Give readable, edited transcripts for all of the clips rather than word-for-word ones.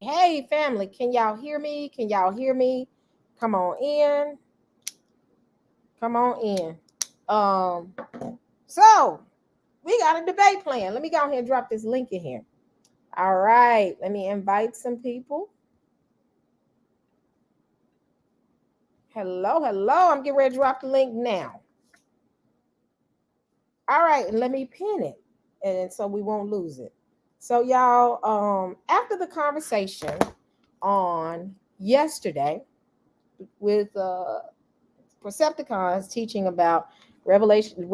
Hey, family, can y'all hear me? Can y'all hear me? Come on in. Come on in. Um, so we got a debate plan. Let me go ahead and drop this link in here. All right, let me invite some people. Hello, hello. I'm getting ready to drop the link now. All right, and let me pin it, and so we won't lose it. So y'all, after the conversation on yesterday with PrecepTikans teaching about Revelation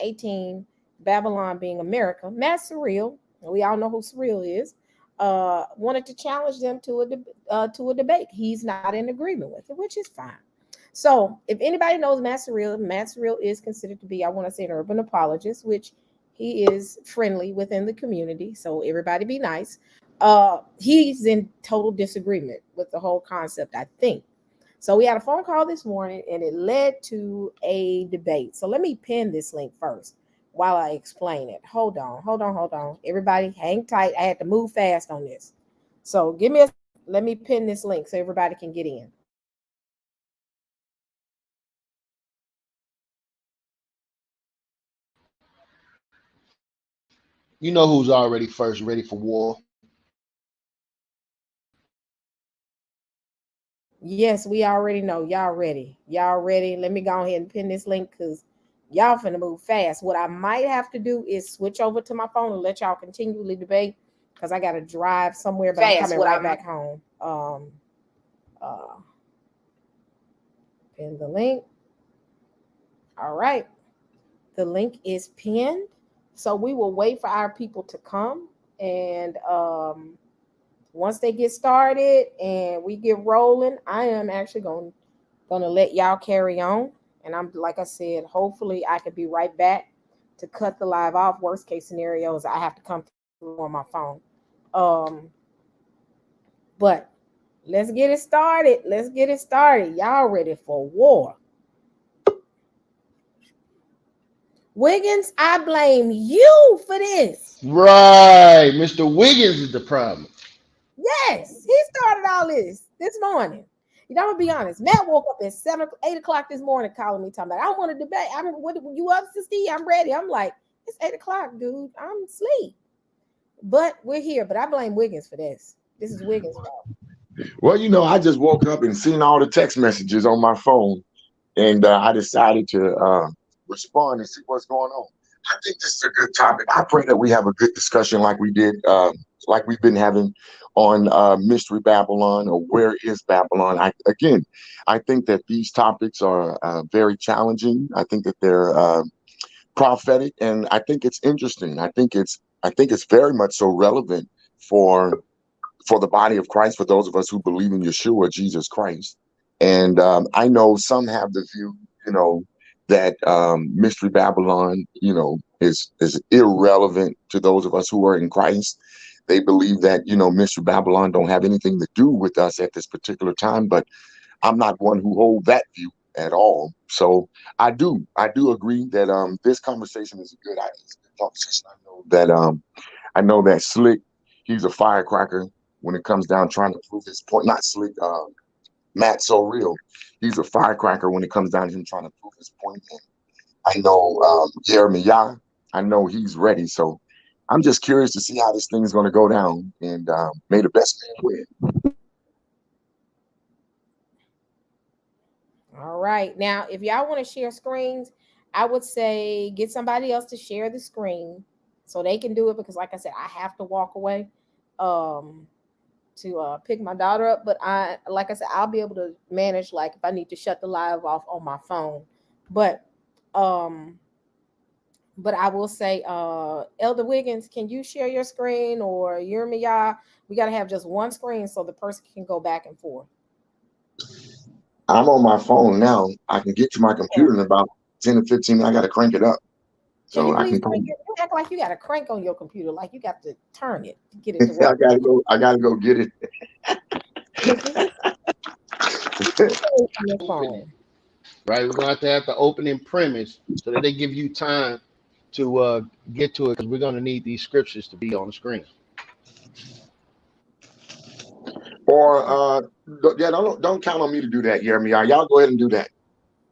18, Babylon being America, Matt Sosoreal, we all know who Sosoreal is, wanted to challenge them to a debate. He's not in agreement with it, which is fine. So, if anybody knows Matt Sosoreal is considered to be, I want to say, an urban apologist, which he is friendly within the community. So, everybody be nice. He's in total disagreement with the whole concept, I think. So, we had a phone call this morning and it led to a debate. So, let me pin this link first while I explain it. Hold on. Everybody, hang tight. I had to move fast on this. So, let me pin this link so everybody can get in. You know who's already first ready for war? Yes, we already know. Y'all ready. Y'all ready. Let me go ahead and pin this link because y'all finna move fast. What I might have to do is switch over to my phone and let y'all continually debate because I got to drive somewhere, but I'm coming right back home. Uh, Pin the link. All right. The link is pinned. So we will wait for our people to come. And once they get started and we get rolling, I am actually gonna let y'all carry on. And I'm like I said, hopefully I could be right back to cut the live off. Worst case scenario is I have to come through on my phone. But let's get it started. Let's get it started. Y'all ready for war? Wiggins, I blame you for this. Right. Mr. Wiggins is the problem. Yes, he started all this morning. You know, I'm gonna be honest. Matt woke up at 8 o'clock this morning calling me talking about I want to debate. What you up, sister? I'm ready. I'm like, it's 8 o'clock, dude. I'm asleep. But we're here. But I blame Wiggins for this. This is Wiggins' fault. Well, I just woke up and seen all the text messages on my phone, and I decided to respond and see what's going on. I think this is a good topic. I pray that we have a good discussion like we did, like we've been having on Mystery Babylon or Where is Babylon. I think that these topics are very challenging. I think that they're prophetic, and I think it's interesting. I think it's very much so relevant for the body of Christ, for those of us who believe in Yeshua, Jesus Christ. And I know some have the view, that Mystery Babylon, is irrelevant to those of us who are in Christ. They believe that, Mystery Babylon don't have anything to do with us at this particular time, but I'm not one who hold that view at all. So I do agree that this conversation is a good idea. It's a good conversation. I know that Slick, he's a firecracker when it comes down trying to prove his point. Not Slick, Matt Sosoreal. He's a firecracker when it comes down to him trying to prove his point. And I know Jeremiah, I know he's ready. So I'm just curious to see how this thing's going to go down. And may the best man win. All right. Now, if y'all want to share screens, I would say get somebody else to share the screen so they can do it because, like I said, I have to walk away um, to pick my daughter up. But like I said, I'll be able to manage like if I need to shut the live off on my phone. But um, but I will say, Elder Wiggins, can you share your screen or Yirmiyah? We got to have just one screen so the person can go back and forth. I'm on my phone now. I can get to my Yeah. computer in about 10 to 15 minutes. I got to crank it up. Can So you I please can crank probably, it? You act like you got a crank on your computer, like you got to turn it to get it to I work. gotta go. I gotta go get it. On your Opening, phone. right? We're going to have the opening premise so that they give you time to get to it because we're going to need these scriptures to be on the screen. Or yeah, don't count on me to do that, Jeremy. Y'all go ahead and do that.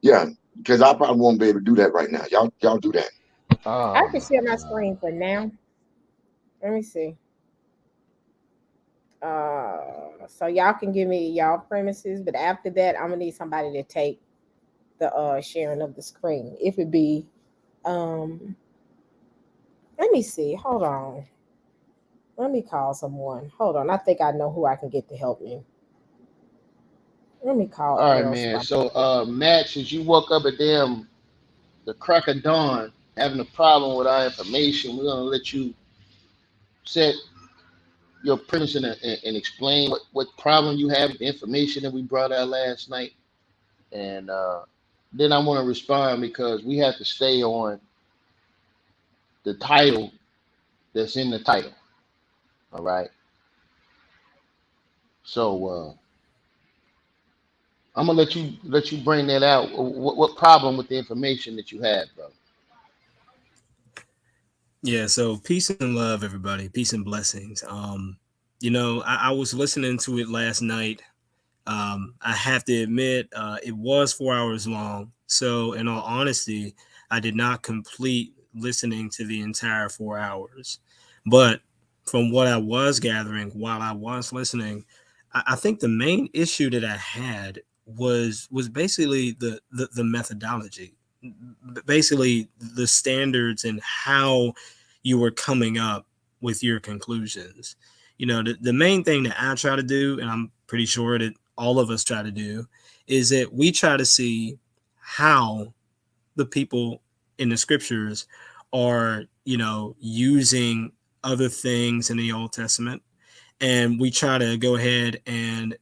Yeah, because I probably won't be able to do that right now. Y'all do that. I Oh can my share my God. screen for now. Let me see. So y'all can give me y'all premises, but after that, I'm gonna need somebody to take the sharing of the screen. If it be, um, let me see. Hold on. Let me call someone. Hold on. I think I know who I can get to help me. Let me call All right, Earl man. Swap. So, Matt, since you woke up at the crack of dawn, having a problem with our information, we're gonna let you set your premise and explain what problem you have with the information that we brought out last night, and then I want to respond because we have to stay on the title that's in the title. All right. So I'm gonna let you bring that out. What problem with the information that you have, bro? Yeah, so peace and love, everybody. Peace and blessings. I was listening to it last night. I have to admit, it was 4 hours long. So, in all honesty, I did not complete listening to the entire 4 hours. But from what I was gathering while I was listening, I think the main issue that I had was basically the methodology, basically the standards and how you were coming up with your conclusions. The main thing that I try to do, and I'm pretty sure that all of us try to do, is that we try to see how the people in the scriptures are, using other things in the Old Testament. And we try to go ahead and,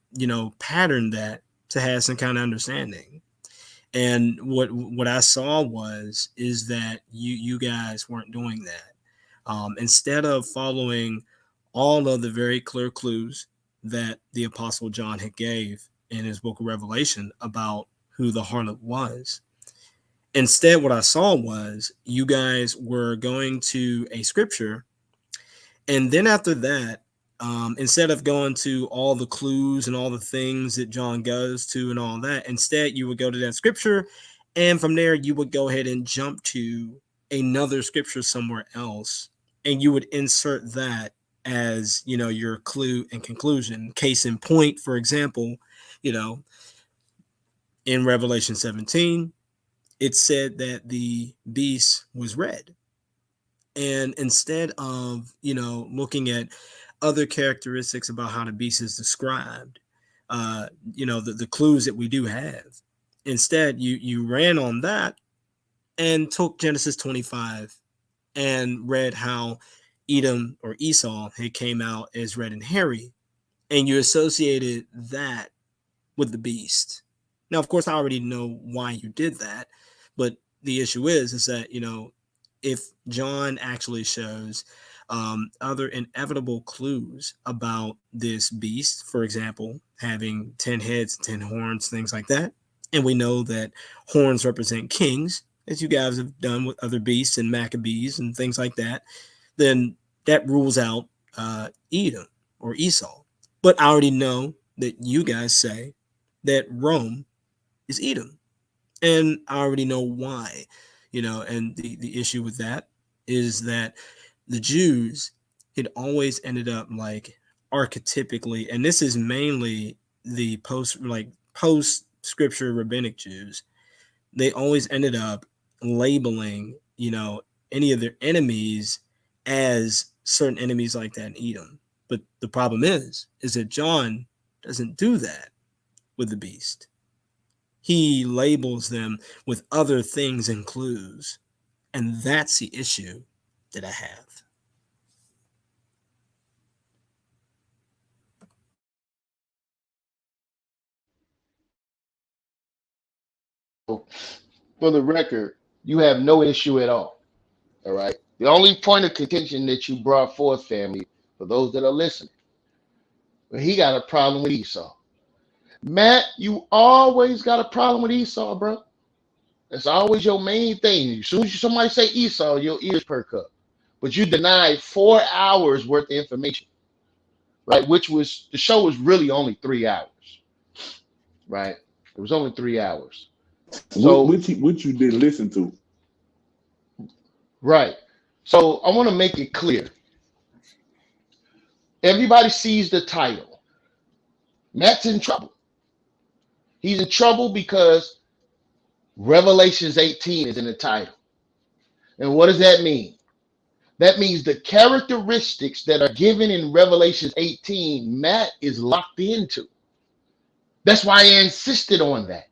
pattern that to have some kind of understanding. And what I saw is that you guys weren't doing that. Instead of following all of the very clear clues that the Apostle John had gave in his book of Revelation about who the harlot was. Instead, what I saw was you guys were going to a scripture, and then after that, instead of going to all the clues and all the things that John goes to and all that, instead you would go to that scripture, and from there you would go ahead and jump to another scripture somewhere else, and you would insert that as your clue and conclusion. Case in point, for example, you know, in Revelation 17, it said that the beast was red. And instead of, looking at other characteristics about how the beast is described, the clues that we do have, instead you ran on that and took Genesis 25 and read how Edom or Esau had came out as red and hairy, and you associated that with the beast. Now, of course, I already know why you did that, but the issue is that if John actually shows other inevitable clues about this beast, for example, having 10 heads, 10 horns, things like that, and we know that horns represent kings, as you guys have done with other beasts and Maccabees and things like that, then that rules out Edom or Esau. But I already know that you guys say that Rome is Edom. And I already know why, and the issue with that is that the Jews had always ended up like archetypically, and this is mainly the post scripture rabbinic Jews, they always ended up labeling, any of their enemies as certain enemies like that in Edom. But the problem is that John doesn't do that with the beast. He labels them with other things and clues. And that's the issue that I have. For the record, you have no issue at all. All right. The only point of contention that you brought forth, family, for those that are listening, well, he got a problem with Esau. Matt, you always got a problem with Esau, bro. That's always your main thing. As soon as somebody say Esau, your ears perk up. But you denied 4 hours worth of information, right? Which was the show was really only 3 hours, right? It was only 3 hours. So Which you didn't listen to. right. So I want to make it clear. Everybody sees the title. Matt's in trouble. He's in trouble because Revelations 18 is in the title. And what does that mean? That means the characteristics that are given in Revelations 18, Matt is locked into. That's why I insisted on that.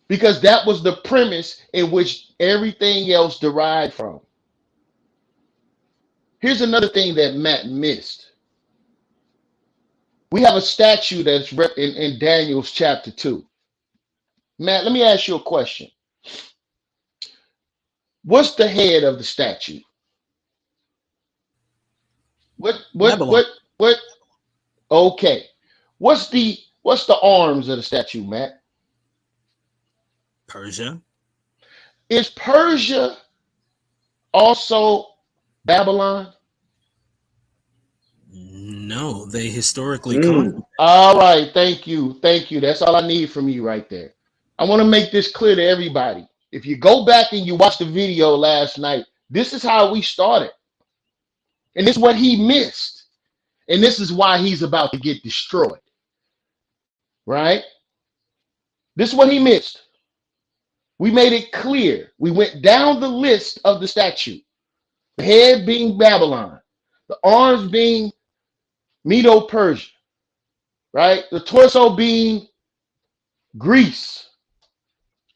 Because that was the premise in which everything else derived from. Here's another thing that Matt missed. We have a statue that's in Daniel's chapter 2. Matt, let me ask you a question. What's the head of the statue? Babylon. What? Okay. What's the arms of the statue, Matt? Persia. Is Persia also Babylon? No, they historically Mm. All right, thank you. Thank you. That's all I need from you right there. I want to make this clear to everybody. If you go back and you watch the video last night, this is how we started. And this is what he missed. And this is why he's about to get destroyed. Right? This is what he missed. We made it clear. We went down the list of the statue. The head being Babylon, the arms being Medo-Persia, right? The torso being Greece,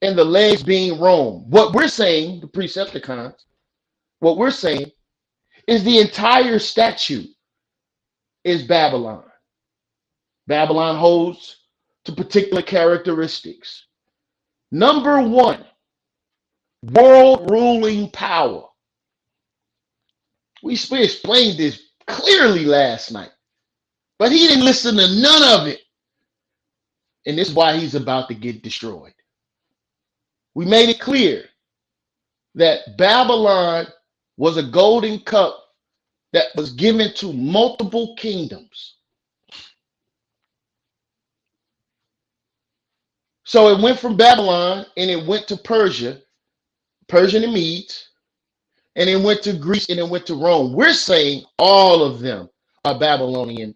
and the legs being Rome. What we're saying, the PrecepTikans, what we're saying is the entire statue is Babylon. Babylon holds to particular characteristics. Number one, world ruling power. We explained this clearly last night, but he didn't listen to none of it. And this is why he's about to get destroyed. We made it clear that Babylon was a golden cup that was given to multiple kingdoms. So it went from Babylon and it went to Persia, Persian and Medes, and it went to Greece and it went to Rome. We're saying all of them are Babylonian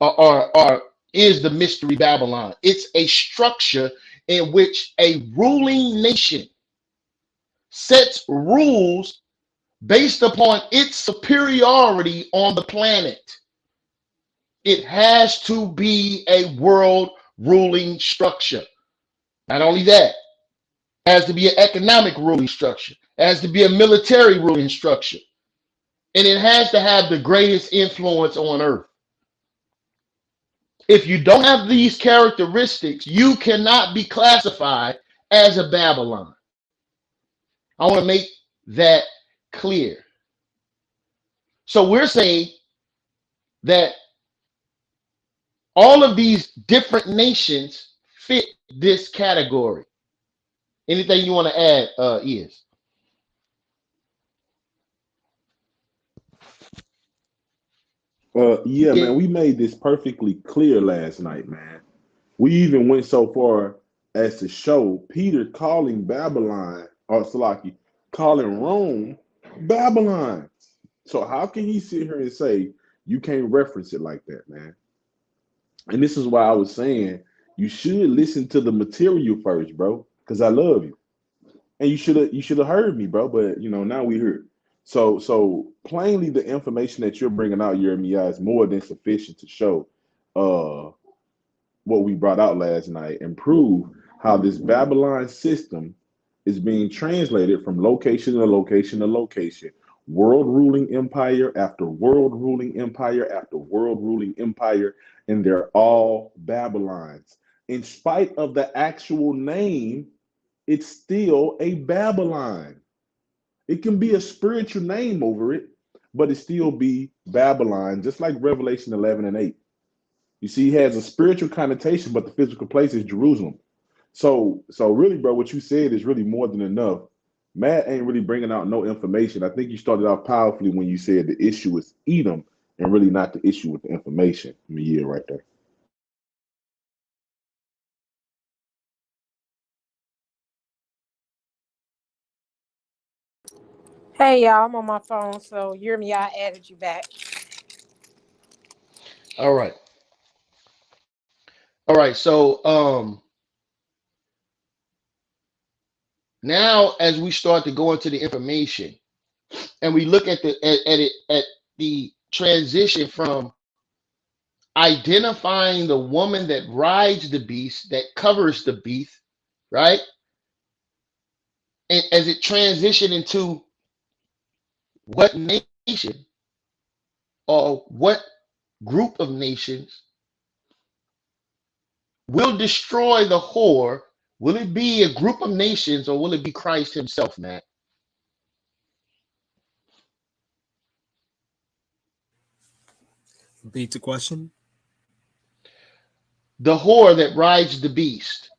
or is the mystery Babylon. It's a structure in which a ruling nation sets rules based upon its superiority on the planet. It has to be a world ruling structure. Not only that, it has to be an economic ruling structure. It has to be a military ruling structure. And it has to have the greatest influence on earth. If you don't have these characteristics, you cannot be classified as a Babylon. I want to make that clear. So we're saying that all of these different nations fit this category. Anything you want to add, is? Yeah, man, we made this perfectly clear last night, man. We even went so far as to show Peter calling Babylon, or Salaki, calling Rome Babylon. So how can he sit here and say you can't reference it like that, man? And this is why I was saying you should listen to the material first, bro, because I love you. And you should have heard me, bro. But now we heard. So plainly the information that you're bringing out, Jeremiah, is more than sufficient to show what we brought out last night and prove how this Babylon system is being translated from location to location to location. World ruling empire after world ruling empire after world ruling empire, and they're all Babylons. In spite of the actual name, it's still a Babylon. It can be a spiritual name over it, but it still be Babylon, just like Revelation 11 and 8. You see, it has a spiritual connotation, but the physical place is Jerusalem. So really, bro, what you said is really more than enough. Matt ain't really bringing out no information. I think you started off powerfully when you said the issue is Edom and really not the issue with the information. Right there. Hey y'all, I'm on my phone, so I added you back. All right. All right. So now as we start to go into the information and we look at the transition from identifying the woman that rides the beast, that covers the beast, right? And as it transitioned into what nation or what group of nations will destroy the whore, will it be a group of nations or will it be Christ himself, Matt? Repeat the question. The whore that rides the beast,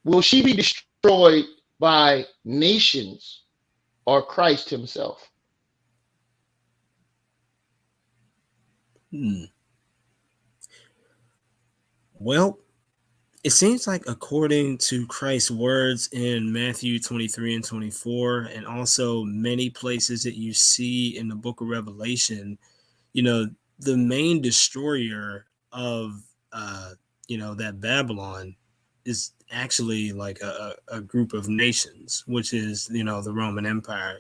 will she be destroyed by nations or Christ himself? Well, it seems like according to Christ's words in Matthew 23 and 24, and also many places that you see in the book of Revelation, you know, the main destroyer of, that Babylon is actually like a group of nations, which is, the Roman Empire.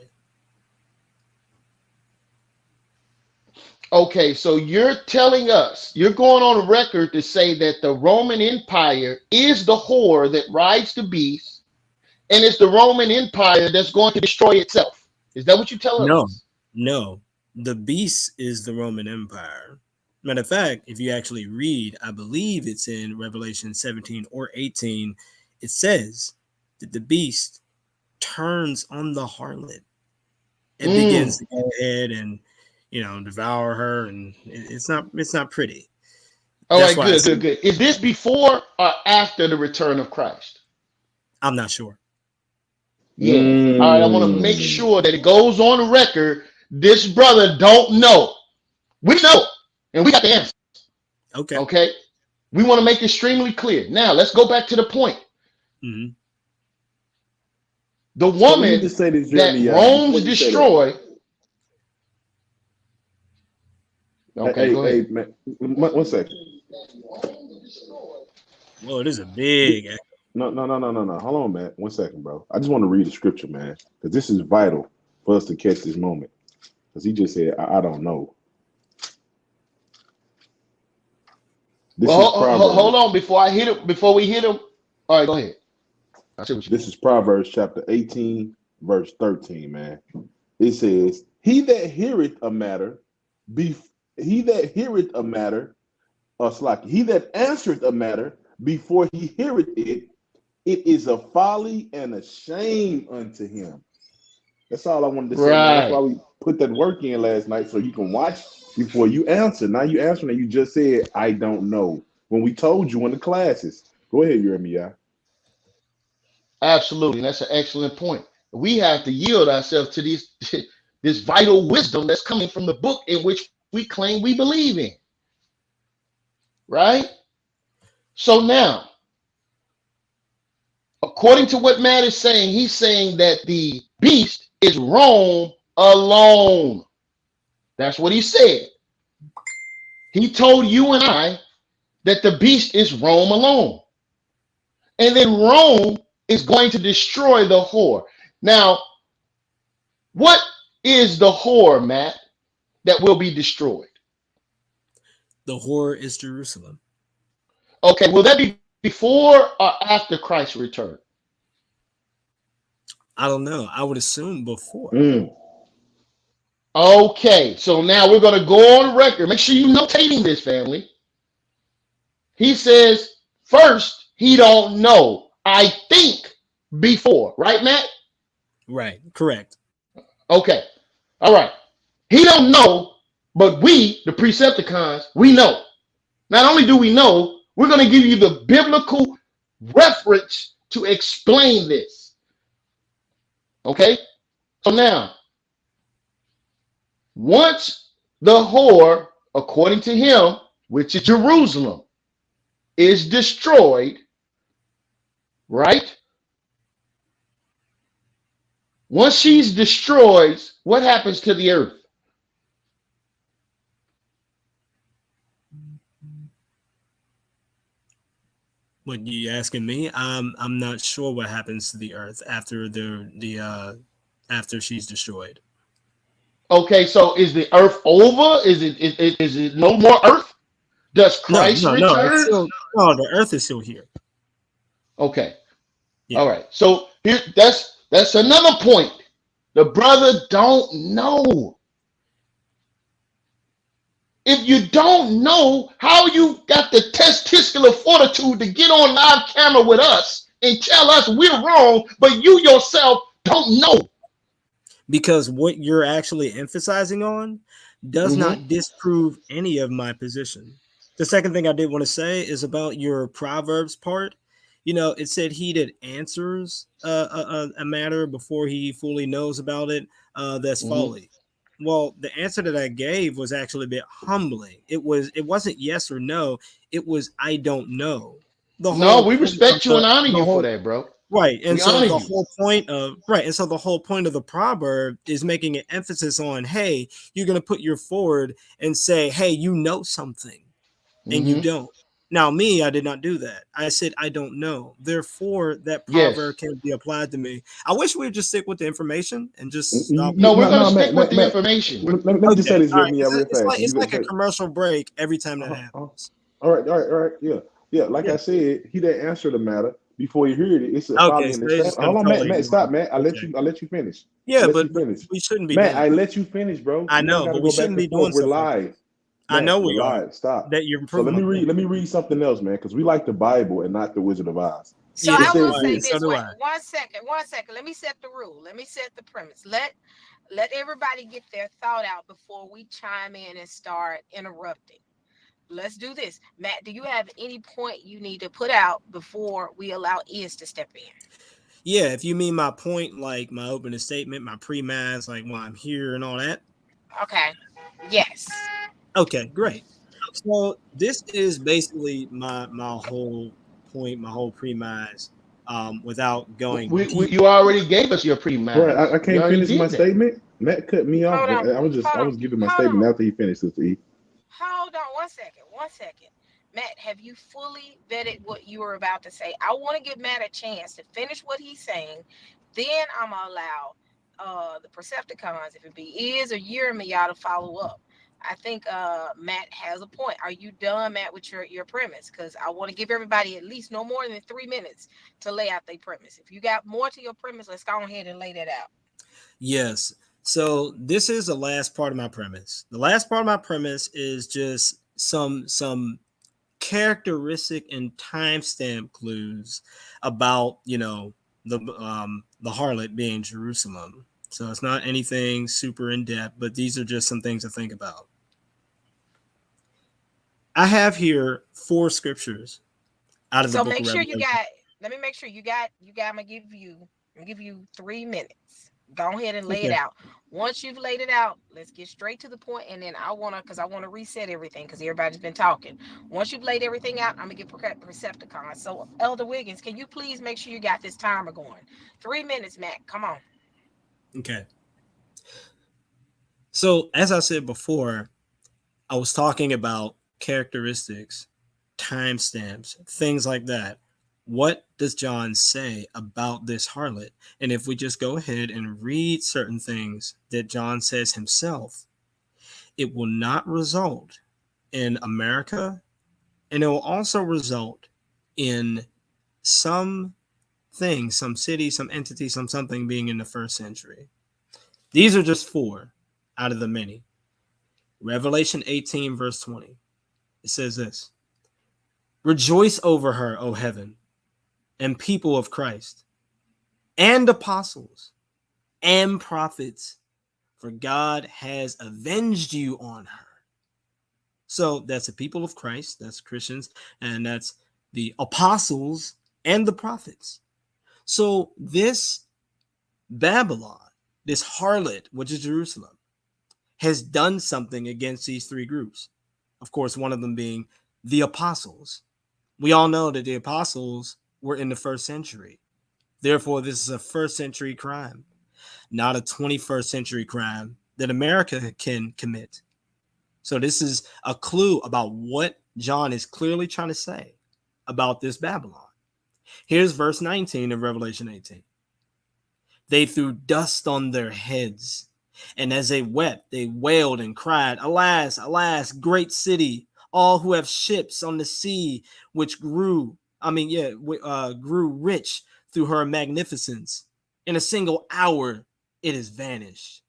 Okay, so you're telling us, you're going on record to say that the Roman Empire is the whore that rides the beast, and it's the Roman Empire that's going to destroy itself. Is that what you're telling No, us? no. The beast is the Roman Empire. Matter of fact, if you actually read, I believe it's in Revelation 17 or 18, it says that the beast turns on the harlot and begins to go ahead and, devour her, and it's not pretty. All That's right, why I good, said good, good. Is this before or after the return of Christ? I'm not sure. Yeah. All right, I want to make sure that it goes on the record. This brother don't know. We know, and we got the answer. Okay. Okay. We want to make it extremely clear. Now, let's go back to the point. Mm-hmm. The So let me woman just say this, that Jeremy, before roams you say that. destroy. Okay, Hey, go hey, ahead. man, 1 second. Well, it is a big. No. Hold on, man. 1 second, bro. I just want to read the scripture, man, because this is vital for us to catch this moment. Because he just said, I don't know. This Well, is Proverbs. hold on before I hit him. Before we hit him. All right, go ahead. I see what you This is Proverbs chapter 18, verse 13, man. It says, He that heareth a matter, he that heareth a matter, he that answereth a matter before he heareth it, it is a folly and a shame unto him. That's all I wanted to say, man. That's why right. we put that work in last night so you can watch before you answer. Now you answering and you just said, I don't know. When we told you in the classes. Go ahead, Jeremiah. Absolutely. That's an excellent point. We have to yield ourselves to this vital wisdom that's coming from the book in which we claim we believe in. Right? So now, according to what Matt is saying, he's saying that the beast is Rome alone. That's what he said. He told you and I that the beast is Rome alone. And then Rome is going to destroy the whore. Now, what is the whore, Matt, that will be destroyed? The whore is Jerusalem. Okay, will that be before or after Christ's return? I don't know. I would assume before. Okay, so now we're going to go on record. Make sure you're notating this, family. He says, first, he don't know. I think before. Right, Matt? Right. Correct. Okay. All right. He don't know, but we, the Precepticons, we know. Not only do we know, we're going to give you the biblical reference to explain this. Okay? So now, once the whore, according to him, which is Jerusalem, is destroyed, right? Once she's destroyed, what happens to the earth? What you asking me? I'm not sure what happens to the earth after after she's destroyed. Okay, so is the earth over? Is it no more earth? Does No, Christ no, no. It's return? still no. The earth is still here. Okay. Yeah. All right. So here that's another point. The brother don't know. If you don't know how you got the testicular fortitude to get on live camera with us and tell us we're wrong, but you yourself don't know. Because what you're actually emphasizing on does Hmm. not disprove any of my position. The second thing I did want to say is about your Proverbs part. You know, it said he that answers a matter before he fully knows about it, that's Hmm. folly. Well, the answer that I gave was actually a bit humbling. It wasn't yes or no. It was I don't know. The No, whole we point of respect you and honor the you for whole that, bro. Right. And We so honor the you. whole point of and so the whole point of the proverb is making an emphasis on, hey, you're gonna put your forward and say, hey, you know something, and you Hmm. don't. Now, me, I did not do that. I said I don't know. Therefore, that Yes. proverb can be applied to me. I wish we would just stick with the information and just stop No, with we're No, going to no, stick with the Matt. information. Let me just say okay, this all real, right. real fast. It's You like a say, commercial break every time that uh-huh, uh-huh. happens. All right, yeah, yeah. Like Yeah. I said, he didn't answer the matter before he heard it. It's a Okay, folly so in the they're step. just gonna Hold on, totally Matt, ignore stop, me. Matt. Okay. I let you finish. I Yeah, let you but finish. we shouldn't be Matt, doing I that. let you finish, bro. I We don't know, got to but we go back shouldn't and be forth. doing We're stuff like live. that. I Matt, know we're we are. live. Stop. That you're So proving my point. let me read something else, man, because we like the Bible and not the Wizard of Oz. So Yeah, It I will says say and so this. this do way. I. One second. Let me set the rule. Let me set the premise. Let everybody get their thought out before we chime in and start interrupting. Let's do this. Matt, do you have any point you need to put out before we allow Is to step in? Yeah, if you mean my point, like my opening statement, my pre-mass, like why I'm here and all that. Okay. Yes. Okay, great. So this is basically my whole point, my whole premise, without going deep. You already gave us your Right, pre-mass. I You can't already finish my did that. statement. Matt cut me off, Hold but on. I Hold on. was giving my Hold statement on. after he finished, Sister E. Hold on 1 second. 1 second. Matt, have you fully vetted what you were about to say? I want to give Matt a chance to finish what he's saying. Then I'm gonna allow the Percepticons, if it be Is or Yerma, y'all to follow up. I think Matt has a point. Are you done, Matt, with your premise? Because I want to give everybody at least no more than 3 minutes to lay out their premise. If you got more to your premise, let's go ahead and lay that out. Yes. So this is the last part of my premise. The last part of my premise is just some characteristic and timestamp clues about the harlot being Jerusalem. So it's not anything super in depth, but these are just some things to think about. I have here 4 scriptures out of the So book of make sure you Revelation. got. Let me make sure you got. You got. I'm gonna give you 3 minutes. Go ahead and lay it Okay. out. Once you've laid it out, let's get straight to the point, and then because I wanna reset everything, because everybody's been talking. Once you've laid everything out, I'm gonna get Percepticons. So Elder Wiggins, can you please make sure you got this timer going? 3 minutes, Matt. Come on. Okay. So as I said before, I was talking about characteristics, timestamps, things like that. What does John say about this harlot? And if we just go ahead and read certain things that John says himself, it will not result in America, and it will also result in some thing, some city, some entity, some something being in the first century. These are just 4 out of the many. Revelation 18, verse 20. It says this: Rejoice over her, O heaven, and people of Christ, and apostles, and prophets, for God has avenged you on her. So that's the people of Christ, that's Christians, and that's the apostles and the prophets. So this Babylon, this harlot, which is Jerusalem, has done something against these 3 groups. Of course, one of them being the apostles. We all know that the apostles were in the first century. Therefore, this is a first century crime, not a 21st century crime that America can commit. So, this is a clue about what John is clearly trying to say about this Babylon. Here's verse 19 of Revelation 18. They threw dust on their heads, and as they wept, they wailed and cried, "Alas, alas, great city, all who have ships on the sea, which grew rich through her magnificence. In a single hour, it is vanished."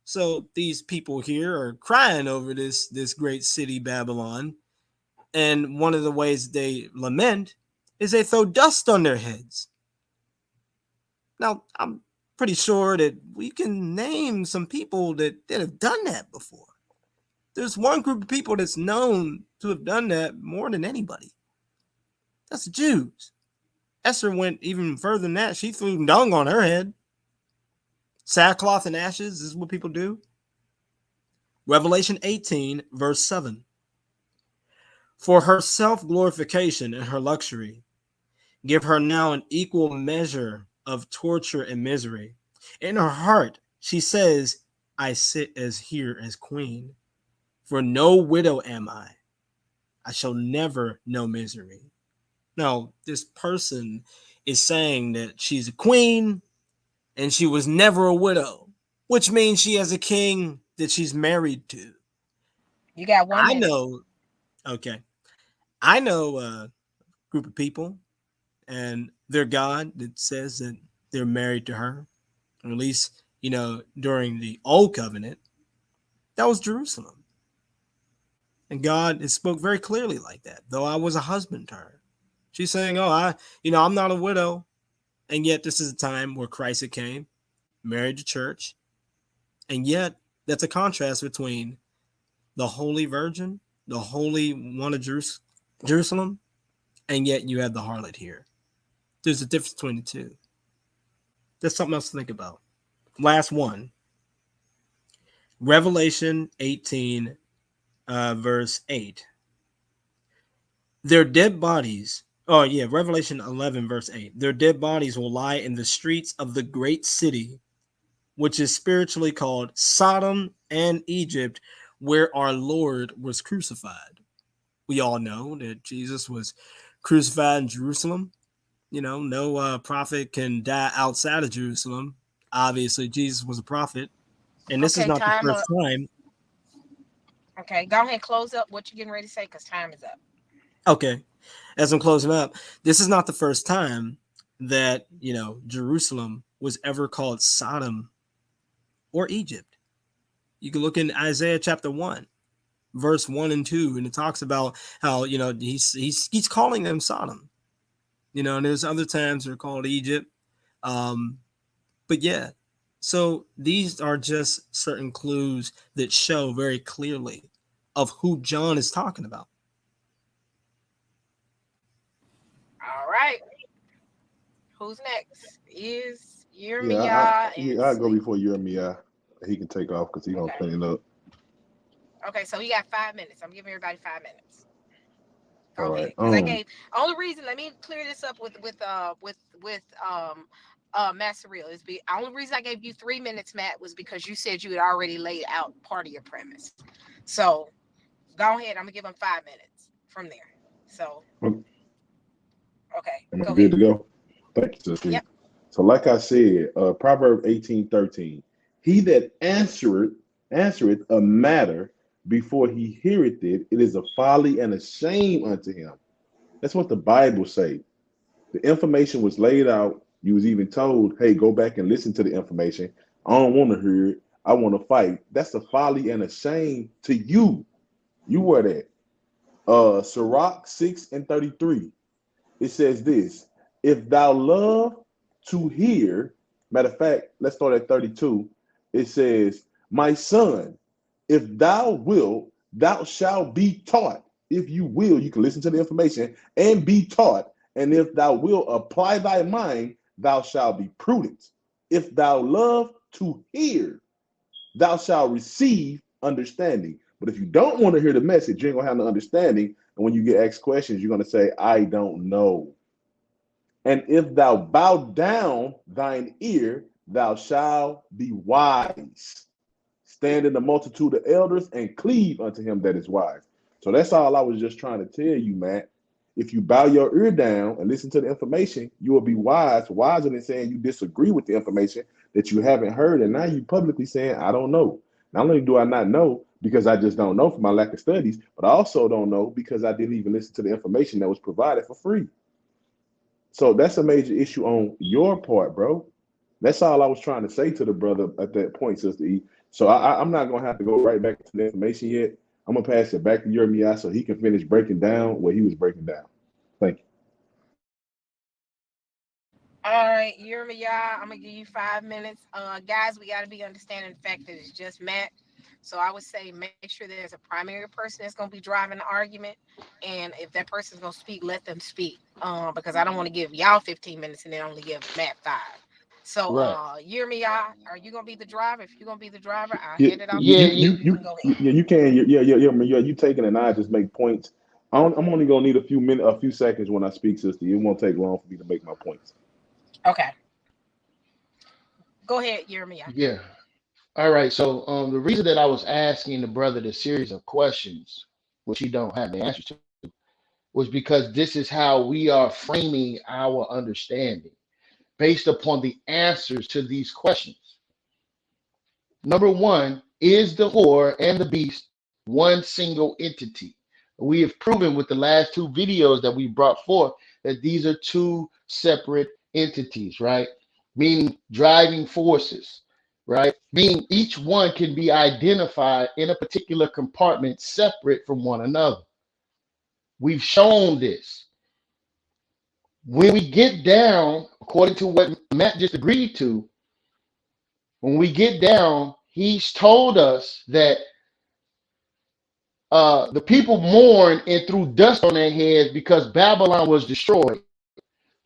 So these people here are crying over this great city, Babylon. And one of the ways they lament is they throw dust on their heads. Now, I'm pretty sure that we can name some people that have done that before. There's one group of people that's known to have done that more than anybody. That's the Jews. Esther went even further than that. She threw dung on her head. Sackcloth and ashes is what people do. Revelation 18, verse 7. For her self-glorification and her luxury, give her now an equal measure of torture and misery. In her heart, she says, I sit as here as queen, for no widow am I. I shall never know misery. Now, this person is saying that she's a queen and she was never a widow, which means she has a king that she's married to. You got 1 minute. I know a group of people and their God that says that they're married to her, or at least, during the old covenant, that was Jerusalem. And God spoke very clearly like that, though I was a husband to her. She's saying, I'm not a widow. And yet this is a time where Christ came, married the church. And yet that's a contrast between the Holy Virgin, the Holy One of Jerusalem, and yet you have the harlot here. There's a difference between the two. There's something else to think about. Last one. Revelation 18, verse 8. Their dead bodies, Revelation 11, verse 8. Their dead bodies will lie in the streets of the great city, which is spiritually called Sodom and Egypt, where our Lord was crucified. We all know that Jesus was crucified in Jerusalem. No prophet can die outside of Jerusalem. Obviously, Jesus was a prophet. And this is not the first time. Okay, go ahead and close up what you're getting ready to say because time is up. Okay. As I'm closing up, this is not the first time that, Jerusalem was ever called Sodom or Egypt. You can look in Isaiah chapter 1, verse 1 and 2, and it talks about how, he's calling them Sodom. And there's other times they're called Egypt. But yeah, so these are just certain clues that show very clearly of who John is talking about. All right. Who's next? Is Yeah, Yirmiyah? I'll go before Yirmiyah. He can take off because he's gonna clean up. Okay, so he got 5 minutes. I'm giving everybody 5 minutes. Go All ahead. right. Because I gave only reason. Let me clear this up with Matt Sosoreal. Only reason I gave you 3 minutes, Matt, was because you said you had already laid out part of your premise. So go ahead. I'm gonna give him 5 minutes from there. So okay, Am I go good ahead. to go? Thank you, sister. Yep. So, like I said, Proverbs 18:13. He that answereth a matter before he heareth it, it is a folly and a shame unto him. That's what the Bible say. The information was laid out. You was even told, hey, go back and listen to the information. I don't want to hear it. I want to fight. That's a folly and a shame to you. You were that. Sirach 6:33. It says this: if thou love to hear, matter of fact, let's start at 32. It says, my son, if thou wilt, thou shalt be taught. If you will, you can listen to the information and be taught. And if thou wilt apply thy mind, thou shalt be prudent. If thou love to hear, thou shalt receive understanding. But if you don't want to hear the message, you ain't gonna have no understanding. And when you get asked questions, you're gonna say, I don't know. And if thou bow down thine ear, thou shalt be wise. Stand in the multitude of elders and cleave unto him that is wise. So that's all I was just trying to tell you, Matt. If you bow your ear down and listen to the information, you will be wise, wiser than saying you disagree with the information that you haven't heard. And now you publicly saying, I don't know. Not only do I not know because I just don't know from my lack of studies, but I also don't know because I didn't even listen to the information that was provided for free. So that's a major issue on your part, bro. That's all I was trying to say to the brother at that point, Sister E. So I'm not going to have to go right back to the information yet. I'm going to pass it back to Jeremiah so he can finish breaking down what he was breaking down. Thank you. All right, Jeremiah, I'm going to give you 5 minutes. Guys, we got to be understanding the fact that it's just Matt. So I would say make sure there's a primary person that's going to be driving the argument. And if that person's going to speak, let them speak. Because I don't want to give y'all 15 minutes and then only give Matt 5. So, Right. Jeremiah, are you going to be the driver? If you're going to be the driver, I'll Yeah, hand it off to Yeah, you. you, You can go ahead. you can. Yeah. You taking and I just make points. I'm only going to need a few seconds when I speak, Sister. It won't take long for me to make my points. Okay. Go ahead, Jeremiah. yeah. All right. So the reason that I was asking the brother the series of questions, which he don't have the answer to, was because this is how we are framing our understanding based upon the answers to these questions. Number one, is the whore and the beast one single entity? We have proven with the last two videos that we brought forth that these are two separate entities, right? Meaning driving forces, right? Meaning each one can be identified in a particular compartment separate from one another. We've shown this. When we get down, according to what Matt just agreed to, when we get down, he's told us that the people mourn and threw dust on their heads because Babylon was destroyed.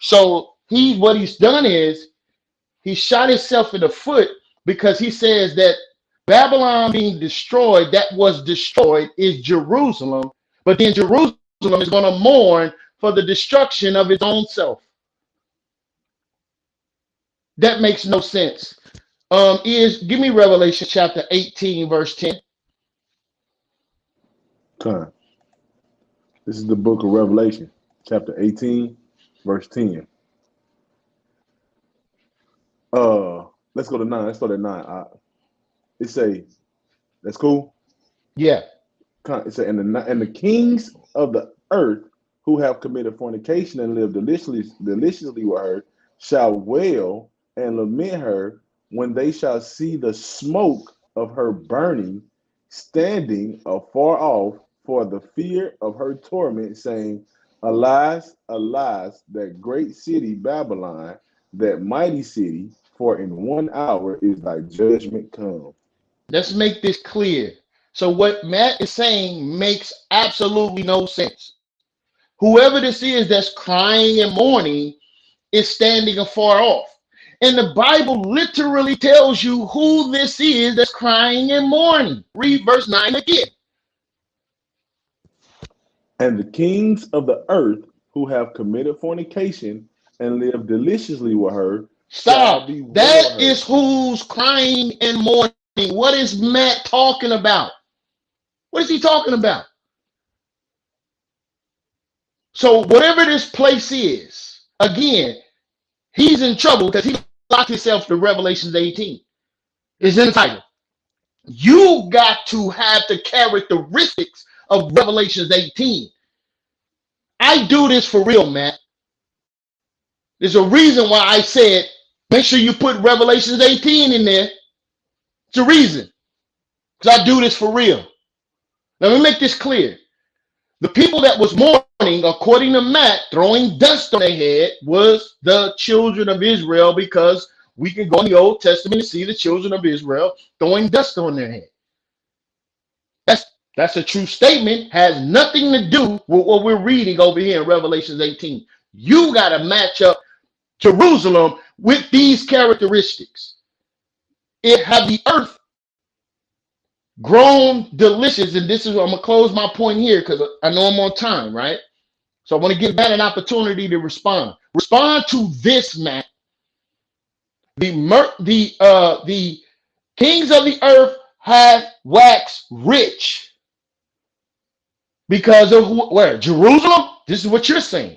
So what he's done is he shot himself in the foot because he says that Babylon being destroyed, that was destroyed, is Jerusalem, but then Jerusalem is going to mourn for the destruction of its own self. That makes no sense. Give me Revelation chapter 18, verse 10. Time. This is the book of Revelation, chapter 18, verse 10. Let's go to 9. Let's start at 9. It say, that's cool? Yeah. It say, and the kings of the earth who have committed fornication and lived deliciously with her shall wail and lament her when they shall see the smoke of her burning, standing afar off for the fear of her torment, saying, Alas, alas, that great city Babylon, that mighty city, for in 1 hour is thy judgment come. Let's make this clear. So what Matt is saying makes absolutely no sense. Whoever this is that's crying and mourning is standing afar off. And the Bible literally tells you who this is that's crying and mourning. Read verse 9 again. And the kings of the earth who have committed fornication and lived deliciously with her shall Stop. bewail That her. is who's crying and mourning. What is Matt talking about? What is he talking about? So whatever this place is, again, he's in trouble because he locked himself to Revelations 18. It's entitled. You got to have the characteristics of Revelations 18. I do this for real, Matt. There's a reason why I said, make sure you put Revelations 18 in there. It's a reason. Because I do this for real. Now, let me make this clear. The people that was mourning, according to Matt, throwing dust on their head was the children of Israel, because we can go in the Old Testament and see the children of Israel throwing dust on their head. That's a true statement, has nothing to do with what we're reading over here in Revelations 18. You got to match up Jerusalem with these characteristics. It have the earth grown delicious, and this is I'm gonna close my point here because I know I'm on time, right? So I want to give Matt an opportunity to respond. Respond to this, Matt. The kings of the earth have waxed rich because of where? Jerusalem? This is what you're saying.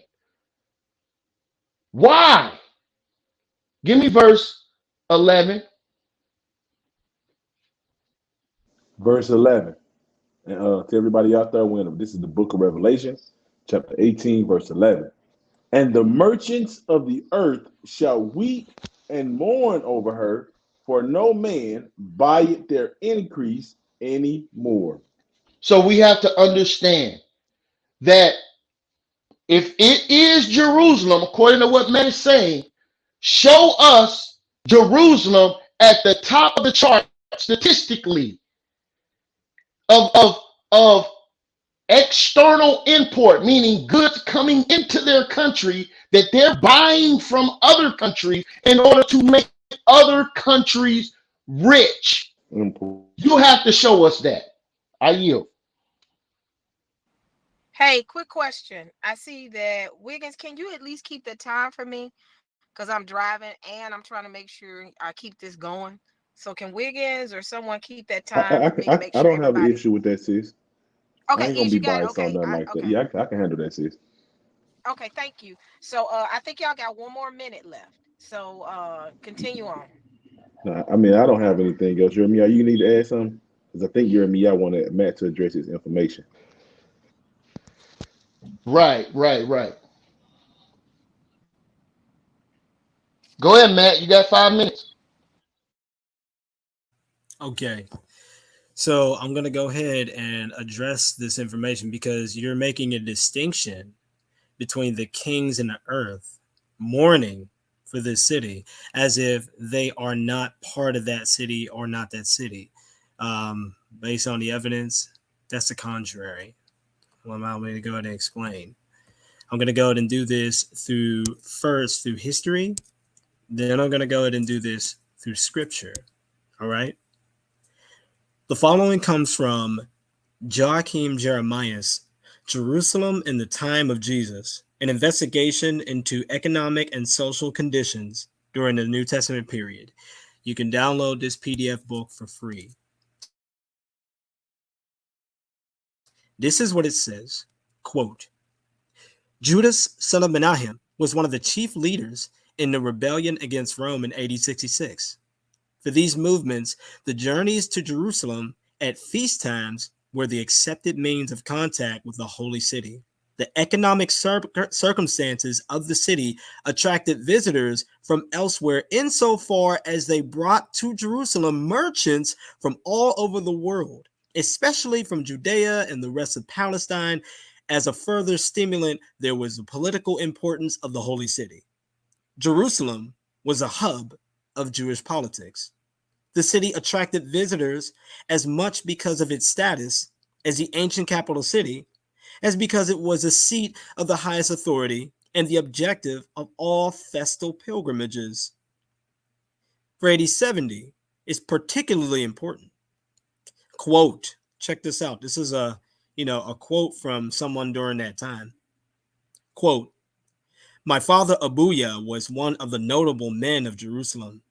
Why? Give me verse 11. Verse 11. And to everybody out there, this is the book of Revelation, chapter 18, verse 11. And the merchants of the earth shall weep and mourn over her, for no man buyeth their increase any more. So we have to understand that if it is Jerusalem, according to what Matt is saying, show us Jerusalem at the top of the chart statistically of external import, meaning goods coming into their country that they're buying from other countries in order to make other countries rich. You have to show us that. I yield. Hey, quick question. I see that Wiggins, can you at least keep the time for me? Because I'm driving and I'm trying to make sure I keep this going. So can Wiggins or someone keep that time for me to make I sure don't have an everybody? issue with that, sis. I Okay, ain't gonna is be you got it? biased on Okay, nothing like that. okay, Yeah, I can handle that, sis. okay. Thank you. So I think y'all got one more minute left. So continue on. No, I mean, I don't have anything else. Jeremy, you need to add something? Because I think Jeremy, I want Matt to address his information. Right. Go ahead, Matt. You got 5 minutes. Okay. So I'm going to go ahead and address this information because you're making a distinction between the kings and the earth mourning for this city as if they are not part of that city or not that city. Based on the evidence, that's the contrary. Well, allow me to go ahead and explain. I'm going to go ahead and do this through history. Then I'm going to go ahead and do this through scripture. All right. The following comes from Joachim Jeremias, Jerusalem in the Time of Jesus, an investigation into economic and social conditions during the New Testament period. You can download this PDF book for free. This is what it says, quote, Judas, son of Menahem, was one of the chief leaders in the rebellion against Rome in AD 66. For these movements, the journeys to Jerusalem at feast times were the accepted means of contact with the holy city. The economic circumstances of the city attracted visitors from elsewhere insofar as they brought to Jerusalem merchants from all over the world, especially from Judea and the rest of Palestine. As a further stimulant, there was the political importance of the holy city. Jerusalem was a hub of Jewish politics. The city attracted visitors as much because of its status as the ancient capital city as because it was a seat of the highest authority and the objective of all festal pilgrimages. For AD 70 is particularly important. Quote, check this out. This is a quote from someone during that time. Quote, my father Abuya was one of the notable men of Jerusalem.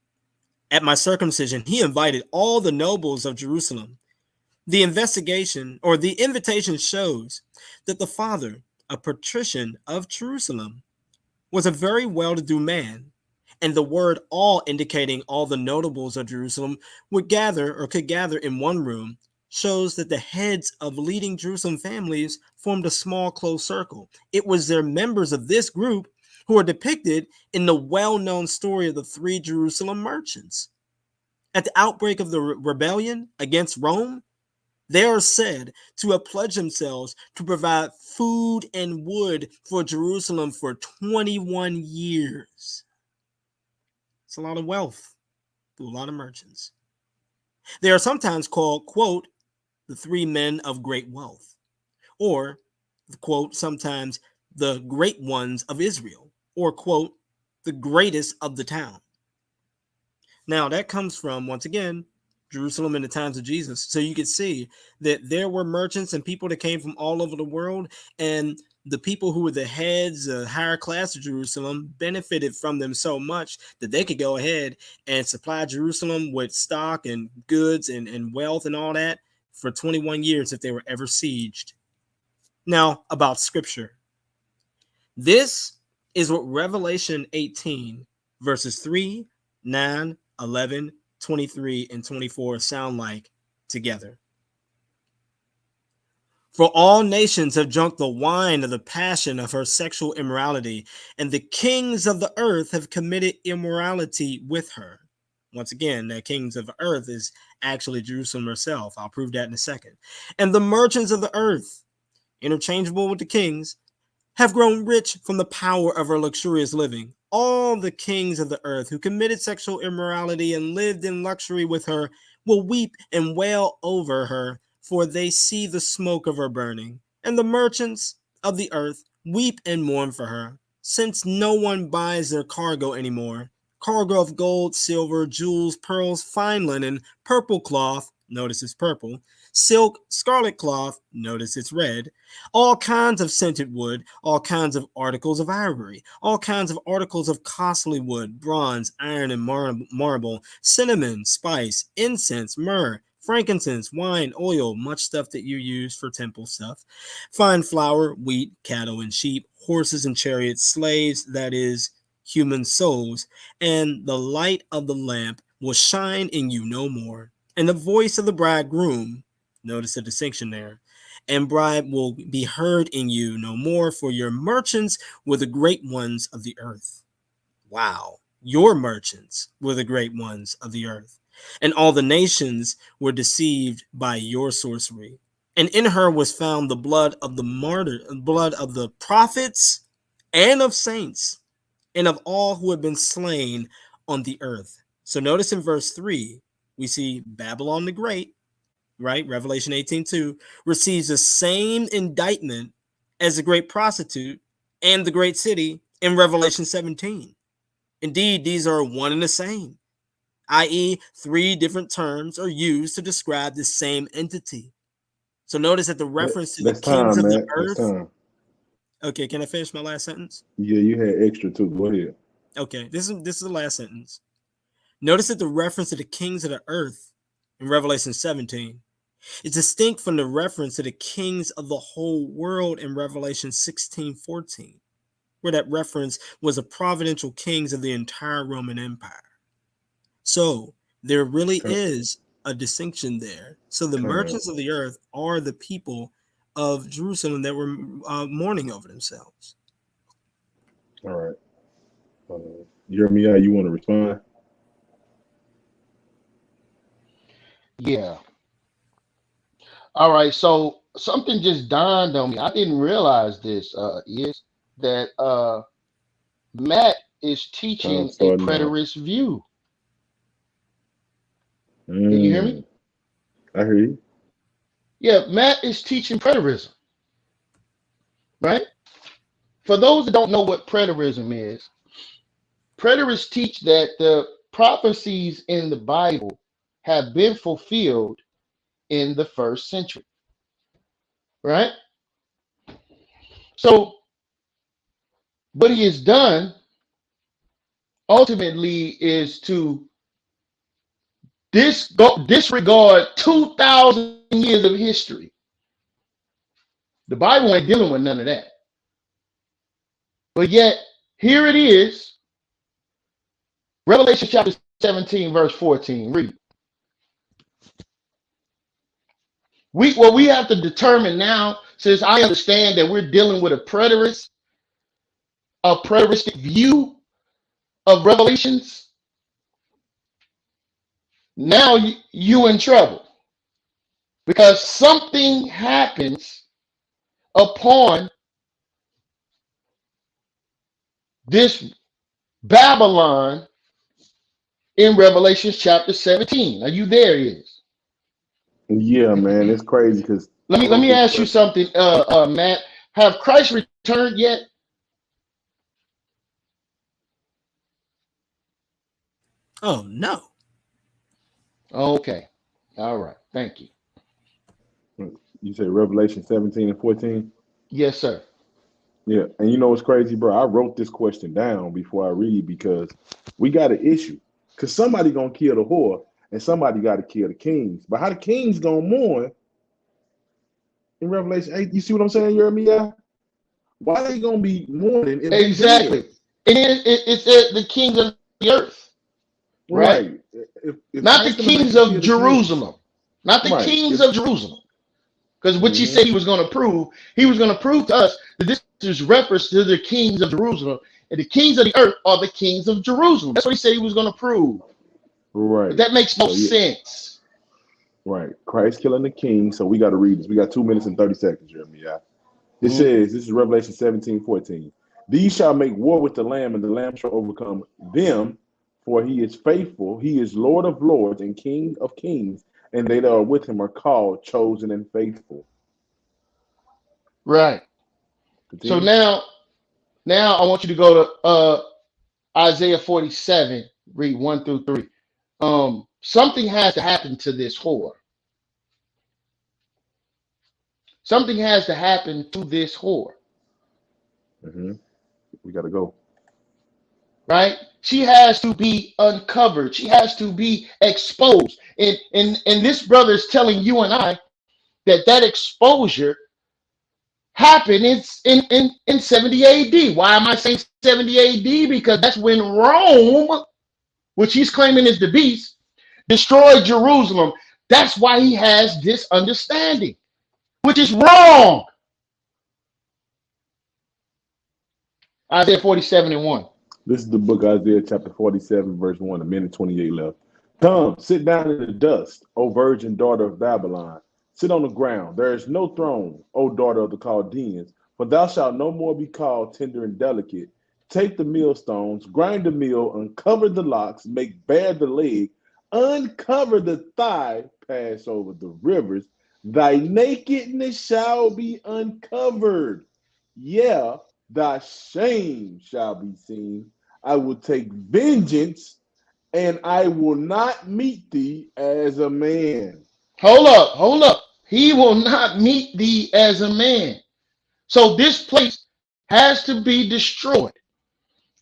At my circumcision, he invited all the nobles of Jerusalem. The invitation shows that the father, a patrician of Jerusalem, was a very well-to-do man, and the word all indicating all the notables of Jerusalem could gather in one room shows that the heads of leading Jerusalem families formed a small close circle. It was their members of this group who are depicted in the well-known story of the three Jerusalem merchants. At the outbreak of the rebellion against Rome, they are said to have pledged themselves to provide food and wood for Jerusalem for 21 years. It's a lot of wealth through a lot of merchants. They are sometimes called, quote, the three men of great wealth, or, quote, sometimes the great ones of Israel, or, quote, the greatest of the town. Now, that comes from, once again, Jerusalem in the times of Jesus. So you could see that there were merchants and people that came from all over the world, and the people who were the heads, higher class of Jerusalem, benefited from them so much that they could go ahead and supply Jerusalem with stock and goods and wealth and all that for 21 years if they were ever sieged. Now, about scripture. This is what Revelation 18, verses 3, 9, 11, 23, and 24 sound like together. For all nations have drunk the wine of the passion of her sexual immorality, and the kings of the earth have committed immorality with her. Once again, that kings of the earth is actually Jerusalem herself. I'll prove that in a second. And the merchants of the earth, interchangeable with the kings, have grown rich from the power of her luxurious living. All the kings of the earth who committed sexual immorality and lived in luxury with her will weep and wail over her, for they see the smoke of her burning. And the merchants of the earth weep and mourn for her, since no one buys their cargo anymore. Cargo of gold, silver, jewels, pearls, fine linen, purple cloth, notice it's purple, silk, scarlet cloth, notice it's red, all kinds of scented wood, all kinds of articles of ivory, all kinds of articles of costly wood, bronze, iron, and marble, cinnamon, spice, incense, myrrh, frankincense, wine, oil, much stuff that you use for temple stuff, fine flour, wheat, cattle, and sheep, horses and chariots, slaves, that is, human souls, and the light of the lamp will shine in you no more. And the voice of the bridegroom, notice the distinction there, and bride will be heard in you no more, for your merchants were the great ones of the earth. Wow. Your merchants were the great ones of the earth. And all the nations were deceived by your sorcery. And in her was found the blood of the blood of the prophets and of saints and of all who have been slain on the earth. So notice in verse 3, we see Babylon the Great, right? Revelation 18:2 receives the same indictment as the great prostitute and the great city in Revelation 17. Indeed, these are one and the same, i.e., three different terms are used to describe the same entity. So notice that the reference to the That's kings time, of the Matt. That's earth. time. Okay, can I finish my last sentence? Yeah, you had extra too. Go ahead. Okay, this is the last sentence. Notice that the reference to the kings of the earth in Revelation 17 is distinct from the reference to the kings of the whole world in Revelation 16:14, where that reference was the providential kings of the entire Roman Empire. So there really Con- is a distinction there. So the con- merchants of the earth are the people of Jerusalem that were mourning over themselves. All right. Jeremiah, you want to respond? Yeah. All right. So something just dawned on me. I didn't realize this is that Matt is Time teaching a starting now. preterist view. Can you hear me? Mm, I hear you. Yeah, Matt is teaching preterism, right? For those that don't know what preterism is, preterists teach that the prophecies in the Bible have been fulfilled in the first century, right? So what he has done ultimately is to disregard 2,000 years of history. The Bible ain't dealing with none of that. But yet, here it is, Revelation chapter 17, verse 14. Read. What we have to determine now, since I understand that we're dealing with a preteristic view of Revelations, now you in trouble because something happens upon this Babylon in Revelation chapter 17. Are you there? Is Yeah, man, it's crazy because let me ask you something, Matt. Have Christ returned yet? Oh no. Okay. All right. Thank you. You say Revelation 17 and 14? Yes, sir. Yeah. And you know what's crazy, bro? I wrote this question down before I read because we got an issue. Because somebody gonna kill the whore and somebody got to kill the kings. But how the kings gonna mourn in Revelation 8? You see what I'm saying, Jeremiah? Why they gonna be mourning if they Exactly. dead? It's the kings of the earth, right? Right. If Not the Christ coming back kings to of kill the kings. Jerusalem. Not the Right. kings If of Jerusalem. Because what he mhm. said he was going to prove to us that this is reference to the kings of Jerusalem. And the kings of the earth are the kings of Jerusalem. That's what he said he was going to prove. But Right. that makes no So yeah, sense. right. Christ killing the king. So we got to read this. We got 2 minutes and 30 seconds, Jeremiah. It Mhm. says, this is Revelation 17:14. These shall make war with the Lamb, and the Lamb shall overcome them, for he is faithful. He is Lord of lords and King of kings, and they that are with him are called, chosen, and faithful. Right. So Continue. now I want you to go to Isaiah 47, read 1 through 3. Something has to happen to this whore. Something has to happen to this whore, hmm We got to go. right? She has to be uncovered. She has to be exposed. And this brother is telling you and I that exposure happened in 70 AD. Why am I saying 70 AD? Because that's when Rome, which he's claiming is the beast, destroyed Jerusalem. That's why he has this understanding, which is wrong. Isaiah 47 and 1. This is the book Isaiah chapter 47, verse 1, a minute 28 left. Come, sit down in the dust, O virgin daughter of Babylon. Sit on the ground. There is no throne, O daughter of the Chaldeans, for thou shalt no more be called tender and delicate. Take the millstones, grind the mill, uncover the locks, make bare the leg, uncover the thigh, pass over the rivers. Thy nakedness shall be uncovered. Yeah, thy shame shall be seen. I will take vengeance, and I will not meet thee as a man. Hold up. He will not meet thee as a man. So this place has to be destroyed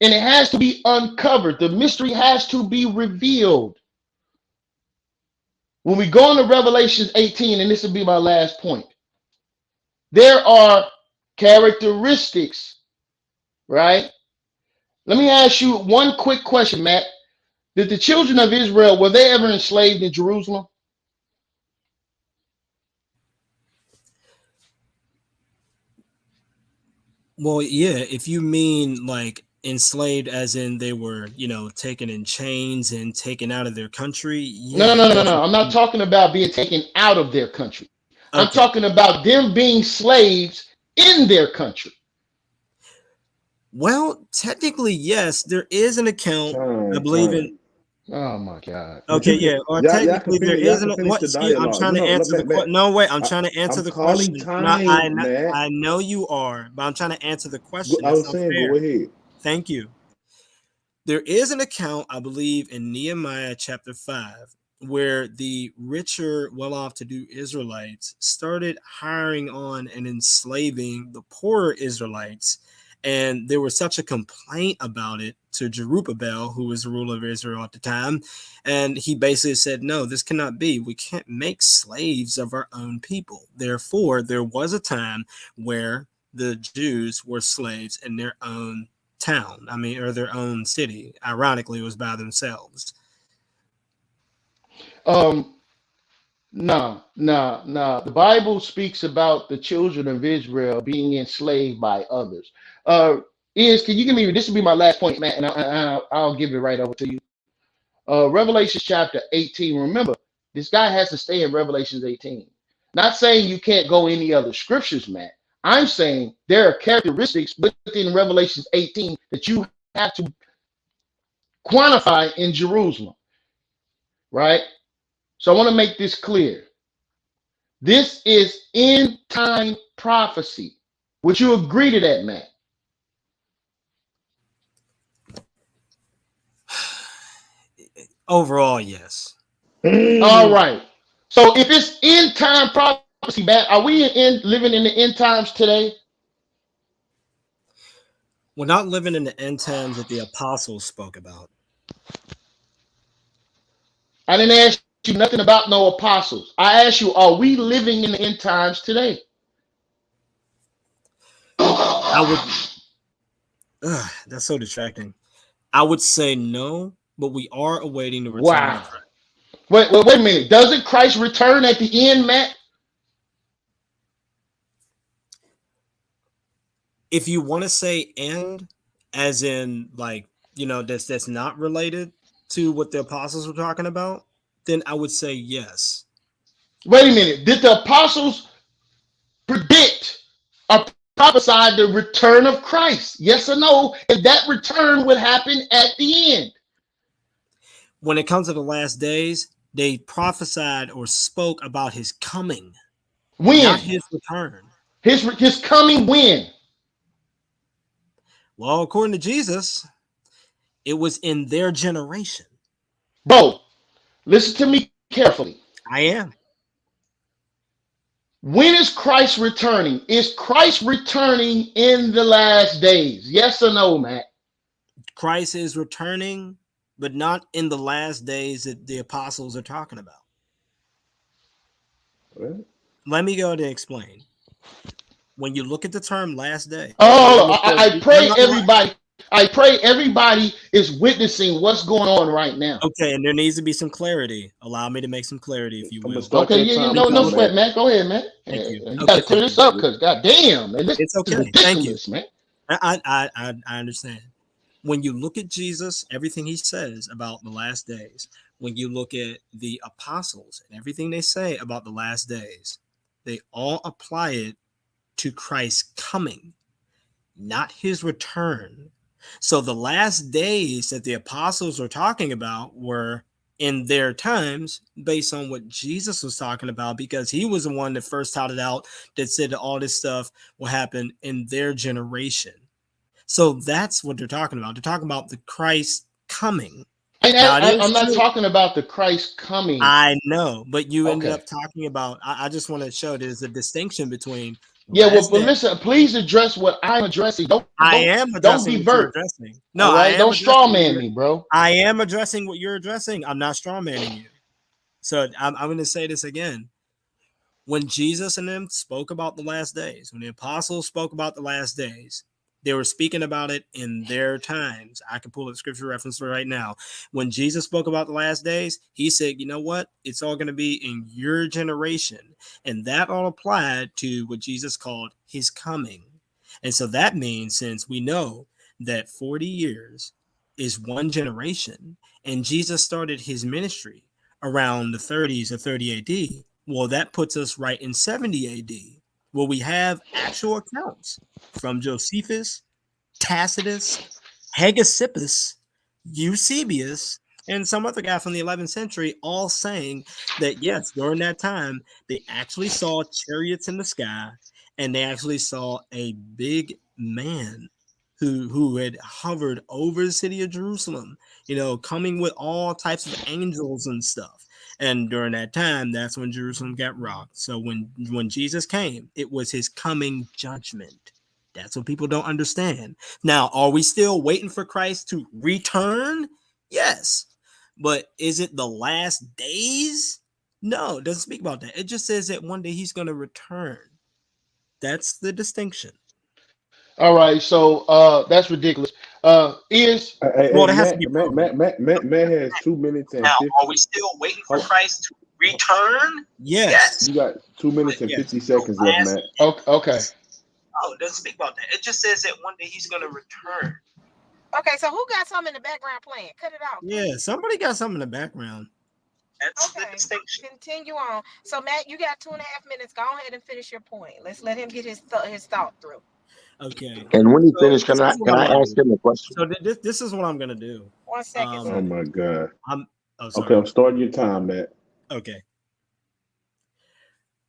and it has to be uncovered. The mystery has to be revealed. When we go into Revelation 18, and this will be my last point, there are characteristics, right? Let me ask you one quick question, Matt. Did the children of Israel, were they ever enslaved in Jerusalem? Well, yeah, if you mean like enslaved as in they were, taken in chains and taken out of their country, No, yeah, no, no, no, no. I'm not definitely. talking about being taken out of their country. I'm Okay. talking about them being slaves in their country. Well, technically, yes, there is an account, I believe in. Time. Oh my God. But Okay, you can yeah, or y'all can technically there finish is an the what? Excuse, I'm dialogue. trying to No, no, answer the Matt. No, wait, I'm I, trying to answer I'm the calling question. Not, time, Matt. I know you are, but I'm trying to answer the question. I That's was saying, go unfair. ahead. Thank you. There is an account, I believe, in Nehemiah chapter 5, where the richer, well off to do Israelites started hiring on and enslaving the poorer Israelites. And there was such a complaint about it to Jerubbaal, who was the ruler of Israel at the time. And he basically said, no, this cannot be. We can't make slaves of our own people. Therefore, there was a time where the Jews were slaves in their own town, or their own city. Ironically, it was by themselves. Um, nah. The Bible speaks about the children of Israel being enslaved by others. Can you give me, this will be my last point, Matt, and I'll give it right over to you. Revelation chapter 18. Remember, this guy has to stay in Revelation 18. Not saying you can't go any other scriptures, Matt. I'm saying there are characteristics within Revelation 18 that you have to quantify in Jerusalem, right? So I want to make this clear. This is end time prophecy. Would you agree to that, Matt? Overall, yes. All right. So if it's end time prophecy, Matt, are we living in the end times today? We're not living in the end times that the apostles spoke about. I didn't ask you nothing about no apostles. I asked you, are we living in the end times today? I would. That's so distracting. I would say no, but we are awaiting the return Wow. of Christ. Wait a minute. Doesn't Christ return at the end, Matt? If you want to say end, as in like, that's not related to what the apostles were talking about, then I would say yes. Wait a minute. Did the apostles predict or prophesy the return of Christ? Yes or no? And that return would happen at the end. When it comes to the last days, they prophesied or spoke about his coming, not When? his return. His coming when? Well, according to Jesus, it was in their generation. Bro, listen to me carefully. I am. When is Christ returning? Is Christ returning in the last days? Yes or no, Matt? Christ is returning, but not in the last days that the apostles are talking about. What? Let me go to explain. When you look at the term last day, Oh, I no, pray everybody. I pray everybody is witnessing what's going on right now. okay, and there needs to be some clarity. Allow me to make some clarity, if you I'm gonna will. start Okay, your yeah, time no now, sweat, Matt. man. Go ahead, man. Thank you. You Okay, gotta clear thank this you. up, because goddamn, man, this It's is okay. Thank you. ridiculous, man. I understand. When you look at Jesus, everything he says about the last days, when you look at the apostles and everything they say about the last days, they all apply it to Christ's coming, not his return. So the last days that the apostles were talking about were in their times based on what Jesus was talking about, because he was the one that first touted out that said that all this stuff will happen in their generation. So that's what they're talking about. They're talking about the Christ coming. And Now it is I'm not true. talking about the Christ coming. I know, but you ended Okay. up talking about. I just want to show there's a distinction between the Yeah, well, last but day. listen, please address what I'm addressing. I am Don't addressing what you're divert. addressing. No, All I right. am Don't straw addressing what man you're. me, bro. I am addressing what you're addressing. I'm not straw manning you. So I'm going to say this again. When Jesus and them spoke about the last days, when the apostles spoke about the last days, they were speaking about it in their times. I can pull up scripture reference right now. When Jesus spoke about the last days, he said, you know what? It's all going to be in your generation. And that all applied to what Jesus called his coming. And so that means, since we know that 40 years is one generation, and Jesus started his ministry around the 30s or 30 AD, well, that puts us right in 70 AD, where we have actual accounts from Josephus, Tacitus, Hegesippus, Eusebius, and some other guy from the 11th century, all saying that yes, during that time, they actually saw chariots in the sky, and they actually saw a big man who had hovered over the city of Jerusalem, coming with all types of angels and stuff. And during that time, that's when Jerusalem got rocked. So when Jesus came, it was his coming judgment. That's what people don't understand. Now, are we still waiting for Christ to return? Yes. But is it the last days? No, it doesn't speak about that. It just says that one day he's going to return. That's the distinction. All right. So that's ridiculous. Is Hey, Well, that has to Matt, be Matt, proven. Matt, Matt, Matt, Matt has 2 minutes and Now, 50. are we still waiting for Hold, Christ to return? Yes. you got 2 But minutes and yes, 50 the seconds left, last. Matt. okay. Oh, it doesn't speak about that. It just says that one day he's going to return. Okay, so who got something in the background playing? Cut it out. Yeah, somebody got something in the background. That's the Okay, distinction. continue on. So Matt, you got 2.5 minutes. Go ahead and finish your point. Let's let him get his thought through. Okay. And when he So finished, this can I is what can I'm I going to ask do. him a question? So this is what I'm going to do. 1 second, Oh sir. my God. Oh, Okay, sorry. I'm starting your time, Matt. Okay.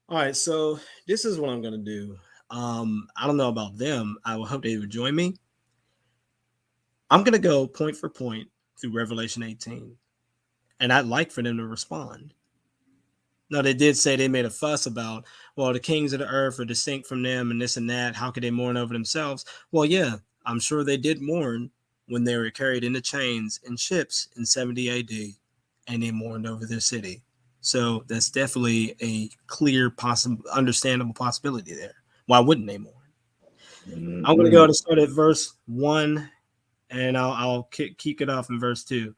All right. So this is what I'm going to do. I don't know about them. I will hope they would join me. I'm going to go point for point through Revelation 18. And I'd like for them to respond. No, they did say they made a fuss about, well, the kings of the earth are distinct from them and this and that. How could they mourn over themselves? Well, yeah, I'm sure they did mourn when they were carried into chains in ships in 70 AD and they mourned over their city. So that's definitely a clear, possible, understandable possibility there. Why wouldn't they mourn? I'm going to go Mm-mm. to start at verse 1 and I'll kick it off in verse 2.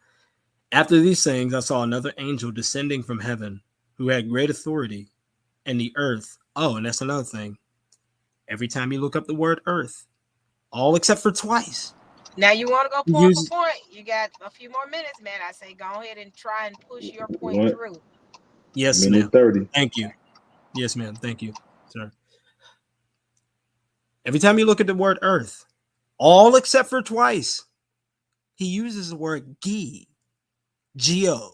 After these things, I saw another angel descending from heaven who had great authority, and the earth. Oh, and that's another thing. Every time you look up the word earth, all except for twice, Now you want to go point for use point. You got a few more minutes, man. I say go ahead and try and push your point One through. yes, minute ma'am. 30. Thank you. Yes, ma'am. Thank you, sir. Every time you look at the word earth, all except for twice, he uses the word geo.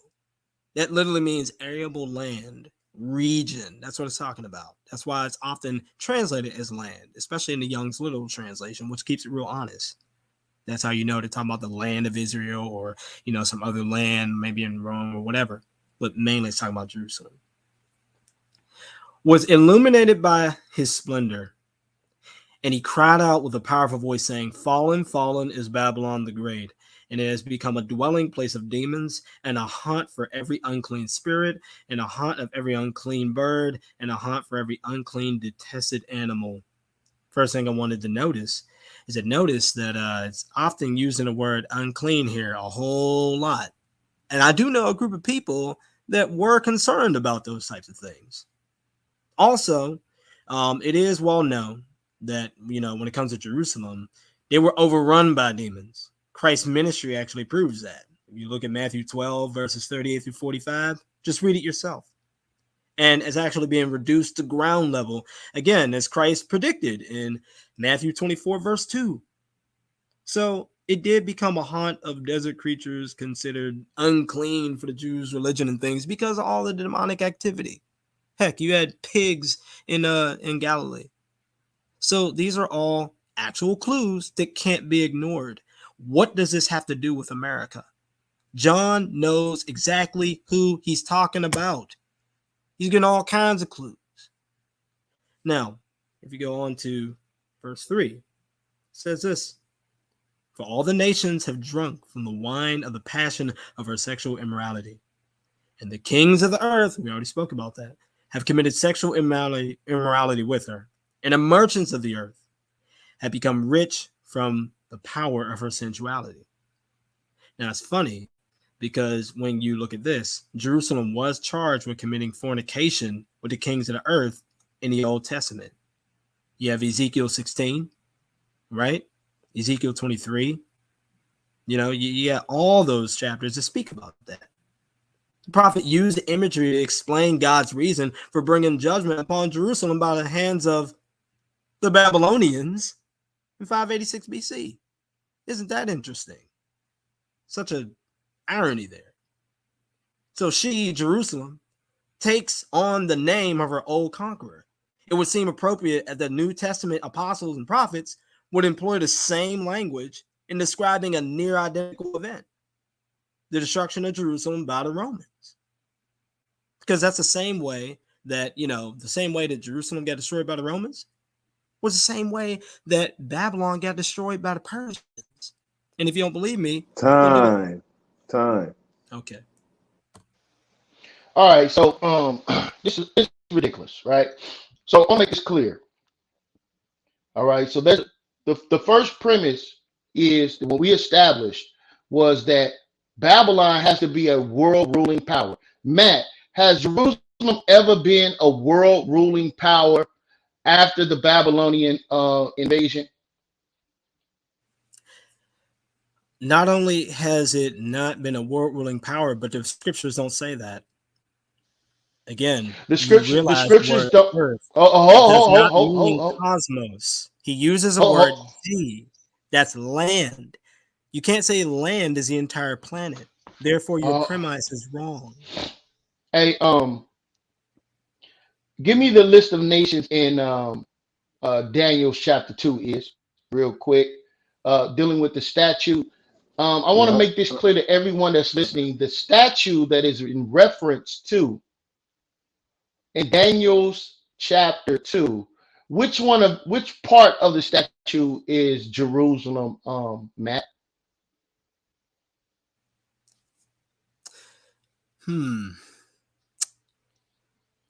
That literally means arable land, region. That's what it's talking about. That's why it's often translated as land, especially in the Young's Literal translation, which keeps it real honest. That's how you know they're talking about the land of Israel or, some other land, maybe in Rome or whatever. But mainly it's talking about Jerusalem. Was illuminated by his splendor. And he cried out with a powerful voice, saying, Fallen, fallen is Babylon the Great, and it has become a dwelling place of demons, and a haunt for every unclean spirit, and a haunt of every unclean bird, and a haunt for every unclean, detested animal. First thing I wanted to notice is that it's often using the word unclean here a whole lot. And I do know a group of people that were concerned about those types of things. Also, it is well known that, when it comes to Jerusalem, they were overrun by demons. Christ's ministry actually proves that. If you look at Matthew 12, verses 38 through 45, just read it yourself. And it's actually being reduced to ground level, again, as Christ predicted in Matthew 24, verse 2. So it did become a haunt of desert creatures considered unclean for the Jews' religion and things because of all the demonic activity. Heck, you had pigs in Galilee. So these are all actual clues that can't be ignored. What does this have to do with America? John knows exactly who he's talking about. He's getting all kinds of clues. Now, if you go on to verse 3, it says this. For all the nations have drunk from the wine of the passion of her sexual immorality. And the kings of the earth, we already spoke about that, have committed sexual immorality with her. And the merchants of the earth have become rich from the power of her sensuality. Now, it's funny because when you look at this, Jerusalem was charged with committing fornication with the kings of the earth in the Old Testament. You have Ezekiel 16, right? Ezekiel 23. You got all those chapters that speak about that. The prophet used the imagery to explain God's reason for bringing judgment upon Jerusalem by the hands of the Babylonians in 586 BC. Isn't that interesting? Such an irony there. So she, Jerusalem, takes on the name of her old conqueror. It would seem appropriate that the New Testament apostles and prophets would employ the same language in describing a near identical event, the destruction of Jerusalem by the Romans. Because that's the same way that, Jerusalem got destroyed by the Romans was the same way that Babylon got destroyed by the Persians. And if you don't believe me, Time. Okay. All right, so this is ridiculous, right? So I'll make this clear. All right, so there's the first premise is that what we established was that Babylon has to be a world ruling power. Matt, has Jerusalem ever been a world ruling power after the Babylonian invasion? Not only has it not been a world ruling power, but the scriptures don't say that. Again, The you scripture, the realize the scriptures word don't. earth does not mean Hold, cosmos. He uses a hold, word hold. G. That's land. You can't say land is the entire planet. Therefore, your Uh, premise is wrong. hey, give me the list of nations in Daniel's chapter 2 is real quick, dealing with the statue. I want to Yeah. make this clear to everyone that's listening. The statue that is in reference to in Daniel's chapter 2, which part of the statue is Jerusalem, Matt?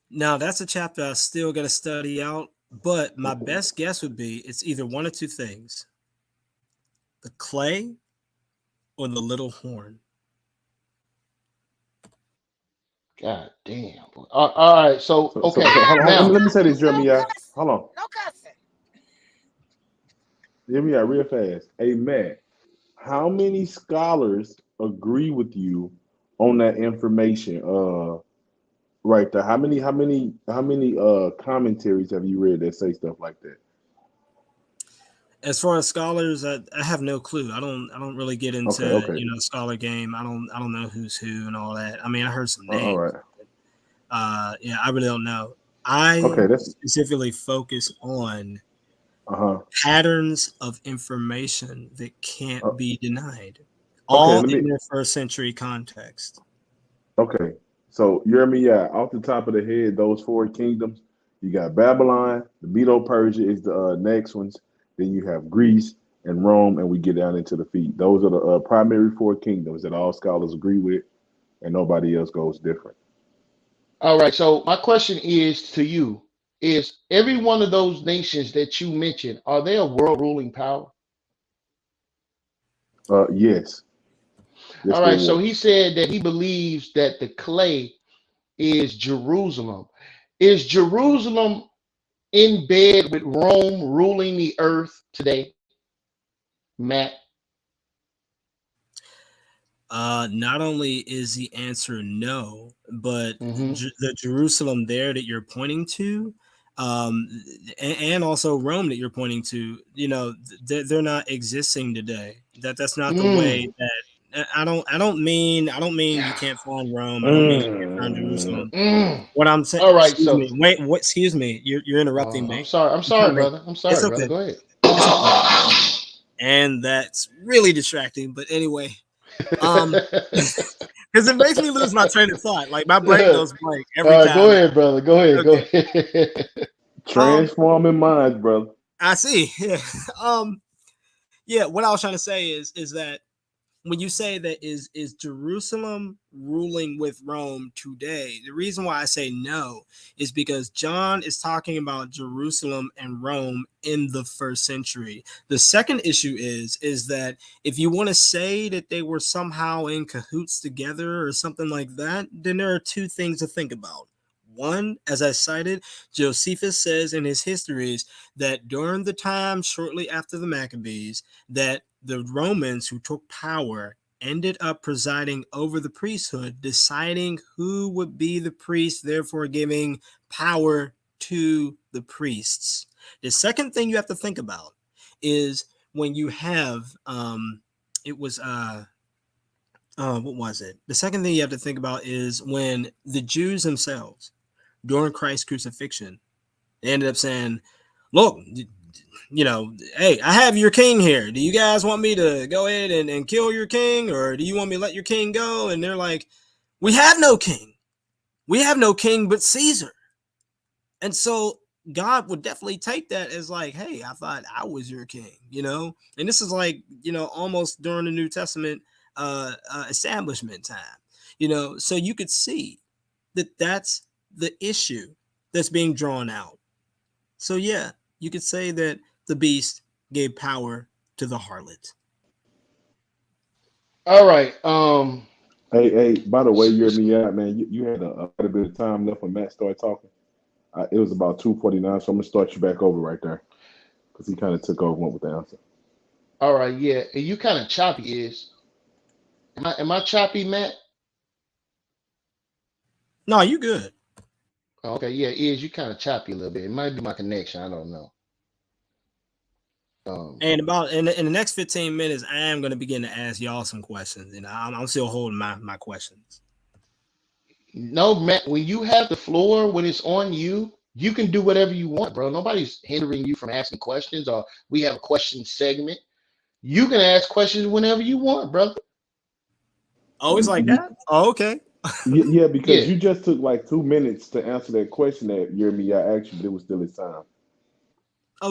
Now that's a chapter I still got to study out, but my best guess would be it's either one or two things: the clay or the little horn. God damn. All right. So okay. Hold on. Now, Let me say this, No Jeremiah. cussing. Hold on. No cussing. Jeremiah, real fast. Hey, Matt, how many scholars agree with you on that information? Right there. How many commentaries have you read that say stuff like that? As far as scholars, I have no clue. I don't really get into Okay. scholar game. I don't know who's who and all that. I mean, I heard some All names. right. Yeah, I really don't know. I Okay, that's specifically focus on uh-huh. patterns of information that can't Uh, be denied, okay, all let me in their first century context. okay. So Jeremiah, off the top of the head, those four kingdoms, you got Babylon, the Medo-Persia is the next ones. Then you have Greece and Rome, and we get down into the feet. Those are the primary four kingdoms that all scholars agree with, and nobody else goes different. all right. So my question is to you: is every one of those nations that you mentioned, are they a world ruling power? Yes, yes, All they right. So will. he said that he believes that the clay is Jerusalem. Is Jerusalem in bed with Rome ruling the earth today, Matt? Not only is the answer no, but Hmm. The Jerusalem there that you're pointing to, um, and also Rome that you're pointing to, they're not existing today. That's not the way Mm. that I don't mean you can't find Rome. I don't mean you can't find Mm. Jerusalem. Mm. What I'm saying, All right. excuse So me, wait, what? Excuse me, you're interrupting I'm me. sorry. I'm You're trying sorry, to make brother. I'm it's sorry, brother. okay. Go ahead. It's okay. And that's really distracting. But anyway, um, because it makes me lose my train of thought. Like my brain All goes blank every right. Go time. ahead, brother. Go ahead. Go Okay. ahead. Transforming minds, brother. I see. Yeah. Yeah. What I was trying to say is that when you say that is Jerusalem ruling with Rome today, the reason why I say no is because John is talking about Jerusalem and Rome in the first century. The second issue is that if you want to say that they were somehow in cahoots together or something like that, then there are two things to think about. One, as I cited, Josephus says in his histories that during the time shortly after the Maccabees, that the Romans who took power ended up presiding over the priesthood, deciding who would be the priest, therefore giving power to the priests. The second thing you have to think about is when you have it was what was it? The second thing you have to think about is when the Jews themselves during Christ's crucifixion, they ended up saying, look, hey, I have your king here. Do you guys want me to go ahead and kill your king, or do you want me to let your king go? And they're like, we have no king. We have no king but Caesar. And so God would definitely take that as like, hey, I thought I was your king. And this is like, almost during the New Testament establishment time. So you could see that that's the issue that's being drawn out. So yeah, you could say that the beast gave power to the harlot. All right. Hey, by the way, s- you're s- me out, man. You had quite a bit of time left when Matt started talking. It was about 2:49, so I'm gonna start you back over right there because he kind of took over and went with the answer. all right. Yeah. And you kind of choppy. Am I choppy, Matt? No, you good. Oh, okay. Yeah. You kind of choppy a little bit. It might be my connection. I don't know. Um. And about in the next 15 minutes, I am going to begin to ask y'all some questions. I'm still holding my questions. No, Matt. When you have the floor, when it's on you, you can do whatever you want, bro. Nobody's hindering you from asking questions, or we have a question segment. You can ask questions whenever you want, brother. Oh, it's like that? Oh, okay. Yeah, because Yeah, you just took like 2 minutes to answer that question that Jeremiah asked you, but it was still his time.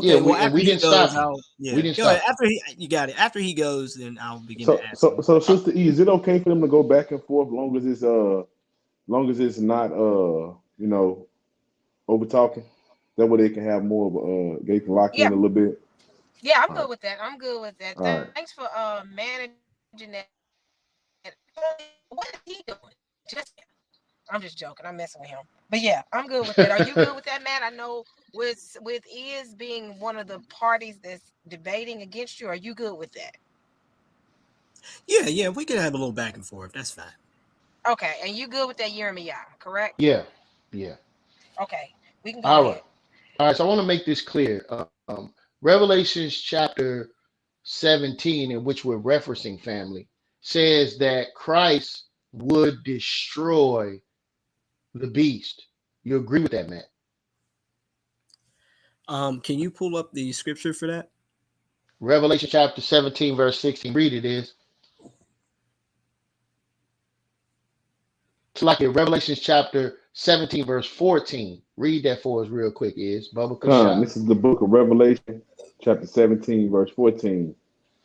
yeah. Okay, well, We after he didn't goes, stop you. I'll We yeah. didn't Go ahead. stop you. After you got it. After he goes, then I'll begin to So, ask so, him. so, Uh, Sister E, is it okay for them to go back and forth, long as it's not, over talking? That way they can have more of they can lock in Yeah, a little bit. yeah, I'm All good right, with that. I'm good with that. all right. Thanks for managing that. What is he doing? Just I'm just joking. I'm messing with him. But yeah, I'm good with that. Are you good with that, Matt? I know with Iz being one of the parties that's debating against you. Are you good with that? Yeah, yeah, we can have a little back and forth. That's fine. Okay, and you good with that Jeremiah, correct? yeah, yeah. Okay, we can go All ahead. right, all right. So I want to make this clear. Revelations chapter 17, in which we're referencing, family, says that Christ would destroy the beast. You agree with that, Matt? Can you pull up the scripture for that? Revelation chapter 17, verse 16. Read it is. It's like in Revelation chapter 17, verse 14. Read that for us real quick, is Bubba Kasha. This is the book of Revelation, chapter 17, verse 14.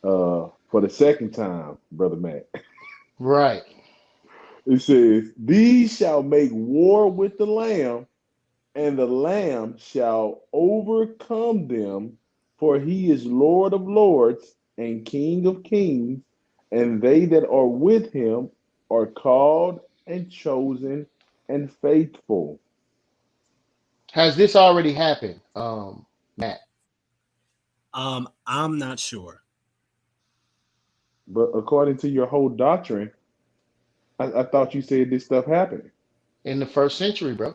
For the second time, Brother Matt. Right. It says, "These shall make war with the Lamb, and the Lamb shall overcome them, for he is Lord of lords and King of kings, and they that are with him are called and chosen and faithful." Has this already happened, Matt? I'm not sure. But according to your whole doctrine, I thought you said this stuff happened. In the first century, bro.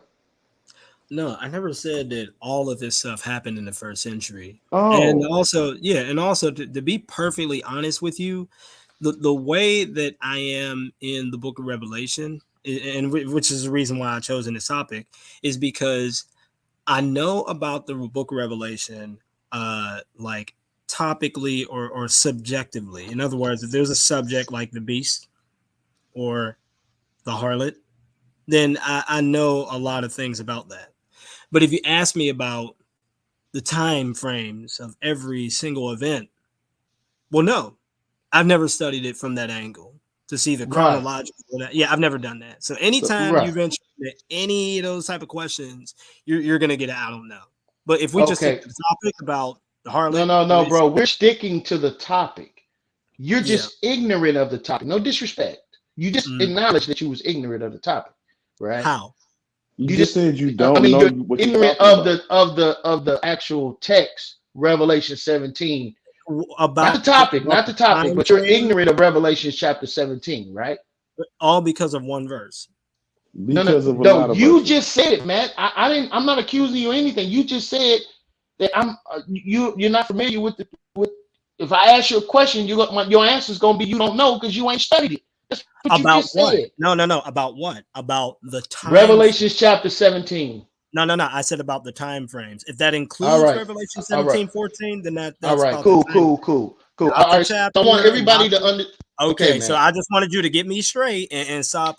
No, I never said that all of this stuff happened in the first century. And Oh, also, yeah, and also to be perfectly honest with you, the way that I am in the book of Revelation, and which is the reason why I chosen this topic, is because I know about the book of Revelation, like topically or subjectively. In other words, if there's a subject like the beast or the harlot, then I know a lot of things about that. But if you ask me about the time frames of every single event, well, no, I've never studied it from that angle to see the Right. chronological. Yeah, I've never done that. So anytime you Right. venture into any of those type of questions, you're gonna get a I don't know. But if we just stick Okay. to the topic about the No, harlot, no, the no, beast, bro. We're sticking to the topic. You're yeah, just ignorant of the topic. No disrespect. You just mm, acknowledge that you was ignorant of the topic, right? how you You just just, said you I don't mean, know you're what you're ignorant talking about. of the actual text, Revelation 17. Not the about topic, about not the the topic, time but you're frame, ignorant of Revelation chapter 17, right? all because of one verse. No, no, Because of a no. lot of You verses. just said it, man. I didn't. I'm not accusing you of anything. You just said that you're not familiar with with. If I ask you a question, your answer is gonna be you don't know because you ain't studied it. That's what you About just what? said. No, no, no. About what? About the time. Revelation chapter 17. No, no, no. I said about the time frames. If that All includes right, Revelation all right, 17:14, then all that's right. about the Cool, time, cool, cool, cool. not All the right. So I want chapter, everybody not to the. under. Okay, Okay, so man. I just wanted you to get me straight and stop,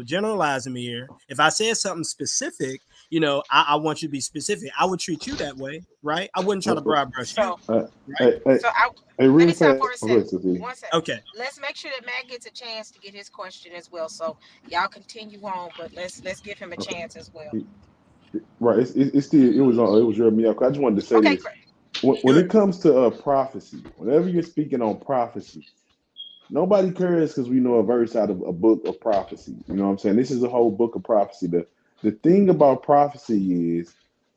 generalizing me here. If I said something specific, I want you to be specific. I would treat you that way, right? I wouldn't try to Uh, broad brush you, So uh, right? hey, hey, so I hey, let real me stop fast. for a Okay, second. Susie. One second. Okay. Let's make sure that Matt gets a chance to get his question as well. So y'all continue on, but let's give him a chance as well. Right. It's still it was your miracle. I just wanted to say Okay, this. great. When Good. it comes to prophecy, whenever you're speaking on prophecy, nobody cares because we know a verse out of a book of prophecy. You know what I'm saying? This is a whole book of prophecy. The thing about prophecy is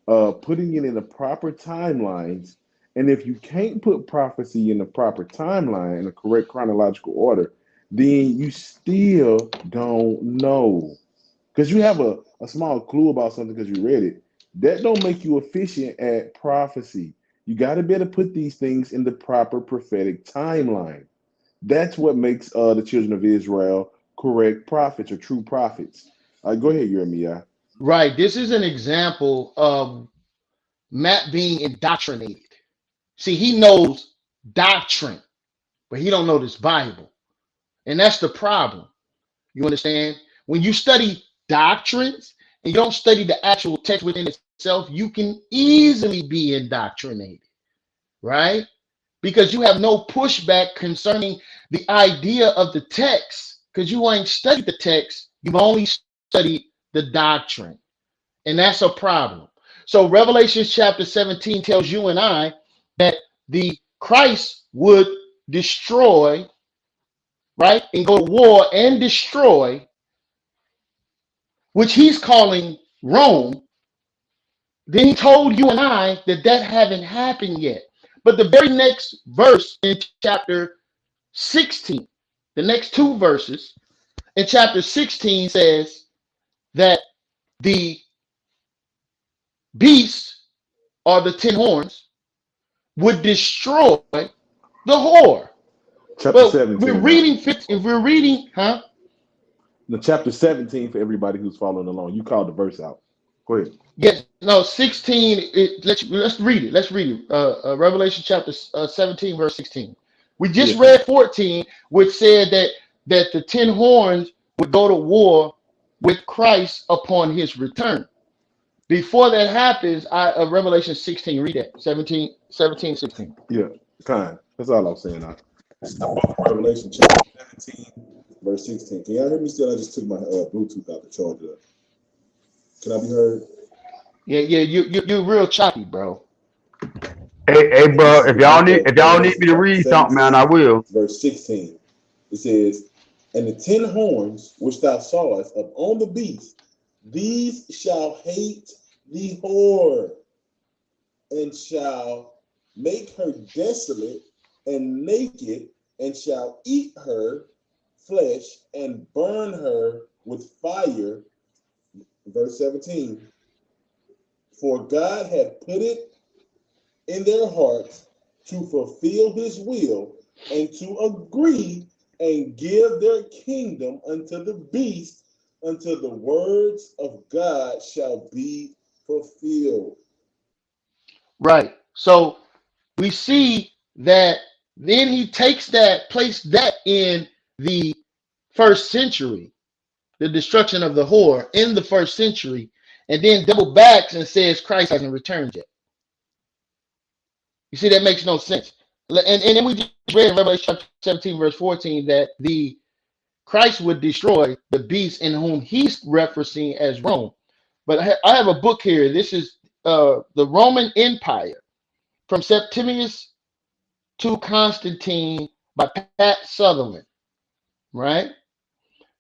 putting it in the proper timelines. And if you can't put prophecy in the proper timeline in the correct chronological order, then you still don't know. Because you have a small clue about something because you read it. That don't make you efficient at prophecy. You got to be able to put these things in the proper prophetic timeline. That's what makes the children of Israel correct prophets or true prophets. Go ahead, Jeremiah. Right. This is an example of Matt being indoctrinated. See, he knows doctrine, but he don't know this Bible, and that's the problem. You understand? When you study doctrines and you don't study the actual text within itself, you can easily be indoctrinated, right? Because you have no pushback concerning the idea of the text, because you ain't studied the text, you've only studied the doctrine. And that's a problem. So Revelation chapter 17 tells you and I that the Christ would destroy, right, and go to war and destroy, which he's calling Rome. Then he told you and I that that haven't happened yet. But the very next verse in chapter 16, the next two verses in chapter 16 says that the beast, or the 10 horns, would destroy the whore. Chapter But 17. we're reading 15, if we're reading, The chapter 17 for everybody who's following along. You called the verse out. Go ahead. Yes, no, 16. Let's read it. Let's read it. Revelation chapter 17, verse 16. We just read 14, which said that the 10 horns would go to war with Christ upon his return. Before that happens, Revelation 16, read that. 17, 16. Yeah, kind. That's all I'm saying. It's the book of Revelation, chapter 17, verse 16. Can y'all hear me still? I just took my Bluetooth out the charger. Can I be heard? Yeah, you're real choppy, bro. Hey, bro, if y'all need me to read something, man, I will. Verse 16. It says, "And the 10 horns which thou sawest upon the beast, these shall hate the whore, and shall make her desolate and naked, and shall eat her flesh and burn her with fire." Verse 17. "For God had put it in their hearts to fulfill his will, and to agree and give their kingdom unto the beast, until the words of God shall be fulfilled." Right. So we see that then he takes that, placed that in the first century, the destruction of the whore in the first century, and then double backs and says Christ hasn't returned yet. You see, that makes no sense. And then we just read in Revelation chapter 17, verse 14, that the Christ would destroy the beast in whom he's referencing as Rome. But I have a book here. This is the Roman Empire, from Septimius to Constantine, by Pat Sutherland, right?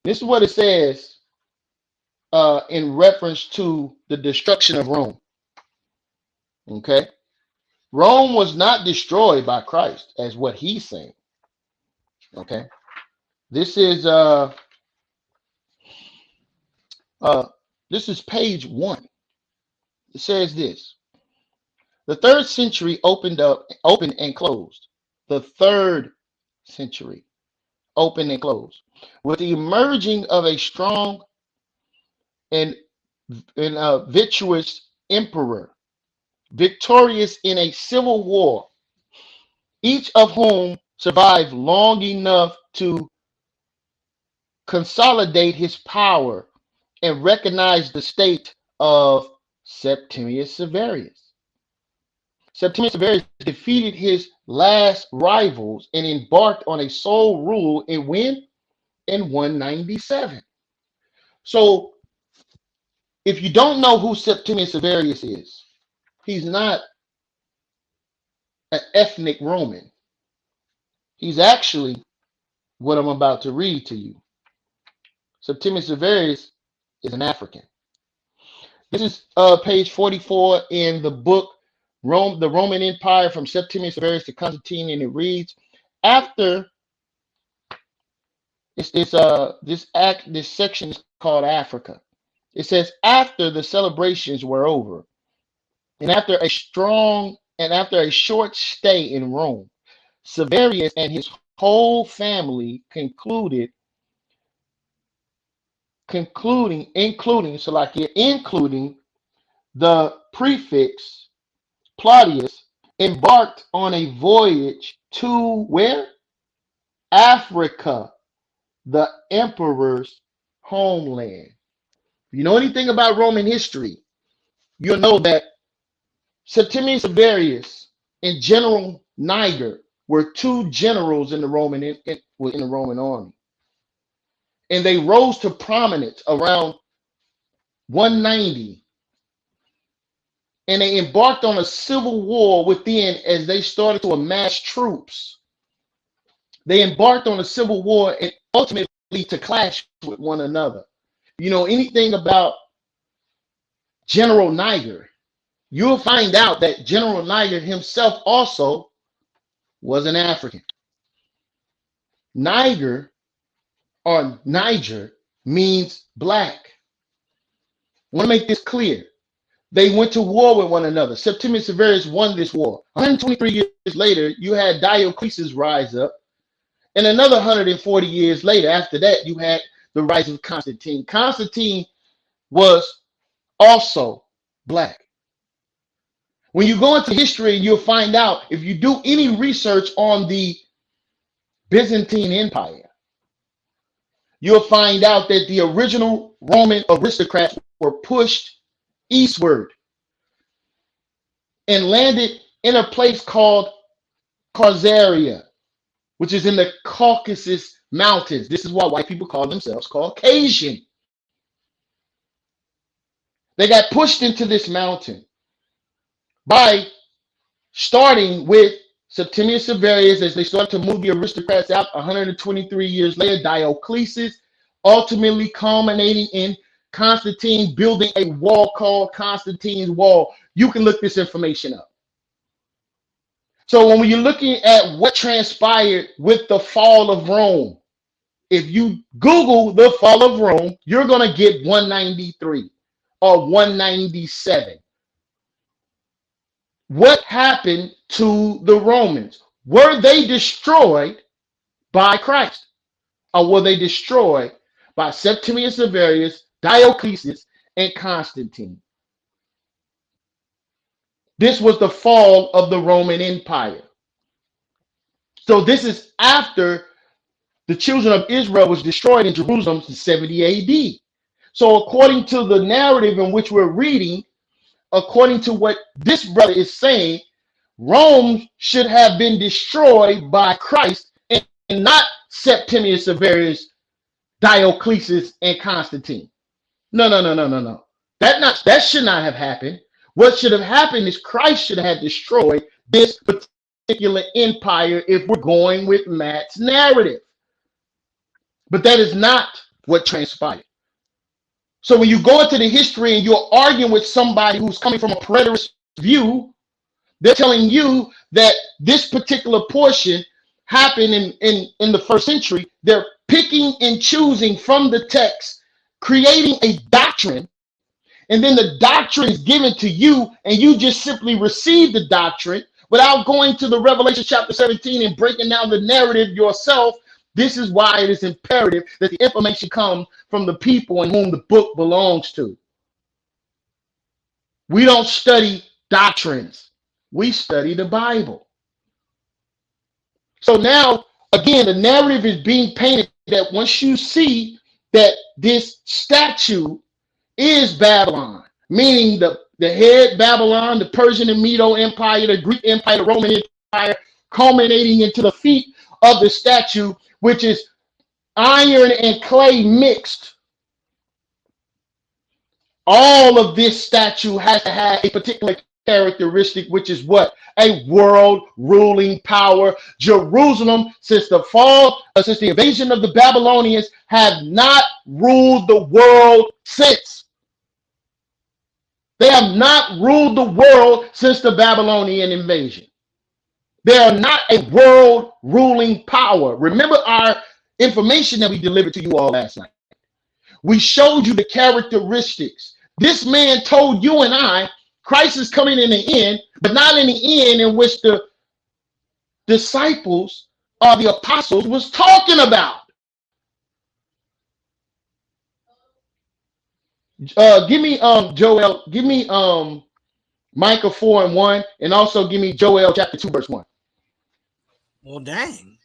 This is what it says in reference to the destruction of Rome. Okay. Rome was not destroyed by Christ, as what he's saying. Okay. This is page 1. It says this: the third century opened and closed. The third century opened and closed with the emerging of a strong and virtuous emperor, victorious in a civil war, each of whom survived long enough to consolidate his power and recognize the state of Septimius Severus. Septimius Severus defeated his last rivals and embarked on a sole rule in 197. So if you don't know who Septimius Severus is, he's not an ethnic Roman. He's actually what I'm about to read to you. Septimius Severus is an African. This is page 44 in the book The Roman Empire, from Septimius Severus to Constantine, and it reads, after this section is called Africa. It says, after the celebrations were over, and after a short stay in Rome, Severus and his whole family including the prefix Claudius, embarked on a voyage to where? Africa, the emperor's homeland. If you know anything about Roman history, you'll know that Septimius Severus and General Niger were two generals in the Roman army, and they rose to prominence around 190, and they embarked on a civil war within as they started to amass troops. They embarked on a civil war and ultimately to clash with one another. You know anything about General Niger, you'll find out that General Niger himself also was an African. Niger or Niger means black. I want to make this clear. They went to war with one another. Septimius Severus won this war. 123 years later, you had Diocletian rise up. And another 140 years later, after that, you had the rise of Constantine. Constantine was also black. When you go into history, you'll find out, if you do any research on the Byzantine Empire, you'll find out that the original Roman aristocrats were pushed eastward and landed in a place called Khazaria, which is in the Caucasus Mountains. This is why white people call themselves Caucasian. They got pushed into this mountain by starting with Septimius Severus as they started to move the aristocrats out. 123 years later, Diocletian, ultimately culminating in Constantine building a wall called Constantine's Wall. You can look this information up. So when you're looking at what transpired with the fall of Rome, if you Google the fall of Rome, you're going to get 193 or 197. What happened to the Romans? Were they destroyed by Christ? Or were they destroyed by Septimius Severus, Diocletian, and Constantine? This was the fall of the Roman Empire. So this is after the children of Israel was destroyed in Jerusalem in 70 AD. So according to the narrative in which we're reading, according to what this brother is saying, Rome should have been destroyed by Christ and not Septimius Severus, Diocletian, and Constantine. No. That should not have happened. What should have happened is Christ should have destroyed this particular empire if we're going with Matt's narrative. But that is not what transpired. So when you go into the history and you're arguing with somebody who's coming from a preterist view, they're telling you that this particular portion happened in the first century. They're picking and choosing from the text, creating a doctrine, and then the doctrine is given to you, and you just simply receive the doctrine without going to the Revelation chapter 17 and breaking down the narrative yourself. This is why it is imperative that the information come from the people in whom the book belongs to. We don't study doctrines. We study the Bible. So now, again, the narrative is being painted that once you see that this statue is Babylon, meaning the head Babylon, the Persian and Medo Empire, the Greek Empire, the Roman Empire, culminating into the feet of the statue, which is iron and clay mixed. All of this statue has to have a particular characteristic, which is what? A world ruling power. Jerusalem, since the invasion of the Babylonians, have not ruled the world since. They have not ruled the world since the Babylonian invasion. They are not a world ruling power. Remember our information that we delivered to you all last night. We showed you the characteristics. This man told you and I, Christ is coming in the end, but not in the end in which the disciples or the apostles was talking about. Give me Joel, give me Micah 4:1, and also give me Joel chapter 2 verse 1. Well, dang.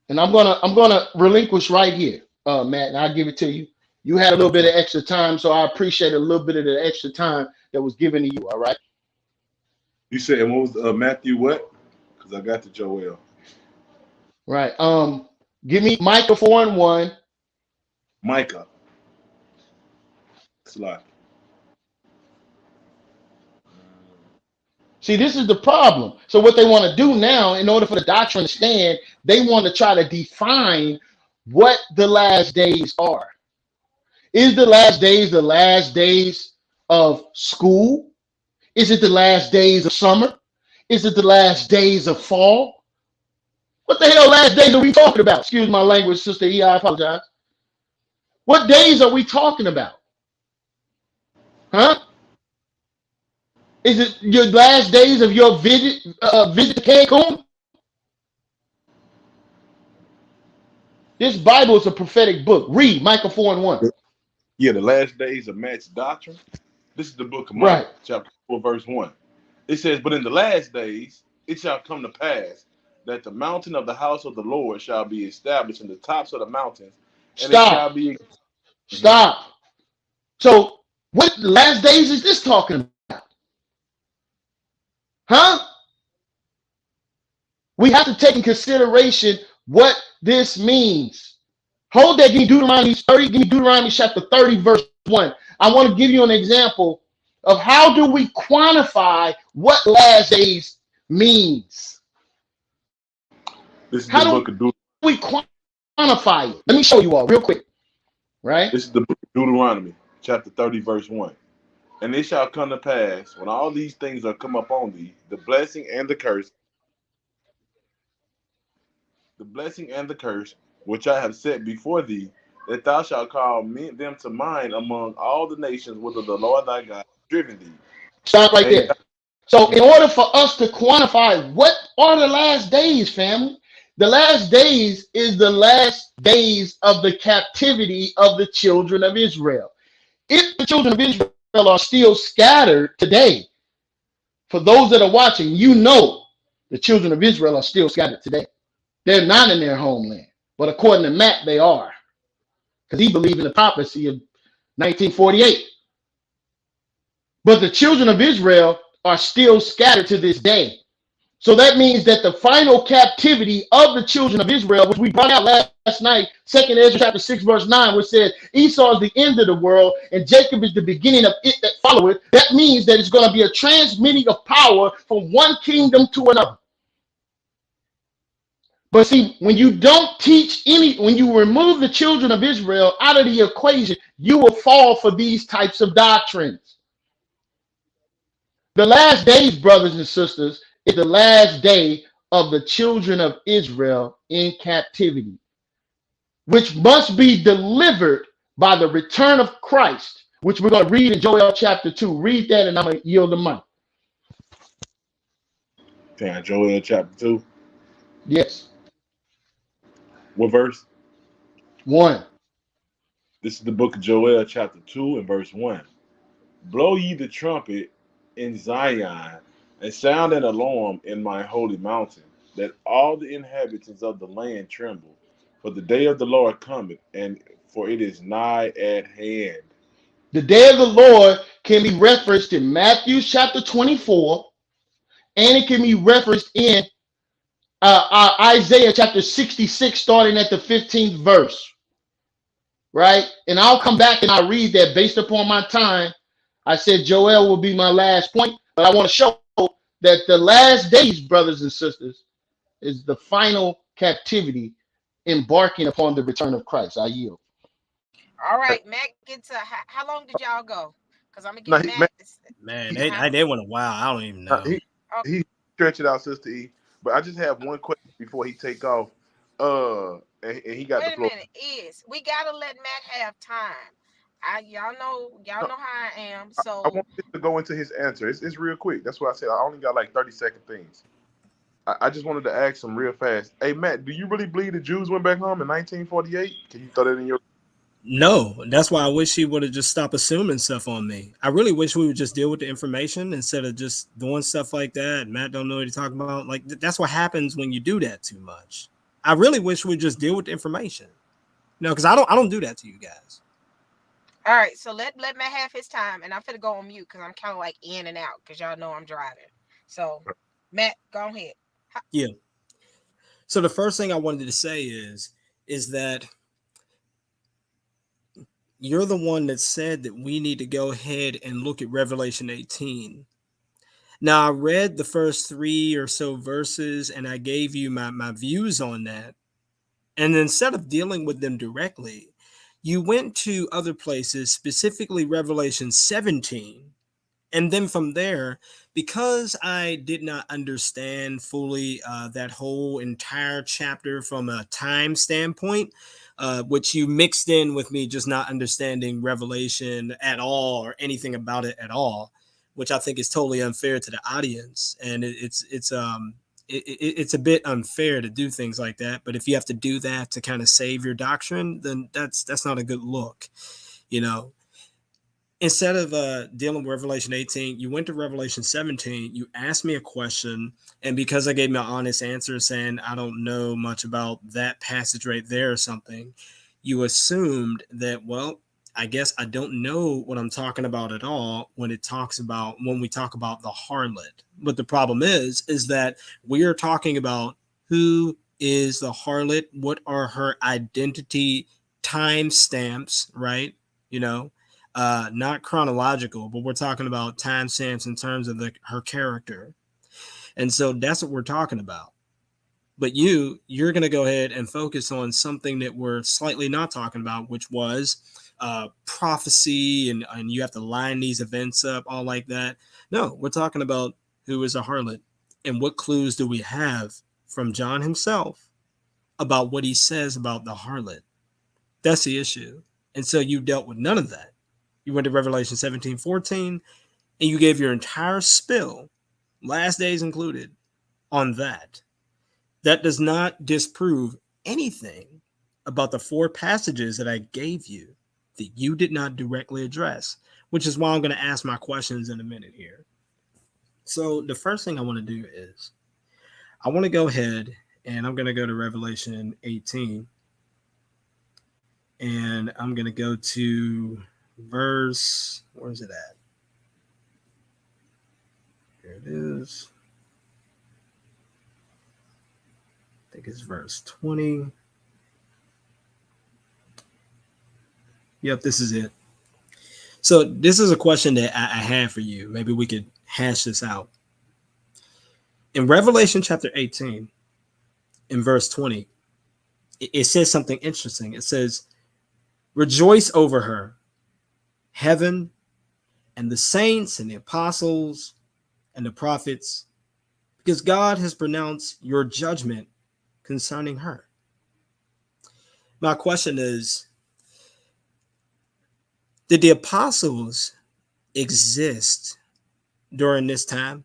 And I'm gonna relinquish right here, Matt, and I'll give it to you. You had a little bit of extra time, so I appreciate a little bit of the extra time that was given to you. All right. You said, and what was Matthew what? Because I got the Joel. Right. Give me Micah 4:1. Micah. Slide. See, this is the problem. So what they want to do now, in order for the doctrine to stand, they want to try to define what the last days are. Is the last days of school? Is it the last days of summer? Is it the last days of fall? What the hell last days are we talking about? Excuse my language, Sister E. I apologize. What days are we talking about? Huh? Is it your last days of your visit to Cancun? This Bible is a prophetic book. Read Micah 4:1. Yeah, the last days of Matt's doctrine. This is the book of Micah, Right. chapter 4, verse 1. It says, but in the last days it shall come to pass that the mountain of the house of the Lord shall be established in the tops of the mountains, and it shall be. Stop. So what last days is this talking about? Huh? We have to take in consideration what this means. Hold that. Give me Deuteronomy 30. Give me Deuteronomy chapter 30, verse 1. I want to give you an example of how do we quantify what last days means. This is how the do book of Deuteronomy. We quantify it? Let me show you all real quick. Right? This is the book of Deuteronomy, chapter 30, verse 1. And it shall come to pass, when all these things are come upon thee, the blessing and the curse, which I have set before thee, that thou shalt call them to mind among all the nations whither the Lord thy God has driven thee. Stop right there. So in order for us to quantify what are the last days, family, the last days is the last days of the captivity of the children of Israel. If the children of Israel are still scattered today, for those that are watching, you know the children of Israel are still scattered today. They're not in their homeland. But according to Matt, they are. Because he believed in the prophecy of 1948. But the children of Israel are still scattered to this day. So that means that the final captivity of the children of Israel, which we brought out last night, 2nd Ezra chapter 6, verse 9, which says Esau is the end of the world and Jacob is the beginning of it that followeth. That means that it's going to be a transmitting of power from one kingdom to another. But see, when you don't teach when you remove the children of Israel out of the equation, you will fall for these types of doctrines. The last days, brothers and sisters, is the last day of the children of Israel in captivity, which must be delivered by the return of Christ, which we're going to read in Joel chapter 2. Read that and I'm going to yield the mic. Okay, Joel chapter 2. Yes. What verse? 1. This is the book of Joel chapter 2 and verse 1. Blow ye the trumpet in Zion, and sound an alarm in my holy mountain, that all the inhabitants of the land tremble. For the day of the Lord cometh, and for it is nigh at hand. The day of the Lord can be referenced in Matthew chapter 24, and it can be referenced in Isaiah chapter 66, starting at the 15th verse. Right? And I'll come back and I'll read that based upon my time. I said Joel will be my last point, but I want to show that the last days, brothers and sisters, is the final captivity embarking upon the return of Christ. I yield. All right, Matt, get to how long did y'all go? Because I'm gonna get Matt. Man, they went a while. I don't even know. He stretched it out, Sister E. But I just have one question before he take off. And he got the floor. Wait a minute, we gotta let Matt have time. Y'all know how I am. So I want to go into his answer. It's real quick. That's what I said. I only got like 30-second things. I just wanted to ask him real fast. Hey Matt, do you really believe the Jews went back home in 1948? Can you throw that in your? No, that's why I wish he would have just stopped assuming stuff on me. I really wish we would just deal with the information instead of just doing stuff like that. Matt don't know what he's talking about. Like that's what happens when you do that too much. I really wish we'd just deal with the information. No, because I don't do that to you guys. All right, so let Matt have his time, and I'm finna go on mute because I'm kind of like in and out because y'all know I'm driving. So, Matt, go ahead. Yeah. So the first thing I wanted to say is that you're the one that said that we need to go ahead and look at Revelation 18. Now, I read the first 3 or so verses and I gave you my views on that. And instead of dealing with them directly, you went to other places, specifically Revelation 17. And then from there, because I did not understand fully that whole entire chapter from a time standpoint, which you mixed in with me just not understanding Revelation at all or anything about it at all, which I think is totally unfair to the audience, and it's a bit unfair to do things like that. But if you have to do that to kind of save your doctrine, then that's not a good look, you know. Instead of dealing with Revelation 18, you went to Revelation 17. You asked me a question, and because I gave my honest answer saying I don't know much about that passage right there or something, you assumed that, well, I guess I don't know what I'm talking about at all when we talk about the harlot. But the problem is that we are talking about who is the harlot, what are her identity timestamps, right? You know, not chronological, but we're talking about timestamps in terms of her character. And so that's what we're talking about. But you're going to go ahead and focus on something that we're slightly not talking about, which was prophecy, and you have to line these events up all like that. No, we're talking about who is a harlot and what clues do we have from John himself about what he says about the harlot. That's the issue. And so you dealt with none of that. You went to Revelation 17:14, and you gave your entire spill, last days included, on that. That does not disprove anything about the 4 passages that I gave you that you did not directly address, which is why I'm going to ask my questions in a minute here. So the first thing I want to do is I want to go ahead and I'm going to go to Revelation 18, and I'm going to go to verse, where is it at? Here it is. I think it's verse 20. Yep, this is it. So this is a question that I have for you. Maybe we could hash this out. In Revelation chapter 18, in verse 20, it says something interesting. It says, rejoice over her, heaven and the saints and the apostles and the prophets, because God has pronounced your judgment concerning her. My question is, did the apostles exist during this time?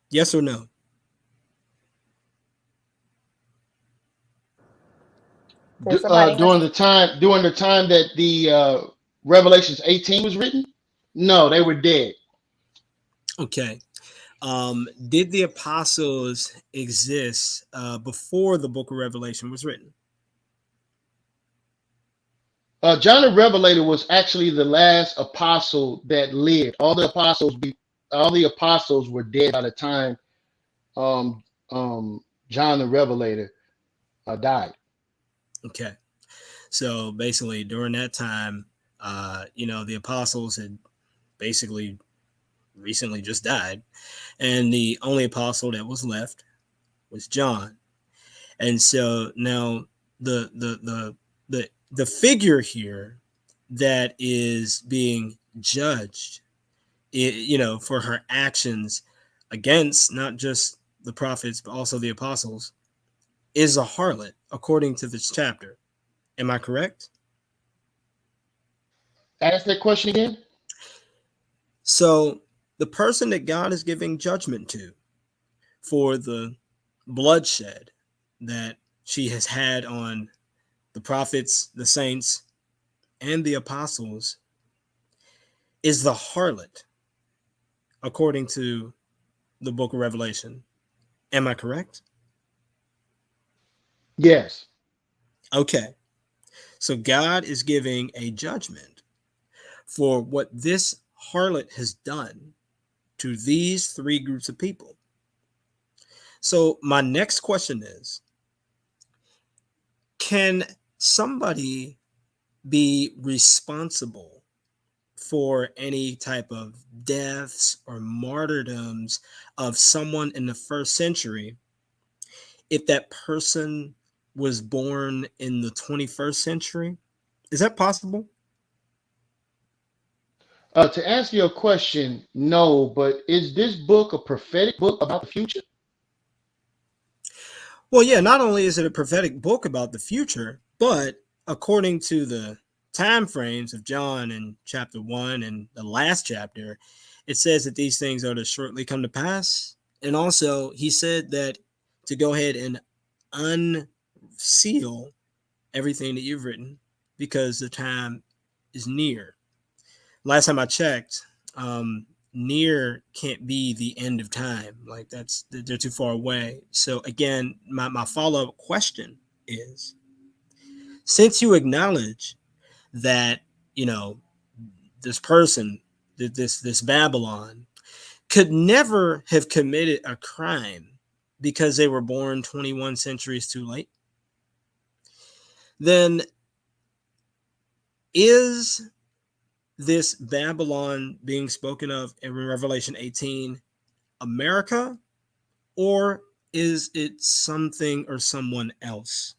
Yes or no? During the time that the Revelations 18 was written, no, they were dead. Okay. Did the apostles exist before the book of Revelation was written? John the Revelator was actually the last apostle that lived. All the apostles were dead by the time John the Revelator died. Okay. So basically during that time, the apostles had basically recently just died, and the only apostle that was left was John. And so now the figure here that is being judged, for her actions against not just the prophets but also the apostles, is a harlot according to this chapter. Am I correct? Ask that question again. So the person that God is giving judgment to for the bloodshed that she has had on the prophets, the saints, and the apostles is the harlot according to the book of Revelation. Am I correct? Yes. Okay. So God is giving a judgment for what this harlot has done to these three groups of people. So my next question is, can somebody be responsible for any type of deaths or martyrdoms of someone in the first century if that person was born in the 21st century? Is that possible? To answer your question, no, but is this book a prophetic book about the future? Well, yeah, not only is it a prophetic book about the future, but according to the time frames of John in chapter 1 and the last chapter, it says that these things are to shortly come to pass. And also, he said that to go ahead and unseal everything that you've written because the time is near. Last time I checked, near can't be the end of time. Like they're too far away. So again, my follow-up question is, since you acknowledge that, you know, this person, this Babylon could never have committed a crime because they were born 21 centuries too late, then is this Babylon being spoken of in Revelation 18 America, or is it something or someone else?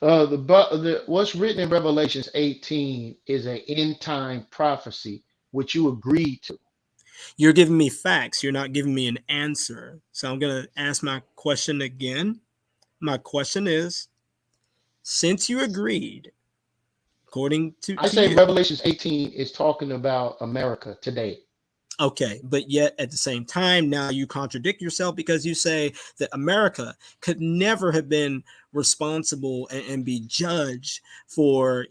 What's written in Revelations 18 is an end time prophecy, which you agreed to. You're giving me facts. You're not giving me an answer. So I'm going to ask my question again. My question is, since you agreed, according I to say you, Revelations 18 is talking about America today. okay, but yet at the same time, now you contradict yourself because you say that America could never have been responsible and be judged for,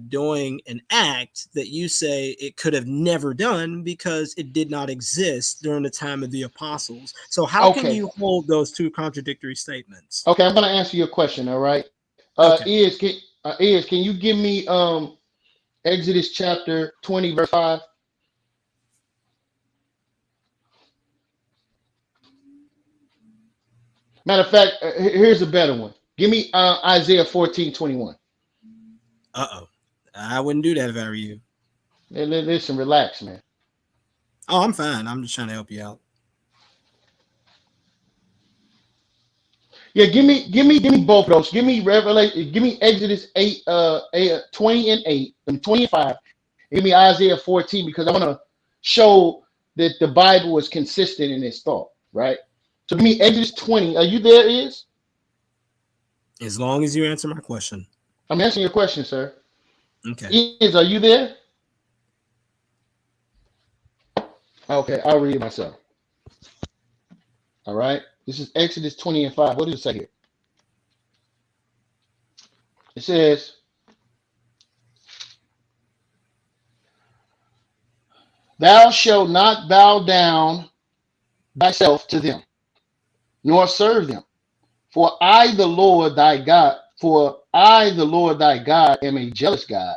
doing an act that you say it could have never done because it did not exist during the time of the apostles. So how can Okay. you hold those two contradictory statements? Okay, I'm going to answer your question. All right. Okay. Can you give me Exodus chapter 20, verse 5? Matter of fact, here's a better one. Give me Isaiah 14:21. Uh-oh. I wouldn't do that if I were you. Listen, relax, man. Oh, I'm fine. I'm just trying to help you out. Yeah, give me both of those. Give me Revelation. Give me Exodus 20 and 8, and 25. Give me Isaiah 14 because I want to show that the Bible is consistent in its thought, right? So give me Exodus 20. Are you there? Is As long as you answer my question. I'm answering your question, sir. Okay. Are you there? Okay, I'll read it myself. All right. This is Exodus 20 and 5. What does it say here? It says, "Thou shalt not bow down thyself to them, nor serve them. For I, the Lord thy God, am a jealous God,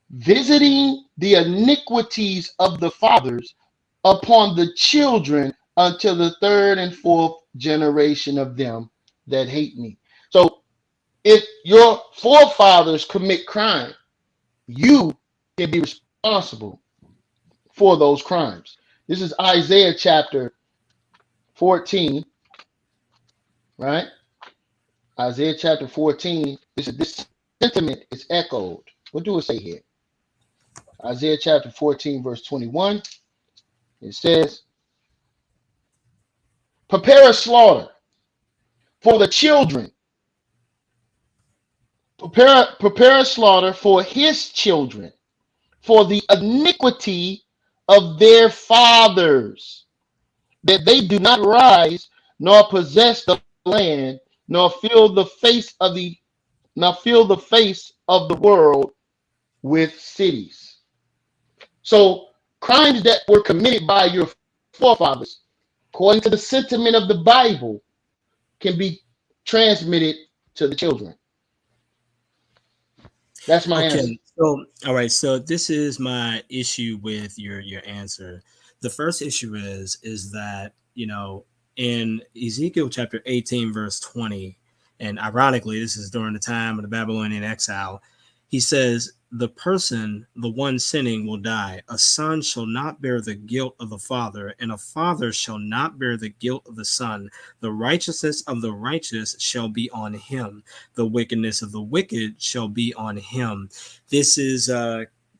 visiting the iniquities of the fathers upon the children until the third and fourth generation of them that hate me." So if your forefathers commit crime, you can be responsible for those crimes. This is Isaiah chapter 14, right? Isaiah chapter 14. This sentiment is echoed. What do it say here? Isaiah chapter 14, verse 21. It says, "Prepare a slaughter for the children. Prepare a slaughter for his children, for the iniquity of their fathers, that they do not rise nor possess the land, nor fill the face of the world with cities." So crimes that were committed by your forefathers, according to the sentiment of the Bible, can be transmitted to the children. That's my answer. Okay, so all right, so this is my issue with your answer. The first issue is that, in Ezekiel chapter 18 verse 20, and ironically this is during the time of the Babylonian exile, he says, the person, the one sinning, will die. A son shall not bear the guilt of the father, and a father shall not bear the guilt of the son. The righteousness of the righteous shall be on him. The wickedness of the wicked shall be on him. This is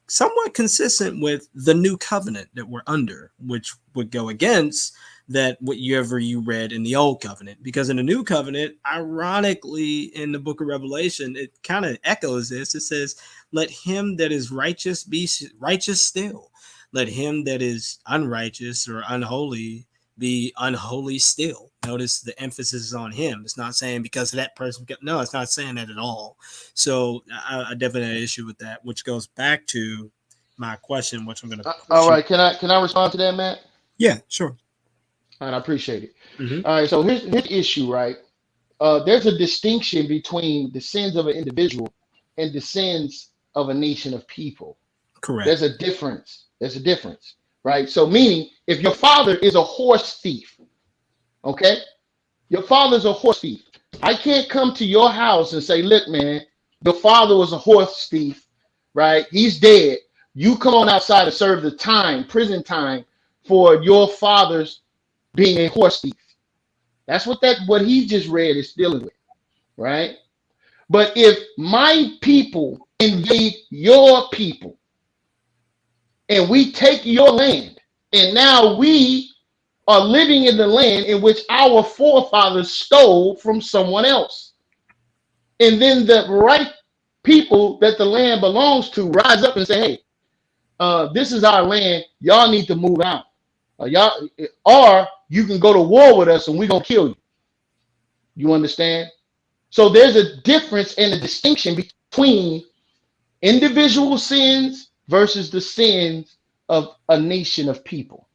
somewhat consistent with the new covenant that we're under, which would go against that whatever you read in the old covenant, because in the new covenant, ironically, in the book of Revelation, it kind of echoes this. It says, let him that is righteous be righteous still. Let him that is unrighteous or unholy be unholy still. Notice the emphasis is on him. It's not saying because of that person. No, it's not saying that at all. So I definitely had an issue with that, which goes back to my question, which I'm going to All push you. right, can I respond to that, Matt? Yeah, sure. All right, I appreciate it. Mm-hmm. All right, so here's the issue, right? There's a distinction between the sins of an individual and the sins of a nation of people. Correct. There's a difference. There's a difference, right? So meaning, if your father is a horse thief, okay, your father's a horse thief. I can't come to your house and say, look, man, your father was a horse thief, right? He's dead. You come on outside to serve the time, prison time, for your father's being a horse thief. That's what he just read is dealing with, right? But if my people invade your people and we take your land, and now we are living in the land in which our forefathers stole from someone else, and then the right people that the land belongs to rise up and say, hey, this is our land, y'all need to move out, or you can go to war with us and we're gonna kill you. You understand? So there's a difference and a distinction between individual sins versus the sins of a nation of people.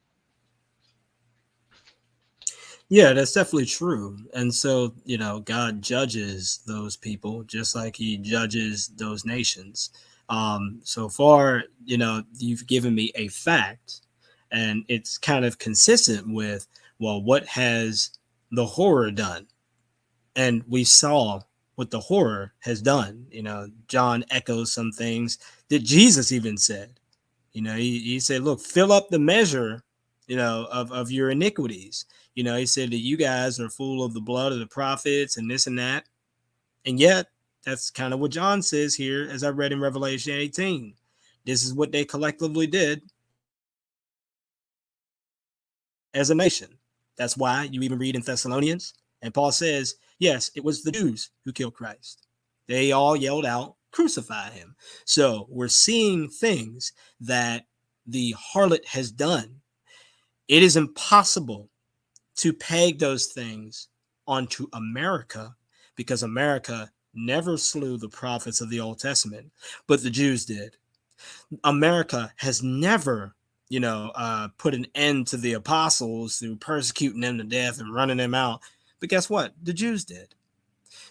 Yeah, that's definitely true. And so, God judges those people just like he judges those nations. So far, you've given me a fact, and it's kind of consistent with, well, what has the horror done? And we saw what the horror has done. John echoes some things that Jesus even said. He said, look, fill up the measure, of your iniquities. He said that you guys are full of the blood of the prophets and this and that. And yet, that's kind of what John says here, as I read in Revelation 18. This is what they collectively did as a nation. That's why you even read in Thessalonians, and Paul says, yes, it was the Jews who killed Christ. They all yelled out, crucify him. So we're seeing things that the harlot has done. It is impossible to peg those things onto America, because America never slew the prophets of the Old Testament, but the Jews did. America has never, put an end to the apostles through persecuting them to death and running them out. But guess what? The Jews did.